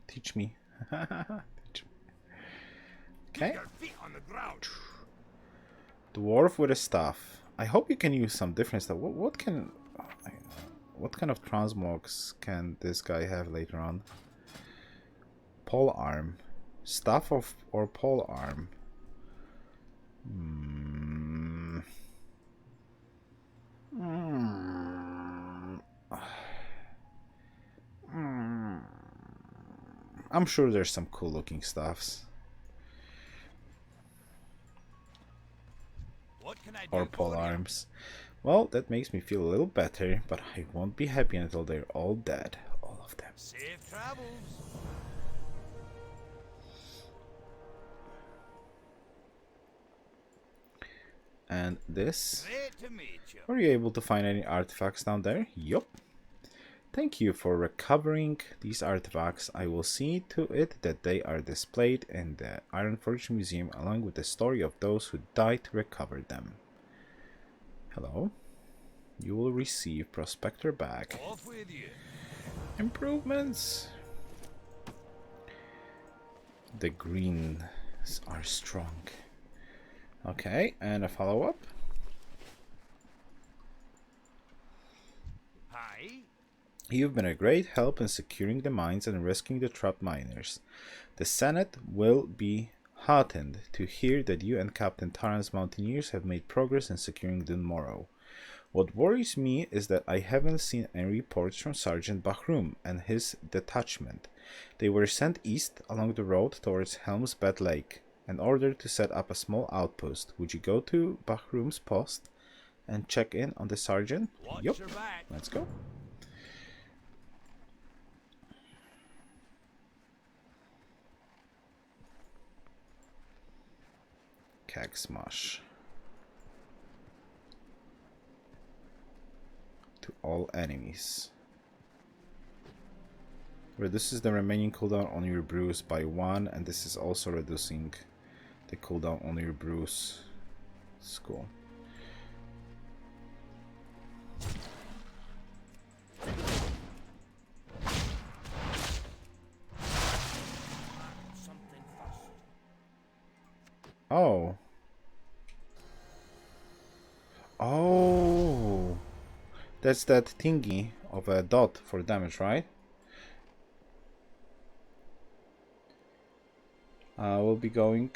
Teach me. Teach me. Okay. Your feet on the ground. Dwarf with a staff. I hope you can use some different stuff. What kind of transmogs can this guy have later on? Pole arm. Staff or pole arm? I'm sure there's some cool looking stuffs. What can I do Or for pole you? arms. Well, that makes me feel a little better, but I won't be happy until they're all dead. All of them. Safe travels. And this. Great to meet you. Were you able to find any artifacts down there? Yup. Thank you for recovering these artifacts. I will see to it that they are displayed in the Ironforge Museum along with the story of those who died to recover them. Hello. You will receive Prospector Bag. Off with you. Improvements. The greens are strong. Okay, and a follow-up. Hi. You've been a great help in securing the mines and rescuing the trapped miners. The Senate will be heartened to hear that you and Captain Taran's Mountaineers have made progress in securing Morogh. What worries me is that I haven't seen any reports from Sergeant Bahrum and his detachment. They were sent east along the road towards Helm's Bed Lake in order to set up a small outpost. Would you go to Bahrum's post and check in on the sergeant? Watch Yup. your back. Let's go. Keg Smash. To all enemies. Reduces the remaining cooldown on your brews by 1, and this is also reducing the cooldown on your brews. It's cool. Something first. Oh. Oh. That's that thingy of a dot for damage, right? We'll be going.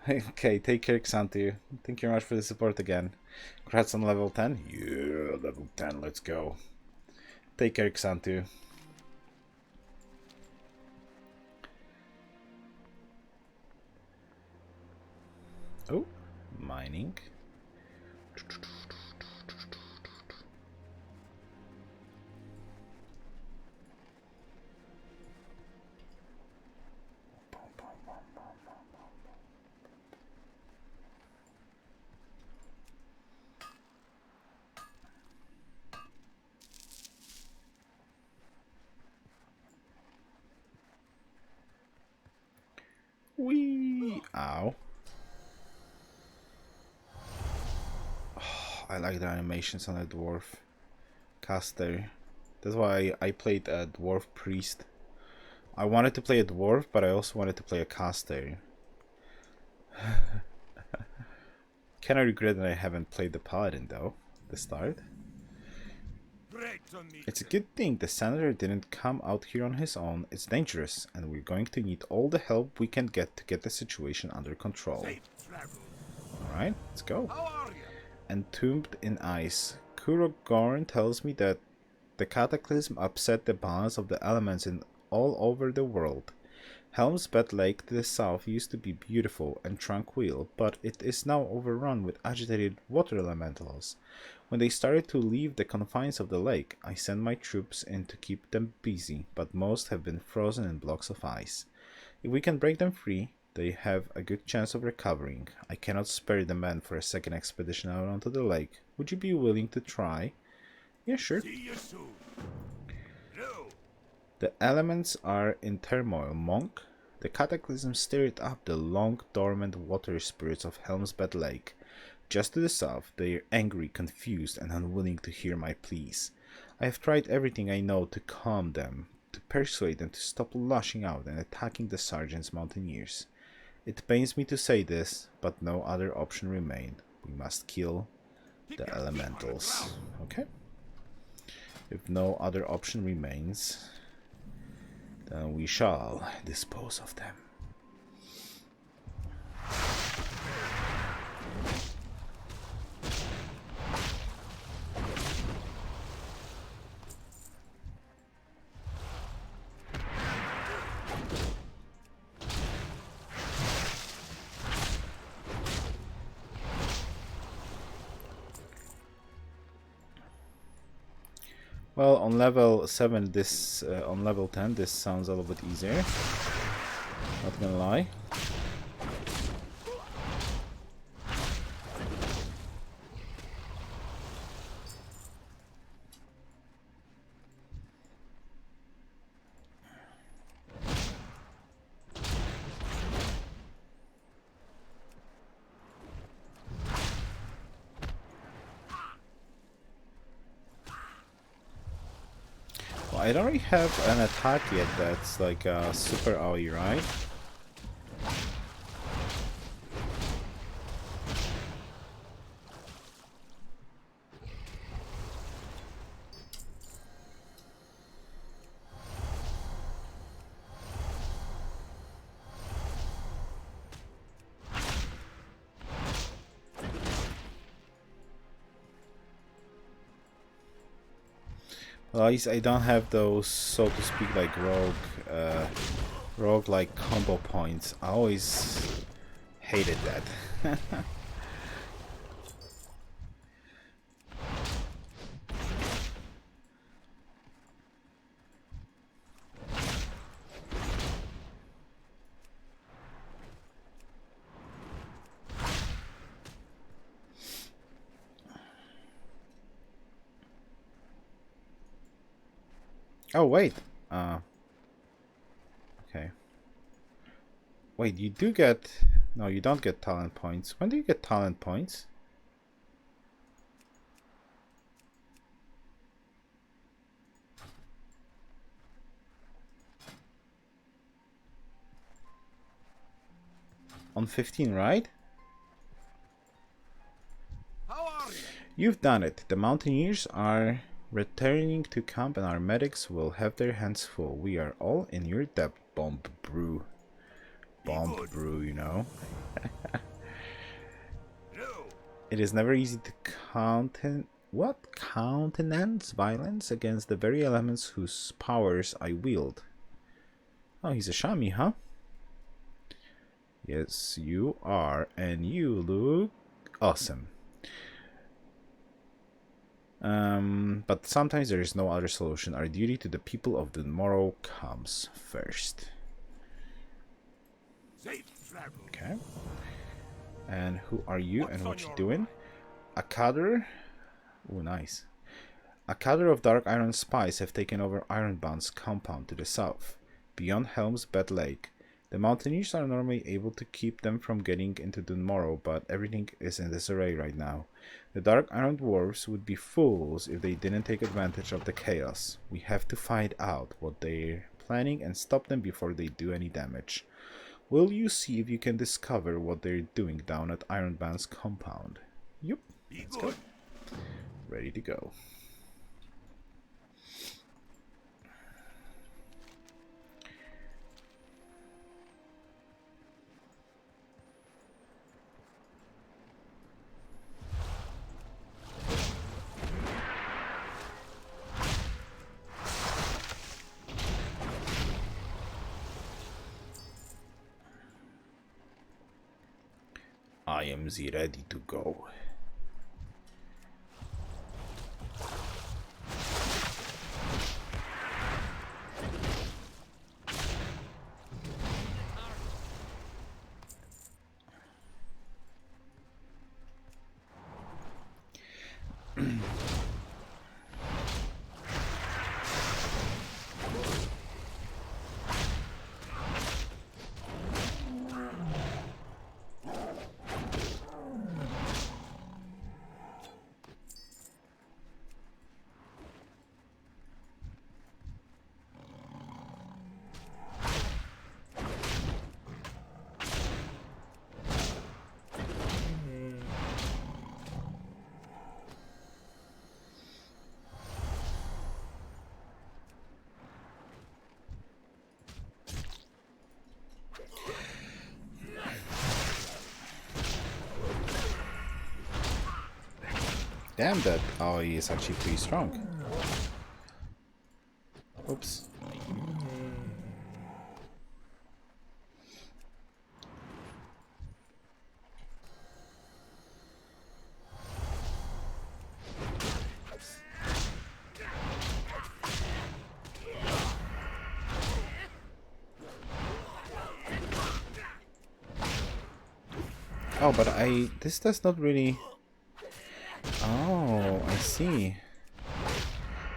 Okay, take care, Xantu. Thank you very much for the support again. Congrats on level 10. Yeah, level 10, let's go. Take care, Xantu. Oh, mining. Wee! Ow. Oh, I like the animations on a dwarf caster. That's why I played a dwarf priest I wanted to play a dwarf, but I also wanted to play a caster. Can I regret that I haven't played the paladin though? At the start. It's a good thing the senator didn't come out here on his own. It's dangerous, and we're going to need all the help we can get to get the situation under control. Alright, let's go. Entombed in ice. Kurogorn tells me that the cataclysm upset the balance of the elements in all over the world. Helm's Bed Lake to the south used to be beautiful and tranquil, but it is now overrun with agitated water elementals. When they started to leave the confines of the lake, I sent my troops in to keep them busy, but most have been frozen in blocks of ice. If we can break them free, they have a good chance of recovering. I cannot spare the men for a second expedition out onto the lake. Would you be willing to try? Yeah, sure. The elements are in turmoil, monk. The cataclysm stirred up the long dormant water spirits of Helm's Bed Lake. Just to the south, they are angry, confused, and unwilling to hear my pleas. I have tried everything I know to calm them, to persuade them to stop lashing out and attacking the sergeant's mountaineers. It pains me to say this, but no other option remained. We must kill the elementals. Okay. If no other option remains, then we shall dispose of them. Well, on level 7, this on level 10, this sounds a little bit easier. Not gonna lie. I don't really have an attack yet that's like a super AoE, right? Well, at least I don't have those, so to speak, like rogue like combo points. I always hated that. Oh, wait. Okay. Wait, you do get... No, you don't get talent points. When do you get talent points? On 15, right? How are you? You've done it. The mountaineers are returning to camp and our medics will have their hands full. We are all in your debt, Bomb Brew. Bomb Brew, you know. It is never easy to countenance violence against the very elements whose powers I wield. Oh, he's a Shami, huh? Yes, you are, and you look awesome. But sometimes there is no other solution. Our duty to the people of the Morogh comes first. Okay. And who are you and what you doing? A cadre? Oh, nice. A cadre of Dark Iron spies have taken over Ironbound's compound to the south, beyond Helm's Bed Lake. The mountaineers are normally able to keep them from getting into the Morogh, but everything is in disarray right now. The Dark Iron dwarves would be fools if they didn't take advantage of the chaos. We have to find out what their planning and stop them before they do any damage. Will you see if you can discover what they're doing down at Ironband's compound? Yup, let's go. Ready to go. I am ready to go. Damn, that AoE is actually pretty strong. Oops. Oh, but this does not really... Oh, I see.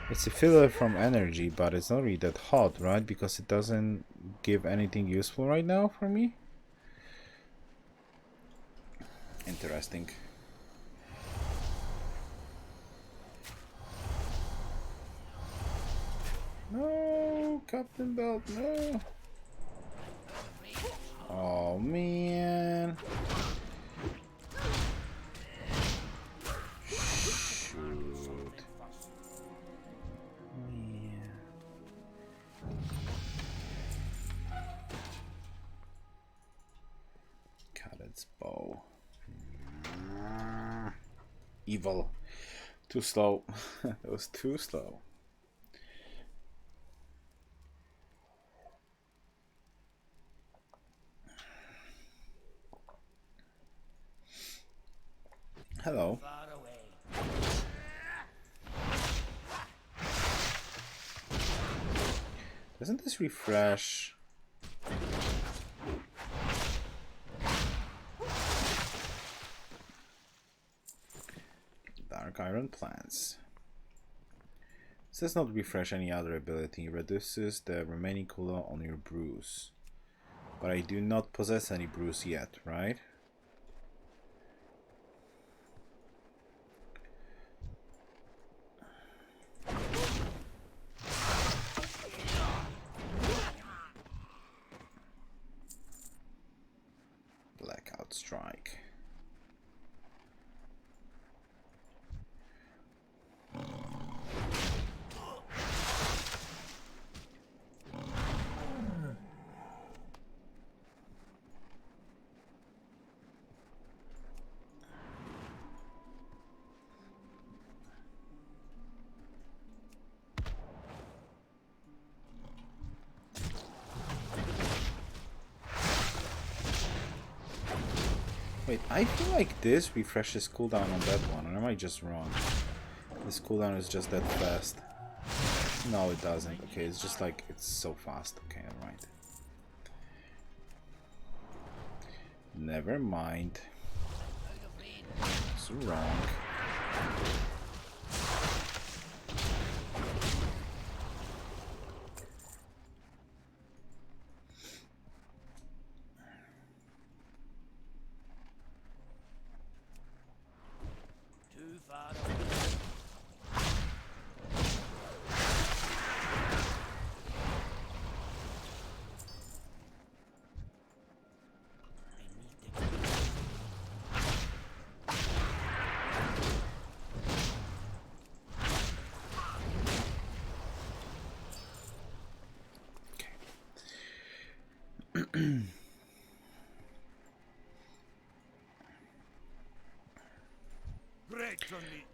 It's a filler from energy, but it's not really that hot, right? Because it doesn't give anything useful right now for me. Interesting. No, Captain Belt, no. Oh, man. Bow. Evil. Too slow. That was too slow. Hello. Doesn't this refresh? Dark Iron plants. This does not refresh any other ability. It reduces the remaining cooldown on your brews. But I do not possess any brews yet, right? Blackout strike. Wait, I feel like this refreshes cooldown on that one, or am I just wrong? This cooldown is just that fast. No, it doesn't. Okay, it's just like, it's so fast. Okay, alright. Never mind. It's wrong.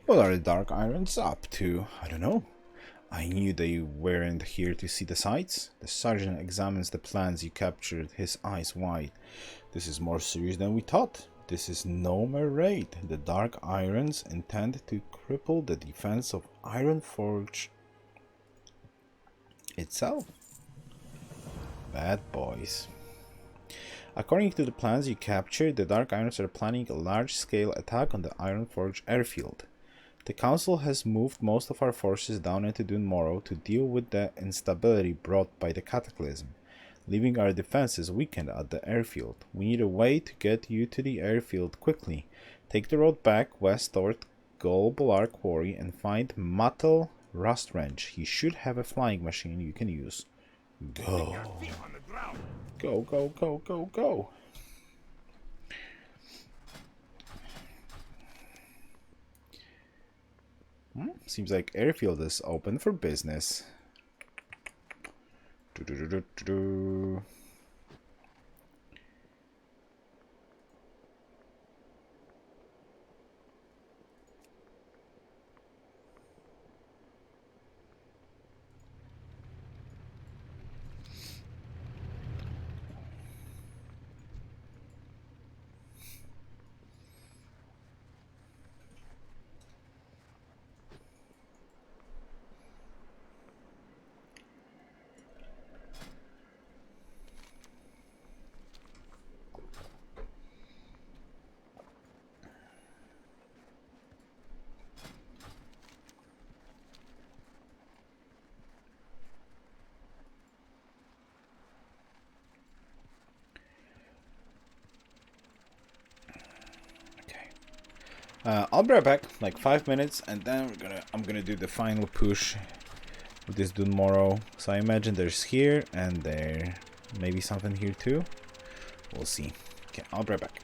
What are the Dark Irons up to? I don't know. I knew they weren't here to see the sights. The sergeant examines the plans you captured, his eyes wide. This is more serious than we thought. This is no mere raid. The Dark Irons intend to cripple the defense of Ironforge itself. Bad boys. According to the plans you captured, the Dark Irons are planning a large-scale attack on the Ironforge airfield. The Council has moved most of our forces down into Morogh to deal with the instability brought by the cataclysm, leaving our defenses weakened at the airfield. We need a way to get you to the airfield quickly. Take the road back west toward Golbolar Quarry and find Mattel Rustwrench. He should have a flying machine you can use. Go. Go, go, go, go, go. Seems like airfield is open for business. I'll be right back, like 5 minutes, and then I'm gonna do the final push with this Morogh. So I imagine there's here and there, maybe something here too. We'll see. Okay, I'll be right back.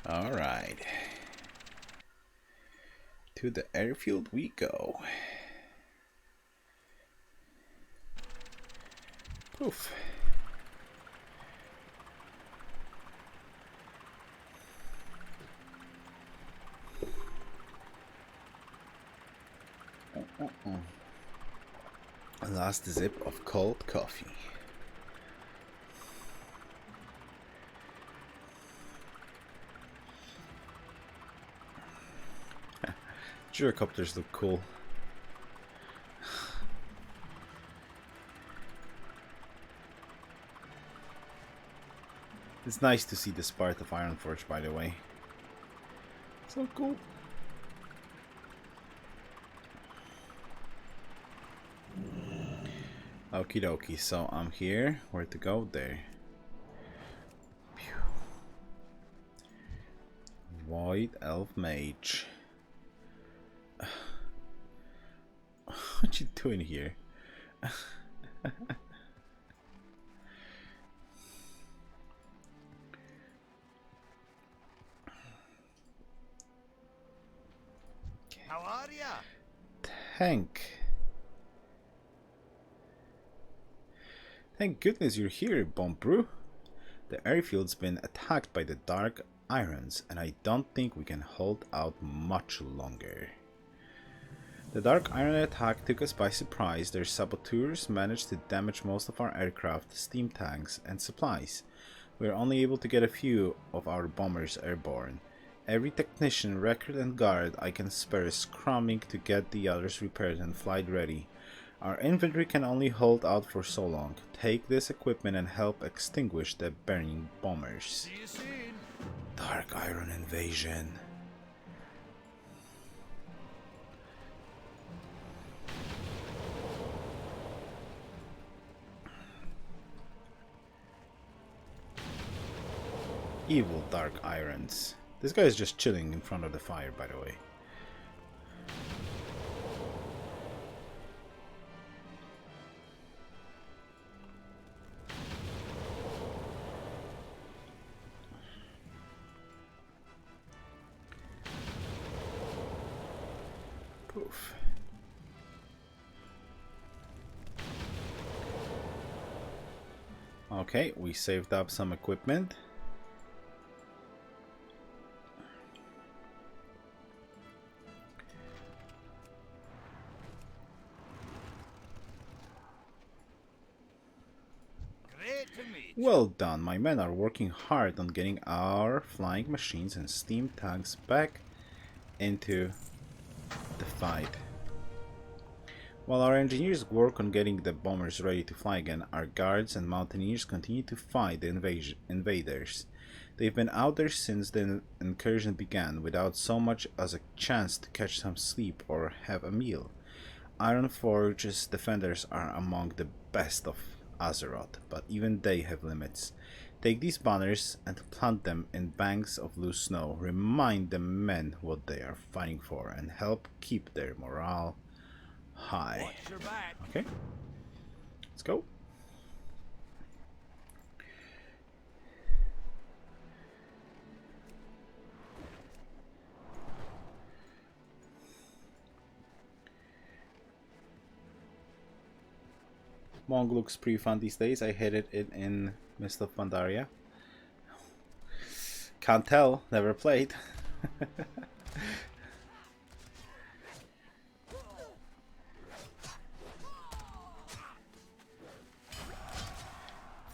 Alright. To the airfield we go. Poof. Last zip of cold coffee. Gyrocopters look cool. It's nice to see this part of Ironforge, by the way. So cool. Okie dokie, so I'm here. Where to go? There. Pew. Void Elf Mage. What you doing here? How are ya? Thank goodness you're here, Bombrew. The airfield's been attacked by the Dark Irons, and I don't think we can hold out much longer. The Dark Iron attack took us by surprise. Their saboteurs managed to damage most of our aircraft, steam tanks, and supplies. We are only able to get a few of our bombers airborne. Every technician, record, and guard I can spare is scrambling to get the others repaired and flight ready. Our infantry can only hold out for so long. Take this equipment and help extinguish the burning bombers. See you soon. Dark Iron invasion. Evil Dark Irons. This guy is just chilling in front of the fire, by the way. Poof. Okay, we saved up some equipment. Well done, my men are working hard on getting our flying machines and steam tanks back into the fight. While our engineers work on getting the bombers ready to fly again, our guards and mountaineers continue to fight the invaders. They've been out there since the incursion began, without so much as a chance to catch some sleep or have a meal. Ironforge's defenders are among the best of Azeroth, but even they have limits. Take these banners and plant them in banks of loose snow. Remind the men what they are fighting for and help keep their morale high. Watch your back. Okay, let's go. Mong looks pretty fun these days. I hated it in Mist of Pandaria. Can't tell, never played.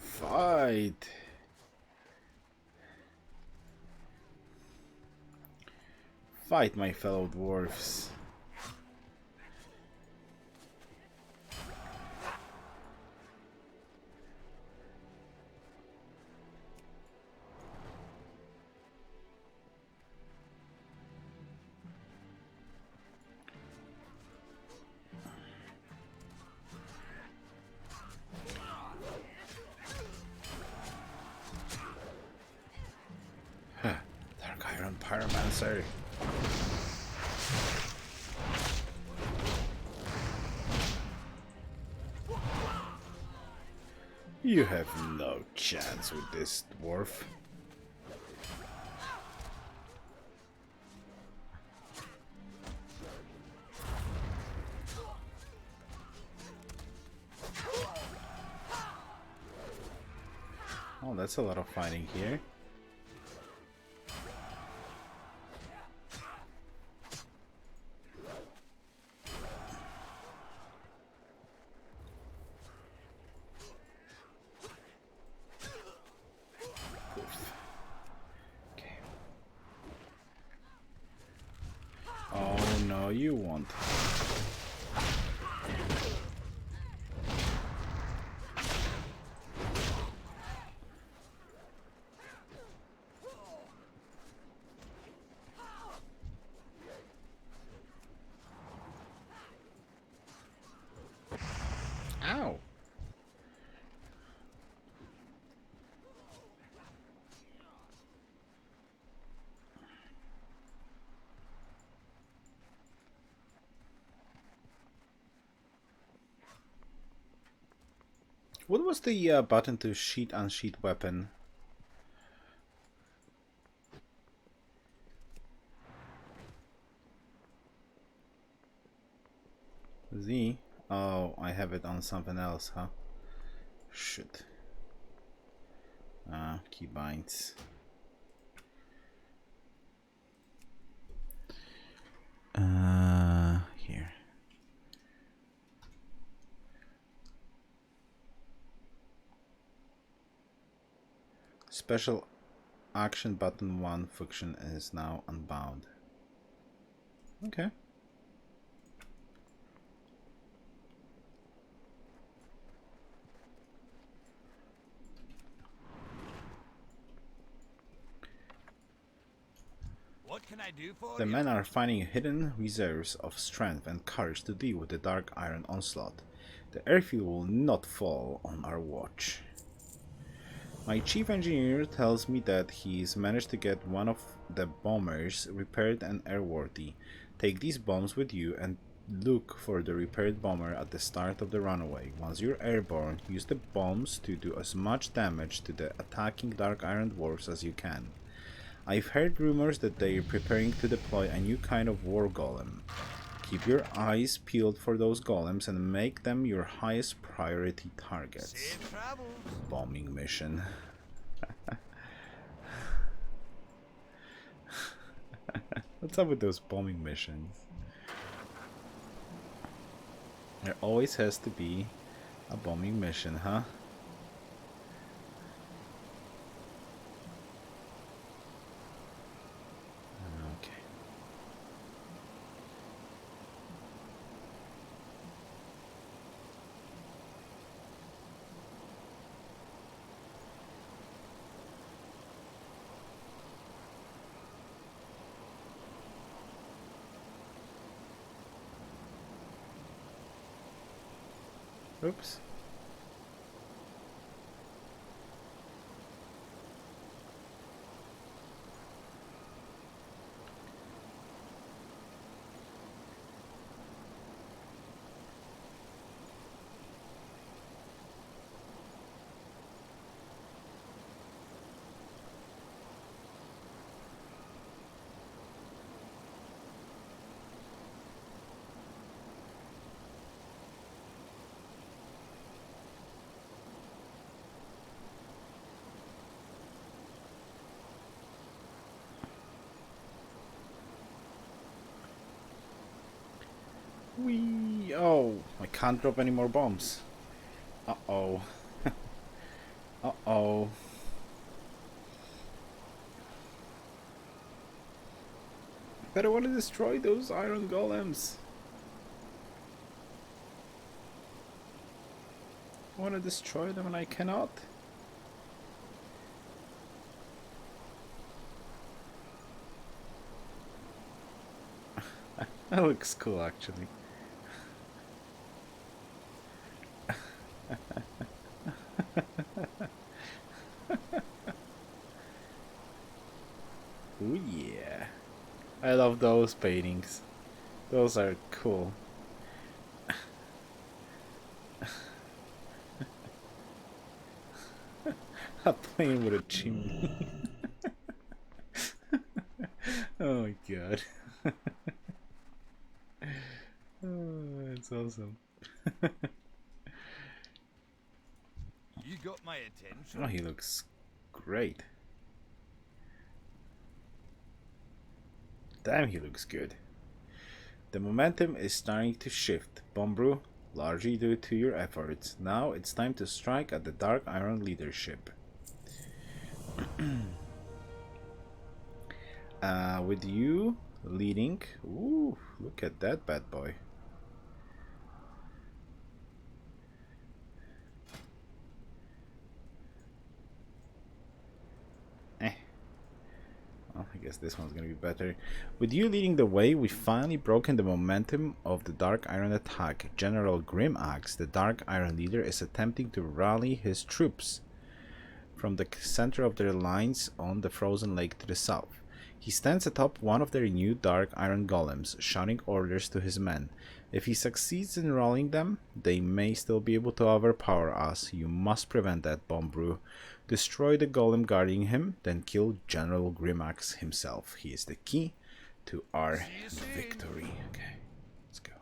Fight! Fight, my fellow dwarfs. Dark Iron Pyromancer. You have no chance with this dwarf. Oh, that's a lot of fighting here. Okay. Oh no, you won't. Ow! What was the button to sheath unsheath weapon? Z? Oh, I have it on something else, huh? Shit. Keybinds. Here. Special action button 1 function is now unbound. Okay. What can I do for The you? men are finding hidden reserves of strength and courage to deal with the Dark Iron onslaught. The airfield will not fall on our watch. My chief engineer tells me that he's managed to get one of the bombers repaired and airworthy. Take these bombs with you and look for the repaired bomber at the start of the runaway. Once you're airborne, use the bombs to do as much damage to the attacking Dark Iron dwarves as you can. I've heard rumors that they're preparing to deploy a new kind of war golem. Keep your eyes peeled for those golems and make them your highest priority targets. Safe travels. Bombing mission. What's up with those bombing missions? There always has to be a bombing mission, huh? Okay. Oops. Wee! Oh, I can't drop any more bombs. Uh-oh. Uh-oh. But I want to destroy those iron golems. I want to destroy them and I cannot. That looks cool, actually. Ooh yeah. I love those paintings. Those are cool. A plane with a chimney. Oh my god. Oh, that's awesome. You got my attention. Oh, he looks great. Damn, he looks good. The momentum is starting to shift, Bombru, largely due to your efforts. Now it's time to strike at the Dark Iron leadership. With you leading... Ooh, look at that bad boy. Well, I guess this one's gonna be better. With you leading the way, we've finally broken the momentum of the Dark Iron attack. General Grimaxe, the Dark Iron leader, is attempting to rally his troops from the center of their lines on the frozen lake to the south. He stands atop one of their new Dark Iron golems, shouting orders to his men. If he succeeds in rallying them, they may still be able to overpower us. You must prevent that, Bombru. Destroy the golem guarding him, then kill General Grimaxe himself. He is the key to our victory. Okay, let's go.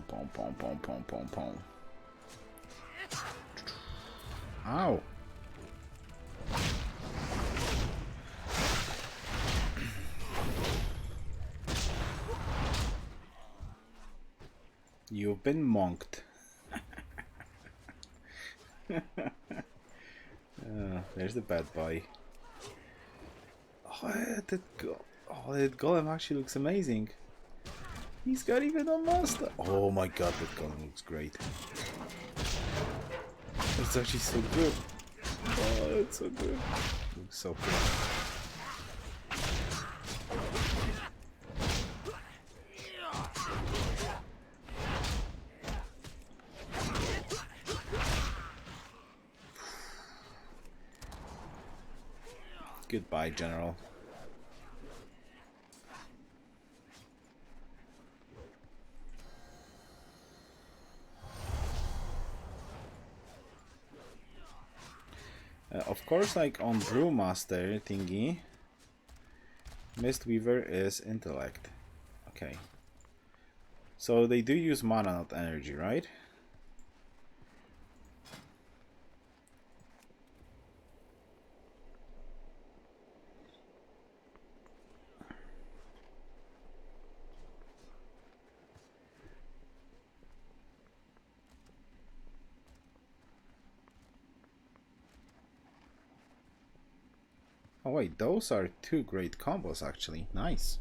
Pom, pom, pom, pom, pom, pom. Ow. You've been monked. There's the bad boy. Oh, that golem actually looks amazing. He's got even a master. Oh my god, that golem looks great. It's actually so good. Oh, it's so good. It looks so good. Goodbye, General. Of course, like on Brewmaster thingy, Mistweaver is intellect. Okay. So they do use mana, not energy, right? Oh wait, those are two great combos actually. Nice.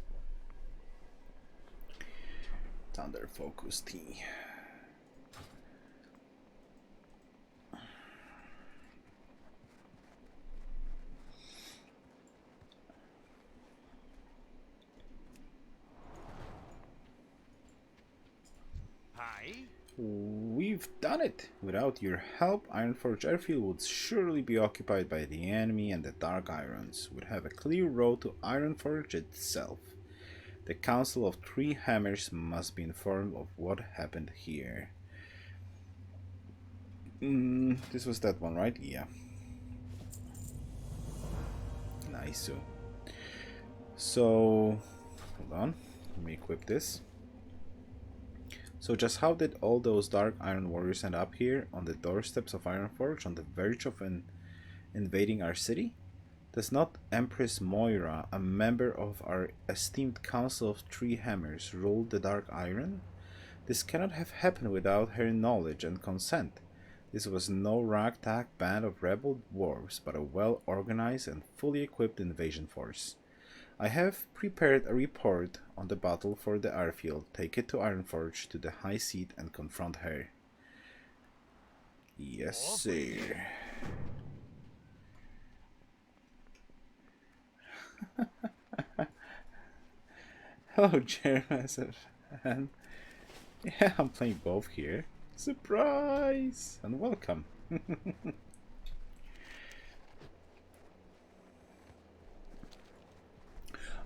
Thunder Focus T. Hi. We've done it! Without your help, Ironforge Airfield would surely be occupied by the enemy, and the Dark Irons would have a clear road to Ironforge itself. The Council of Three Hammers must be informed of what happened here. This was that one, right? Yeah. Nice. So, hold on. Let me equip this. So just how did all those Dark Iron Warriors end up here on the doorsteps of Ironforge, on the verge of invading our city? Does not Empress Moira, a member of our esteemed Council of Three Hammers, rule the Dark Iron? This cannot have happened without her knowledge and consent. This was no ragtag band of rebel dwarves, but a well-organized and fully equipped invasion force. I have prepared a report on the battle for the airfield. Take it to Ironforge, to the High Seat, and confront her. Yes, sir. Hello, Jerem. And yeah, I'm playing both here. Surprise! And welcome.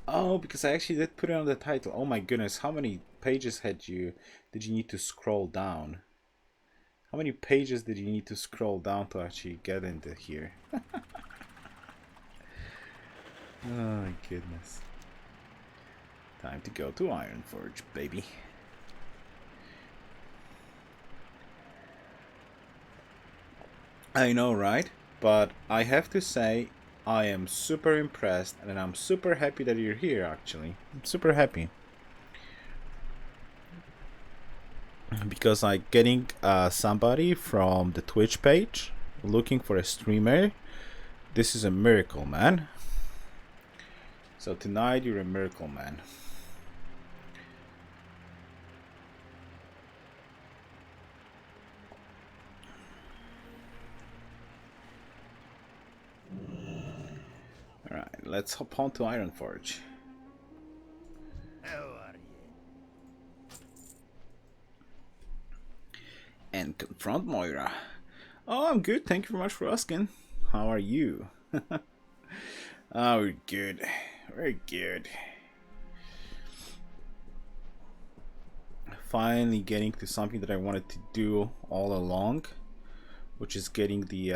Oh, because I actually did put it on the title. Oh my goodness, how many pages did you need to scroll down? How many pages did you need to scroll down to actually get into here? Oh my goodness. Time to go to Ironforge, baby. I know, right? But I have to say, I am super impressed and I'm super happy that you're here, actually. I'm super happy. Because like getting somebody from the Twitch page looking for a streamer, this is a miracle, man. So tonight you're a miracle, man. Alright, let's hop on to Ironforge. How are you? And confront Moira. Oh, I'm good. Thank you very much for asking. How are you? Oh, we're good. We're good. Finally getting to something that I wanted to do all along, which is getting the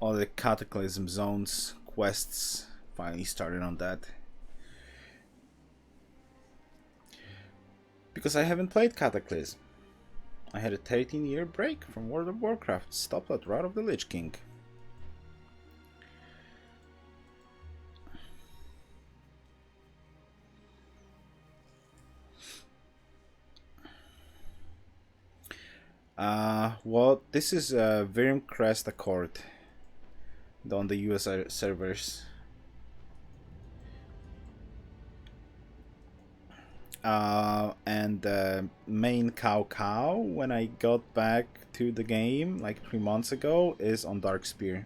all the Cataclysm zones quests. Finally started on that. Because I haven't played Cataclysm. I had a 13-year break from World of Warcraft. Stopped at Wrath of the Lich King. Well, this is Virim Crest Accord on the US servers. And the main cow when I got back to the game like 3 months ago is on Darkspear.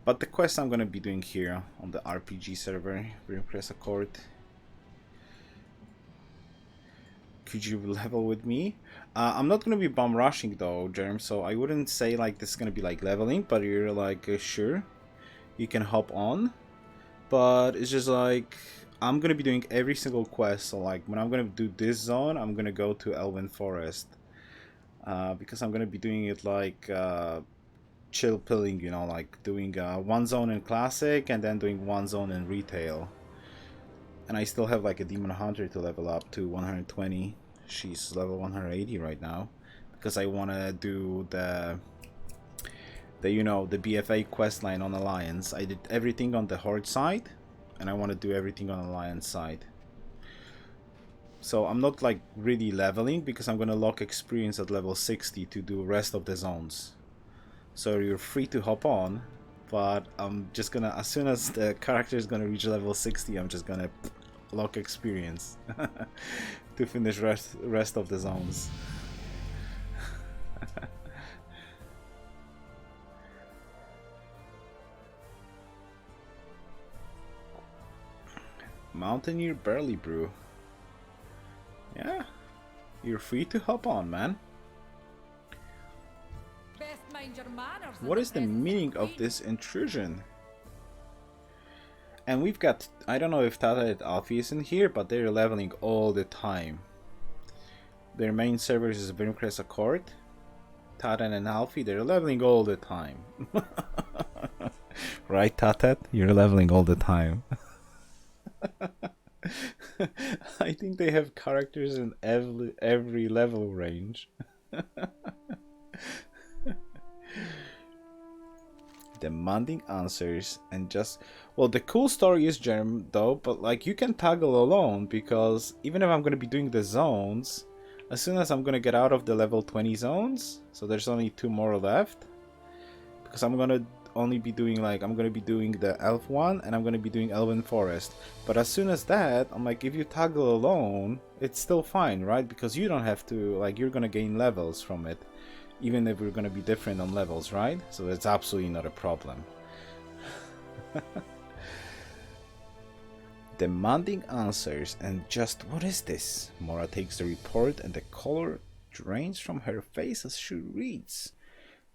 But the quest I'm gonna be doing here on the RPG server, Virim Crest Accord. Could you level with me? I'm not gonna be bomb rushing though, Jerem, so I wouldn't say like this is gonna be like leveling, but you're like sure you can hop on. But it's just like I'm gonna be doing every single quest, so like when I'm gonna do this zone, I'm gonna go to Elven Forest. Because I'm gonna be doing it like chill pilling, you know, like doing one zone in classic and then doing one zone in retail. And I still have like a Demon Hunter to level up to 120. She's level 180 right now. Because I want to do the you know, the BFA questline on Alliance. I did everything on the Horde side. And I want to do everything on Alliance side. So I'm not like really leveling because I'm going to lock experience at level 60 to do rest of the zones. So you're free to hop on. But I'm just gonna, as soon as the character is gonna reach level 60, I'm just gonna lock experience to finish rest of the zones. Mountaineer Barley Brew. Yeah, you're free to hop on, man. What is the meaning of this intrusion? And we've got, I don't know if Tata and Alfie is in here, but they're leveling all the time. Their main servers is Virim Crest Accord. Tata and Alfie, they're leveling all the time. Right, Tata? You're leveling all the time. I think they have characters in every level range. Demanding answers and just, well, the cool story is Germ though, but like you can toggle alone, because even if I'm going to be doing the zones, as soon as I'm going to get out of the level 20 zones, so there's only 2 more left, because I'm going to only be doing like, I'm going to be doing the elf one and I'm going to be doing Elven Forest. But as soon as that, I'm like, if you toggle alone, it's still fine, right? Because you don't have to, like, you're going to gain levels from it, even if we're going to be different on levels, right? So that's absolutely not a problem. Demanding answers, and just what is this? Moragh takes the report and the color drains from her face as she reads.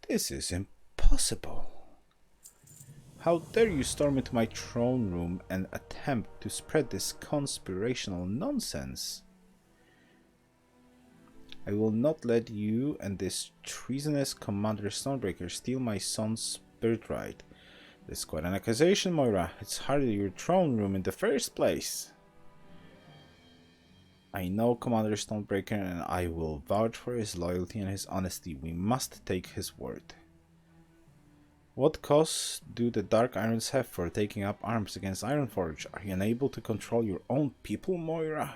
This is impossible. How dare you storm into my throne room and attempt to spread this conspirational nonsense? I will not let you and this treasonous Commander Stonebreaker steal my son's birthright. This is quite an accusation, Moira. It's hardly your throne room in the first place. I know Commander Stonebreaker, and I will vouch for his loyalty and his honesty. We must take his word. What cause do the Dark Irons have for taking up arms against Ironforge? Are you unable to control your own people, Moira?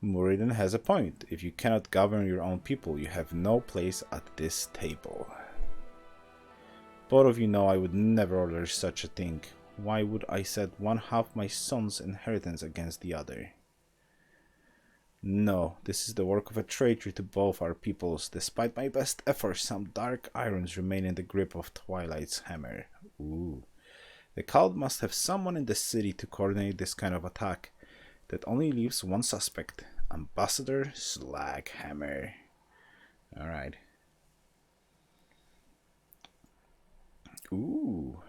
Muradin has a point. If you cannot govern your own people, you have no place at this table. Both of you know I would never order such a thing. Why would I set one half my son's inheritance against the other? No, this is the work of a traitor to both our peoples. Despite my best efforts, some Dark Irons remain in the grip of Twilight's hammer. Ooh. The cult must have someone in the city to coordinate this kind of attack. That only leaves one suspect, Ambassador Slaghammer. Alright. Ooh.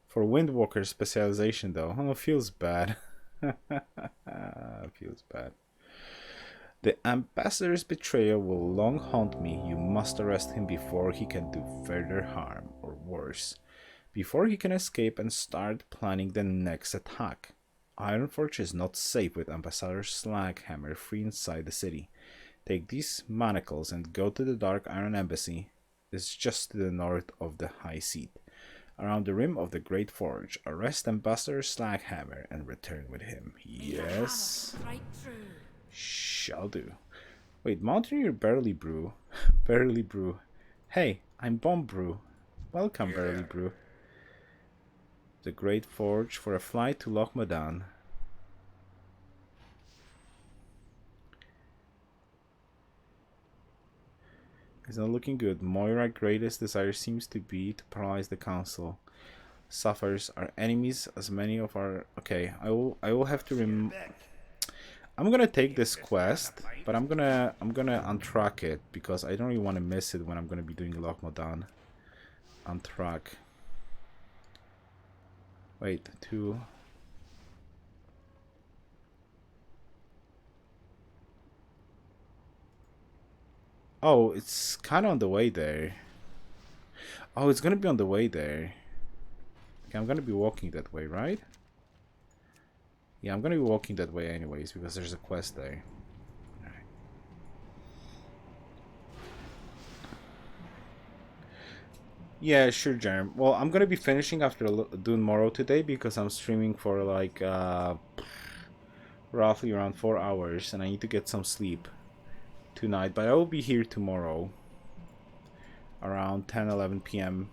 For Windwalker specialization though. Oh, feels bad. Feels bad. The Ambassador's betrayal will long haunt me. You must arrest him before he can do further harm, or worse, before he can escape and start planning the next attack. Ironforge is not safe with Ambassador Slaghammer free inside the city. Take these manacles and go to the Dark Iron Embassy. It's just to the north of the High Seat, around the rim of the Great Forge. Arrest Ambassador Slaghammer and return with him. Yes. Right through. Shall do. Wait, Mountaineer Barley Brew. Barley Brew. Hey, I'm Bomb Brew. Welcome, Barley Brew. The Great Forge for a flight to Loch Madan. It's not looking good. Moira's greatest desire seems to be to paralyze the council. Suffers our enemies, as many of our... Okay, I will have to I'm gonna take this quest, but I'm gonna untrack it because I don't really want to miss it when I'm gonna be doing Loch Madan. Untrack. Wait, 2. Oh, it's kind of on the way there. Oh, it's gonna be on the way there. Okay, I'm gonna be walking that way, right? Yeah, I'm gonna be walking that way anyways because there's a quest there. Alright. Yeah, sure, Jerem. Well, I'm gonna be finishing after doing Morogh today because I'm streaming for like roughly around 4 hours and I need to get some sleep tonight. But I will be here tomorrow around 10-11 p.m.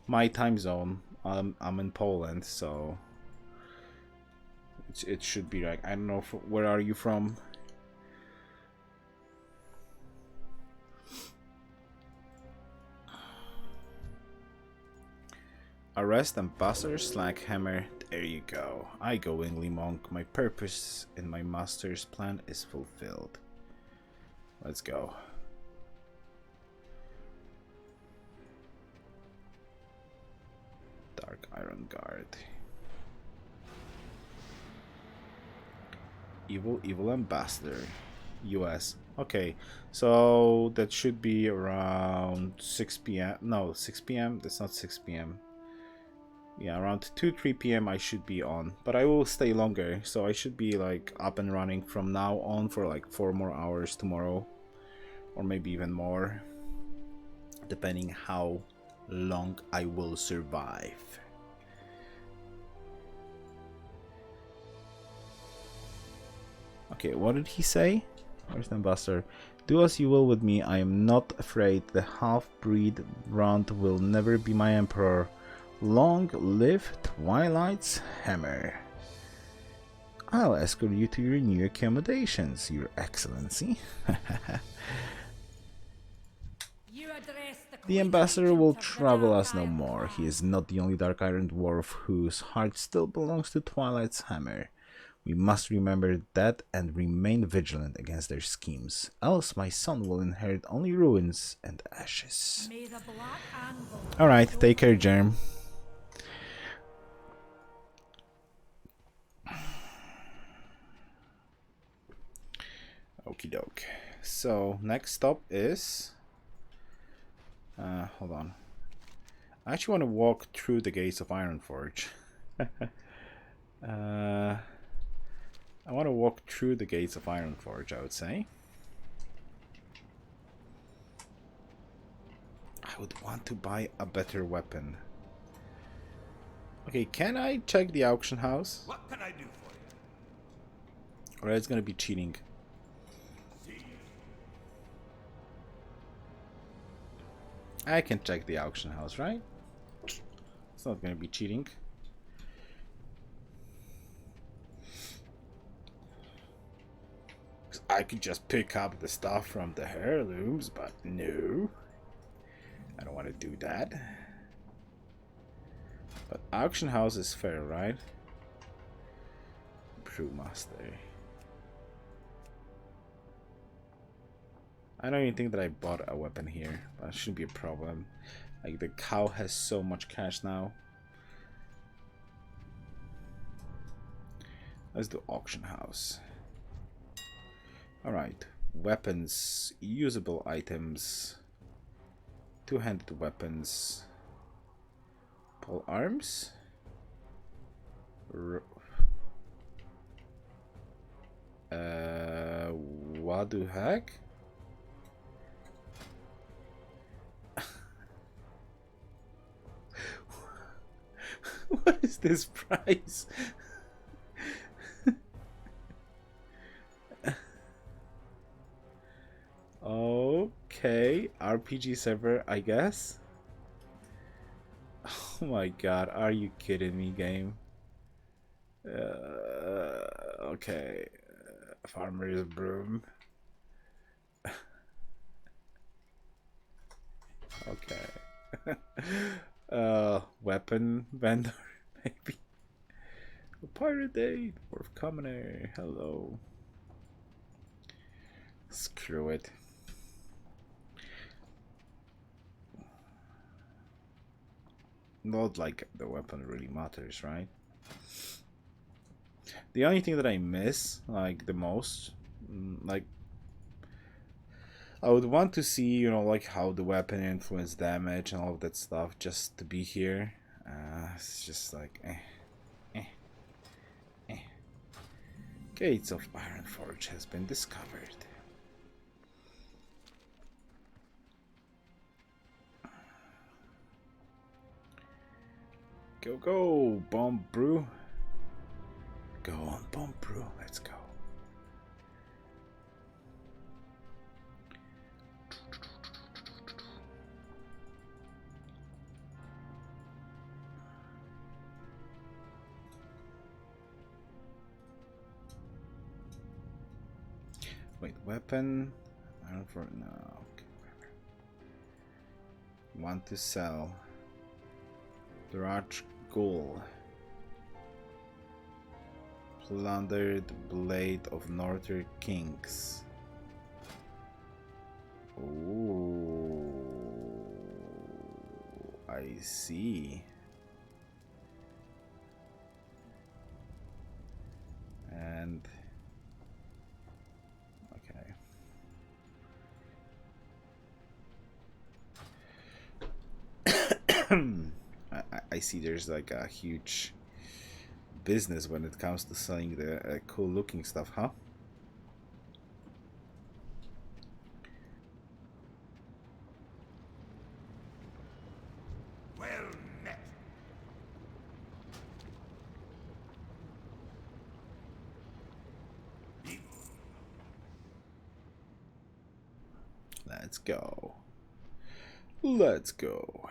my time zone. I'm in Poland, so it should be like, I don't know, where are you from? Arrest Ambassador Slaghammer. There you go. I go, Wingly Monk. My purpose in my master's plan is fulfilled. Let's go. Dark Iron Guard. Evil Ambassador. US. Okay, so that should be around 6 p.m. No, 6 p.m. That's not 6 p.m. Yeah, around 2-3 p.m. I should be on, but I will stay longer, so I should be like up and running from now on for like 4 more hours tomorrow, or maybe even more, depending how long I will survive. Okay, what did he say? Where's the ambassador? Do as you will with me, I am not afraid. The half-breed Rand will never be my emperor. Long live Twilight's hammer. I'll escort you to your new accommodations, your excellency. You address the The ambassador will trouble us no more. He is not the only Dark Iron dwarf whose heart still belongs to Twilight's hammer. We must remember that and remain vigilant against their schemes, else my son will inherit only ruins and ashes. Alright, take care, Germ. Okie doke. So, next stop is... hold on. I actually want to walk through the gates of Ironforge. I want to walk through the gates of Ironforge, I would say. I would want to buy a better weapon. Okay, can I check the auction house? What can I do for you? Or it's gonna be cheating. I can check the auction house, right? It's not gonna be cheating. I could just pick up the stuff from the heirlooms, but no. I don't want to do that. But auction house is fair, right? Brewmaster. I don't even think that I bought a weapon here. That shouldn't be a problem. Like, the cow has so much cash now. Let's do auction house. Alright. Weapons. Usable items. Two-handed weapons. Pole arms. What the heck? What is this price? Okay, RPG server, I guess. Oh my god, are you kidding me, game? Okay, farmer's broom. Okay. Weapon vendor, maybe. A pirate day, dwarf commoner. Hello. Screw it. Not like the weapon really matters, right? The only thing that I miss, like, the most, like, I would want to see, you know, like, how the weapon influence damage and all of that stuff, just to be here. It's just like, Gates of Ironforge has been discovered. Go, go, Bomb Brew. Go on, Bomb Brew. Let's go. Wait, weapon. Ironforge. No. Okay. Want to sell. Drach Ghoul. Plundered Blade of Northern Kings. Ooh, I see. And okay. I see there's like a huge business when it comes to selling the cool looking stuff, huh? Well met. Let's go. Let's go.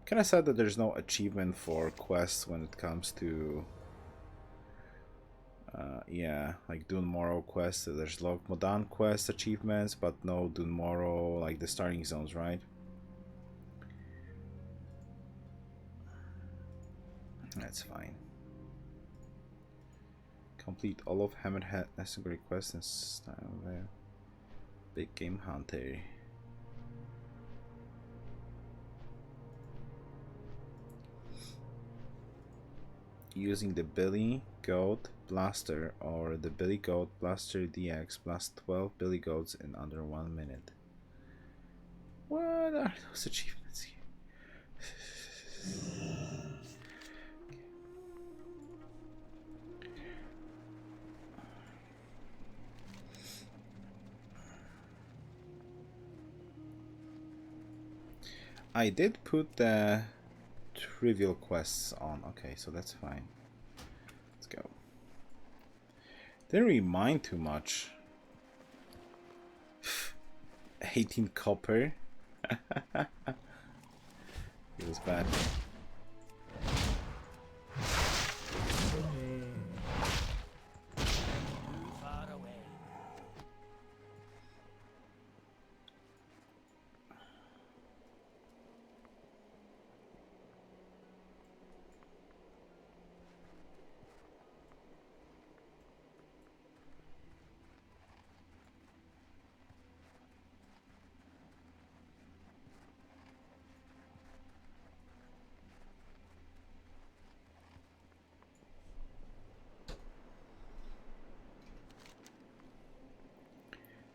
Kind of sad that there's no achievement for quests when it comes to Yeah, like Dun Morogh quest. There's Loch Modan quest achievements, but no Dun Morogh, like the starting zones, right? That's fine. Complete all of Hammerhead necessary quests and style there. Big Game Hunter. Using the Billy Goat Blaster or the Billy Goat Blaster DX plus 12 Billy Goats in under 1 minute. What are those achievements here? I did put the trivial quests on. Okay, so that's fine. Let's go. Didn't really mind too much. 18 copper. It was bad. Far away.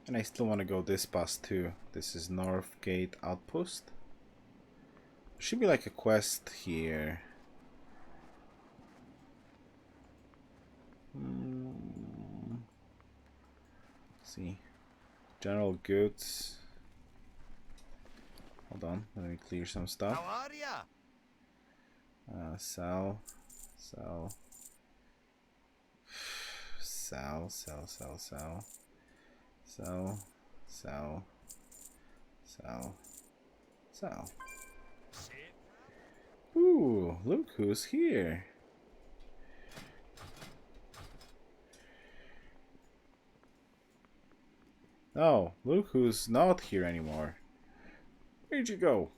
And I still want to go this pass too. This is North Gate Outpost. Should be like a quest here. See. General goods. Hold on, let me clear some stuff. How are ya? Sell. Sell. Sell, sell, sell, sell. Sell, sell, sell, sell. Ooh, look who's here. Oh, look who's not here anymore. Where'd you go?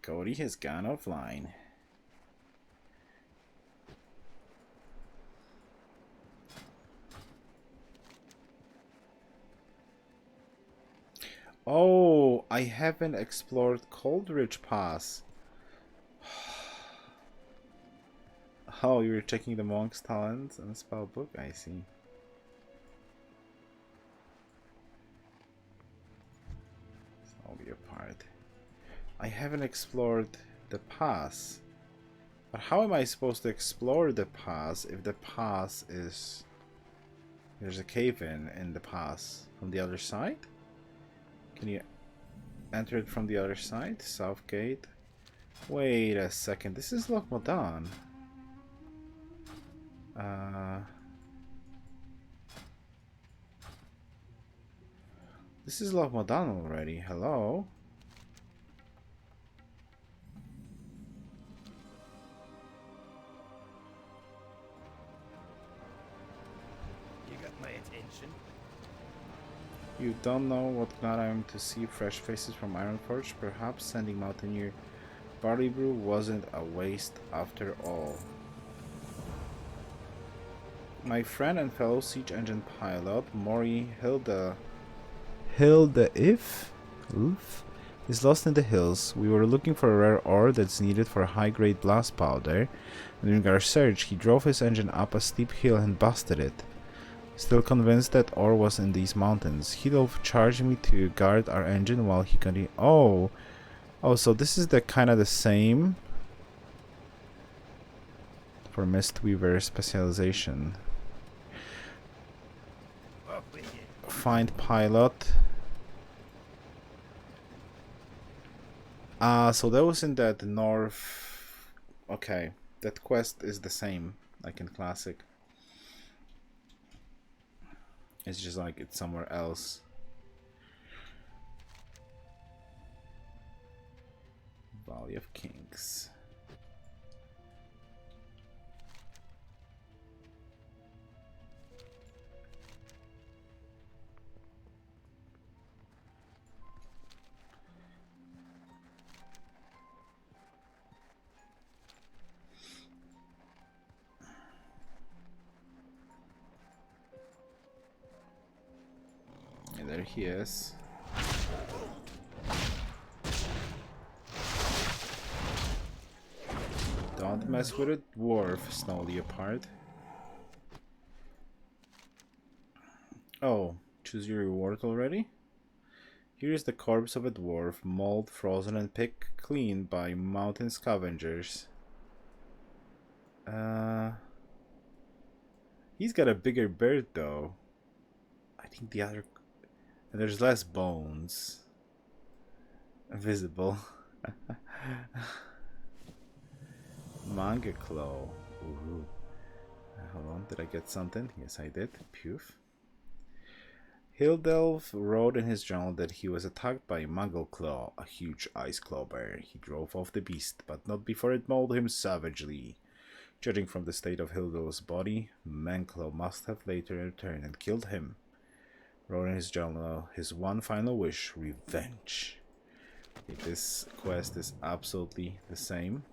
Cody has gone offline. Oh, I haven't explored Coldridge Pass. Oh, you were checking the monk's talents and spell book? I see. I'll be a part. I haven't explored the pass. But how am I supposed to explore the pass if the pass is... There's a cave-in the pass from the other side? Can you enter it from the other side? South gate? Wait a second, this is Loch Modan. This is Loch Modan already, hello? You got my attention. You don't know what glad I am to see fresh faces from Ironforge. Perhaps sending Mountaineer Barley Brew wasn't a waste after all. My friend and fellow siege engine pilot, Maury Hilda-If is lost in the hills. We were looking for a rare ore that's needed for a high-grade blast powder. During our search, he drove his engine up a steep hill and busted it. Still convinced that ore was in these mountains. He'd charged me to guard our engine while he continued. Oh, so this is the kind of the same for Mistweaver specialization. Up with you. Find pilot. So that was in that north. Okay, that quest is the same, like in classic. It's just like it's somewhere else. Valley of Kings. There he is. Don't mess with a dwarf, Snow Leopard. Oh, choose your reward already? Here is the corpse of a dwarf, mauled, frozen, and picked clean by mountain scavengers. He's got a bigger bird though. I think the other... And there's less bones visible. Manga claw. Ooh. Hold on, did I get something? Yes, I did. Poof. Hildelf wrote in his journal that he was attacked by Claw, a huge ice claw bear. He drove off the beast, but not before it mauled him savagely. Judging from the state of Hildelf's body, Claw must have later returned and killed him. Wrote in his journal his one final wish, revenge. Okay, this quest is absolutely the same.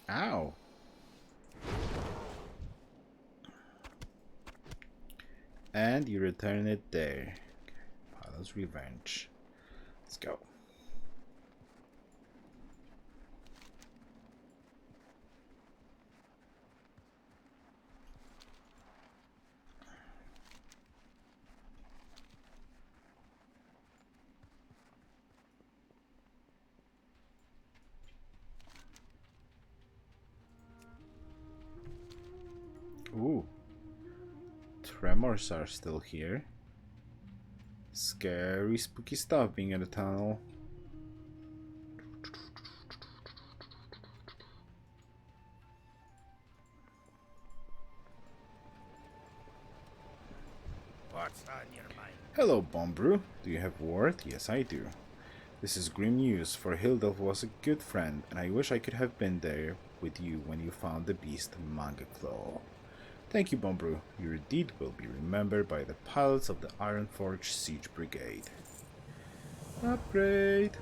Ow. And you return it there. Okay. Pilo's revenge. Let's go. Ooh. Tremors are still here. Scary, spooky stuff being in the tunnel. What's on your mind? Hello, Bombrew. Do you have word? Yes, I do. This is grim news, for Hildelf was a good friend, and I wish I could have been there with you when you found the beast Claw. Thank you, Bombrew. Your deed will be remembered by the pilots of the Ironforge Siege Brigade. Upgrade!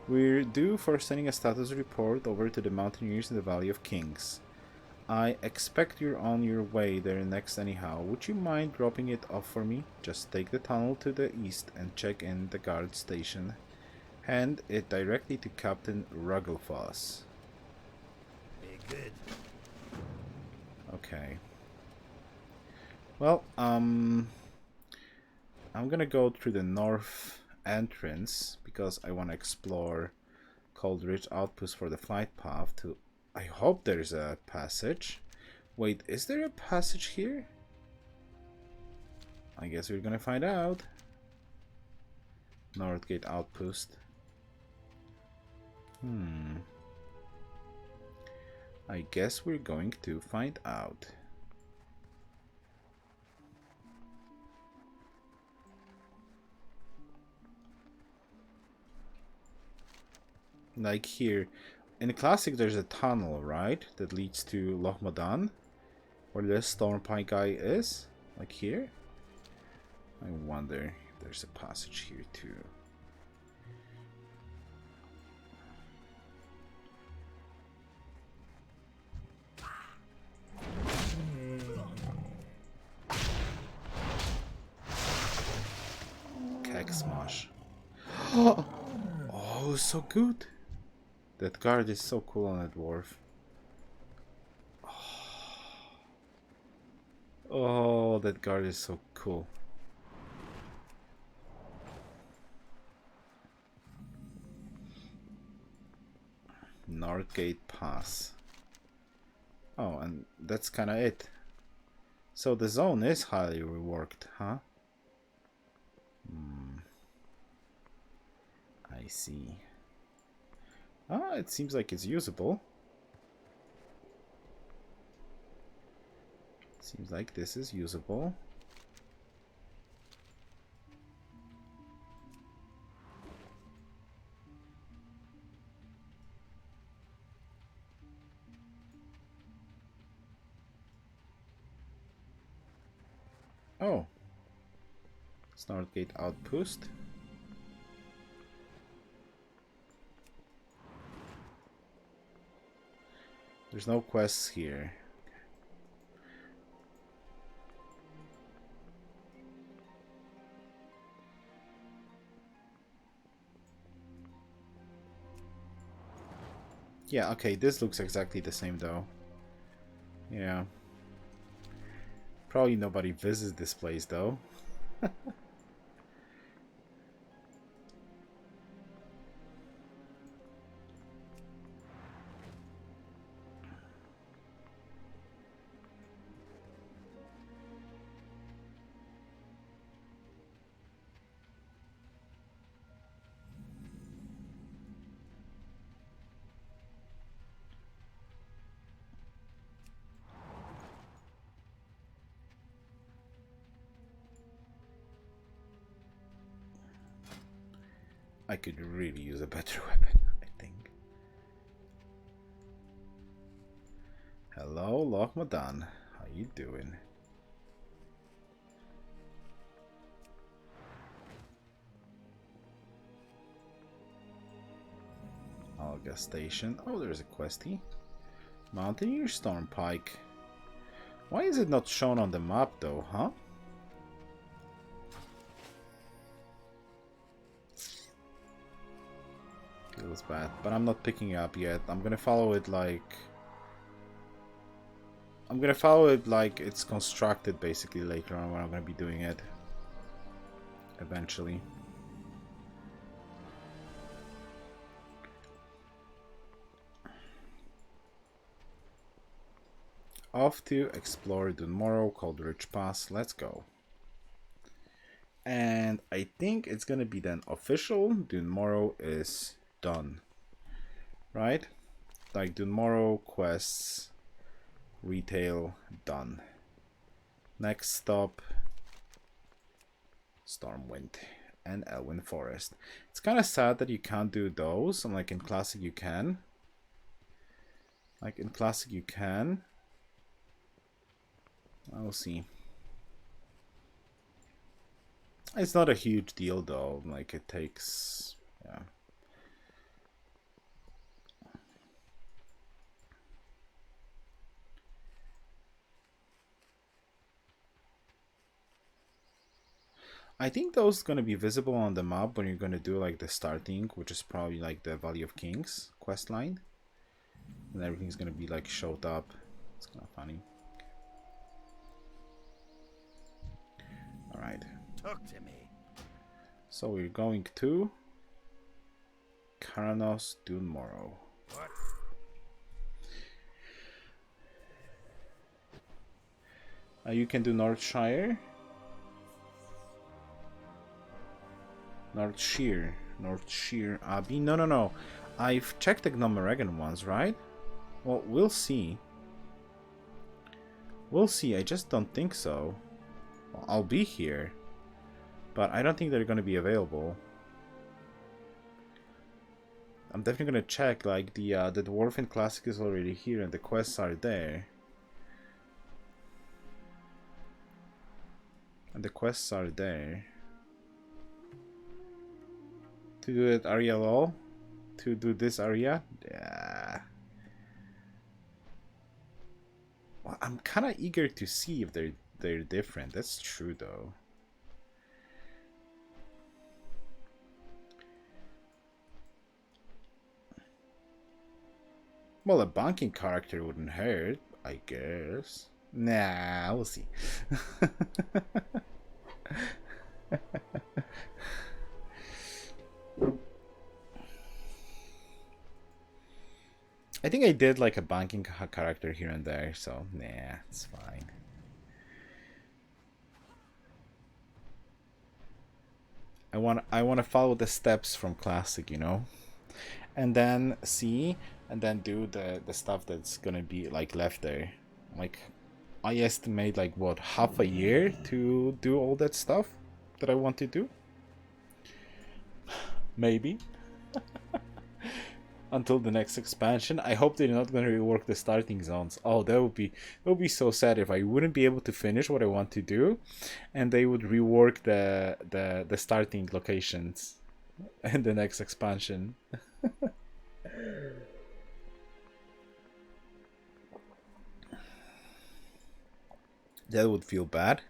We're due for sending a status report over to the mountaineers in the Valley of Kings. I expect you're on your way there next anyhow. Would you mind dropping it off for me? Just take the tunnel to the east and check in the guard station. Hand it directly to Captain Rugglefoss. Be good. Okay. Well, I'm gonna go through the north entrance because I want to explore Cold Ridge Outpost for the flight path to... I hope there's a passage. Wait, is there a passage here? I guess we're gonna find out. Northgate Outpost. I guess we're going to find out. Like here. In the Classic there's a tunnel, right? That leads to Loch Modan. Where the Stormpike guy is. Like here. I wonder if there's a passage here too. Keg smash. Oh, so good. That guard is so cool on a dwarf. Oh, that guard is so cool. Northgate Pass. Oh, and that's kind of it. So the zone is highly reworked, huh? I see. Ah, it seems like it's usable. Seems like this is usable. Oh. Snartgate Outpost. There's no quests here. Yeah, okay, this looks exactly the same though. Yeah. Probably nobody visits this place though. I could really use a better weapon, I think. Hello, Lochmadan. How you doing? Alga Station. Oh, there's a questie. Mountaineer Stormpike. Why is it not shown on the map though, huh? Feels bad, but I'm not picking it up yet. I'm gonna follow it like it's constructed basically later on when I'm gonna be doing it. Eventually. Off to explore Morogh, called Ridge Pass. Let's go. And I think it's gonna be then official. Morogh is done. Right? Like Morogh quests, retail, done. Next stop, Stormwind and Elwyn Forest. It's kind of sad that you can't do those. Like in Classic you can. Like in Classic you can. I'll see. It's not a huge deal though. Like it takes, yeah. I think those are going to be visible on the map when you're going to do like the starting, which is probably like the Valley of Kings quest line. And everything's going to be like showed up. It's kind of funny. Alright. Talk to me. So we're going to Karanos Morogh. What? You can do Northshire. Northshire Abbey. No. I've checked the Gnomeregan ones, right? Well, we'll see. We'll see. I just don't think so. Well, I'll be here, but I don't think they're going to be available. I'm definitely going to check. Like the Dwarven Classic is already here, and the quests are there. And the quests are there. To do that area lol? To do this area? Yeah. Well, I'm kind of eager to see if they're different. That's true though. Well, a banking character wouldn't hurt, I guess. Nah, we'll see. I think I did like a banking character here and there, so nah, it's fine. I want to follow the steps from Classic, you know, and then see, and then do the stuff that's gonna be like left there. Like, I estimate like what, half a year to do all that stuff that I want to do. Maybe. until the next expansion. I hope they're not gonna rework the starting zones. Oh, that would be so sad if I wouldn't be able to finish what I want to do, and they would rework the starting locations in the next expansion. That would feel bad.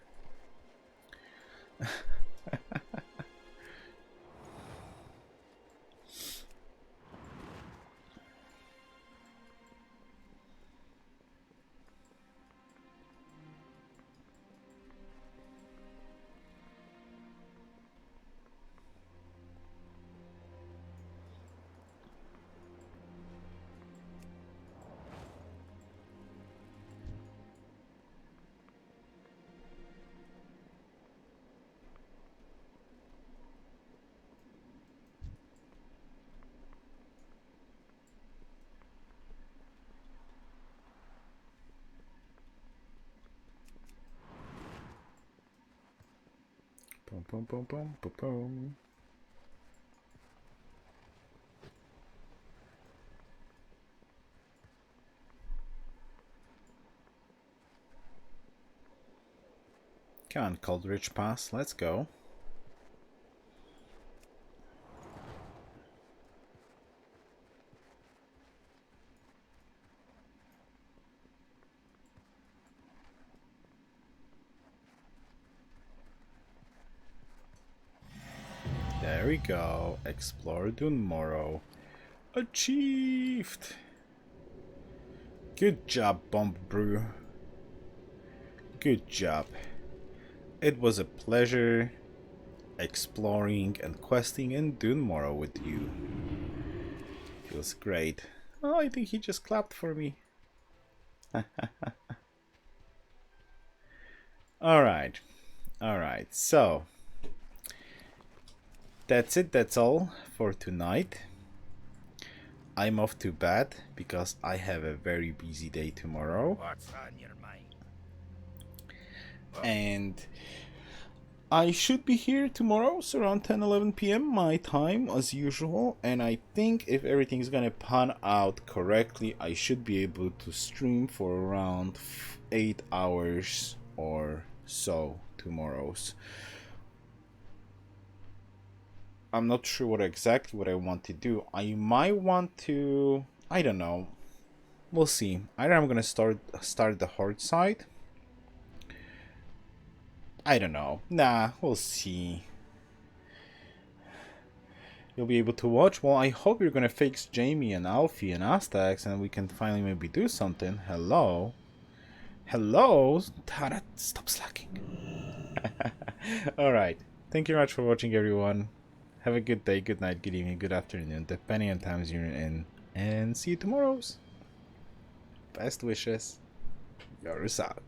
Boom, boom, boom, boom, boom, boom. Come on, Coldridge Pass, let's go. There we go. Explore Morogh. Achieved! Good job, Bomb Brew. Good job. It was a pleasure exploring and questing in Morogh with you. Feels great. Oh, I think he just clapped for me. Alright. Alright, so that's it, that's all for tonight. I'm off to bed because I have a very busy day tomorrow. What's on your mind? And I should be here tomorrow, so around 10-11 p.m. my time as usual. And I think if everything's gonna pan out correctly, I should be able to stream for around 8 hours or so tomorrow's. I'm not sure what I want to do. I might want to, I don't know. We'll see. Either I'm gonna start the horde side. I don't know. Nah, we'll see. You'll be able to watch. Well, I hope you're gonna fix Jamie and Alfie and Aztecs, and we can finally maybe do something. Hello. Hello. Tara, stop slacking. Alright. Thank you very much for watching, everyone. Have a good day, good night, good evening, good afternoon, depending on times you're in. And see you tomorrow's. Best wishes. Yoruus out.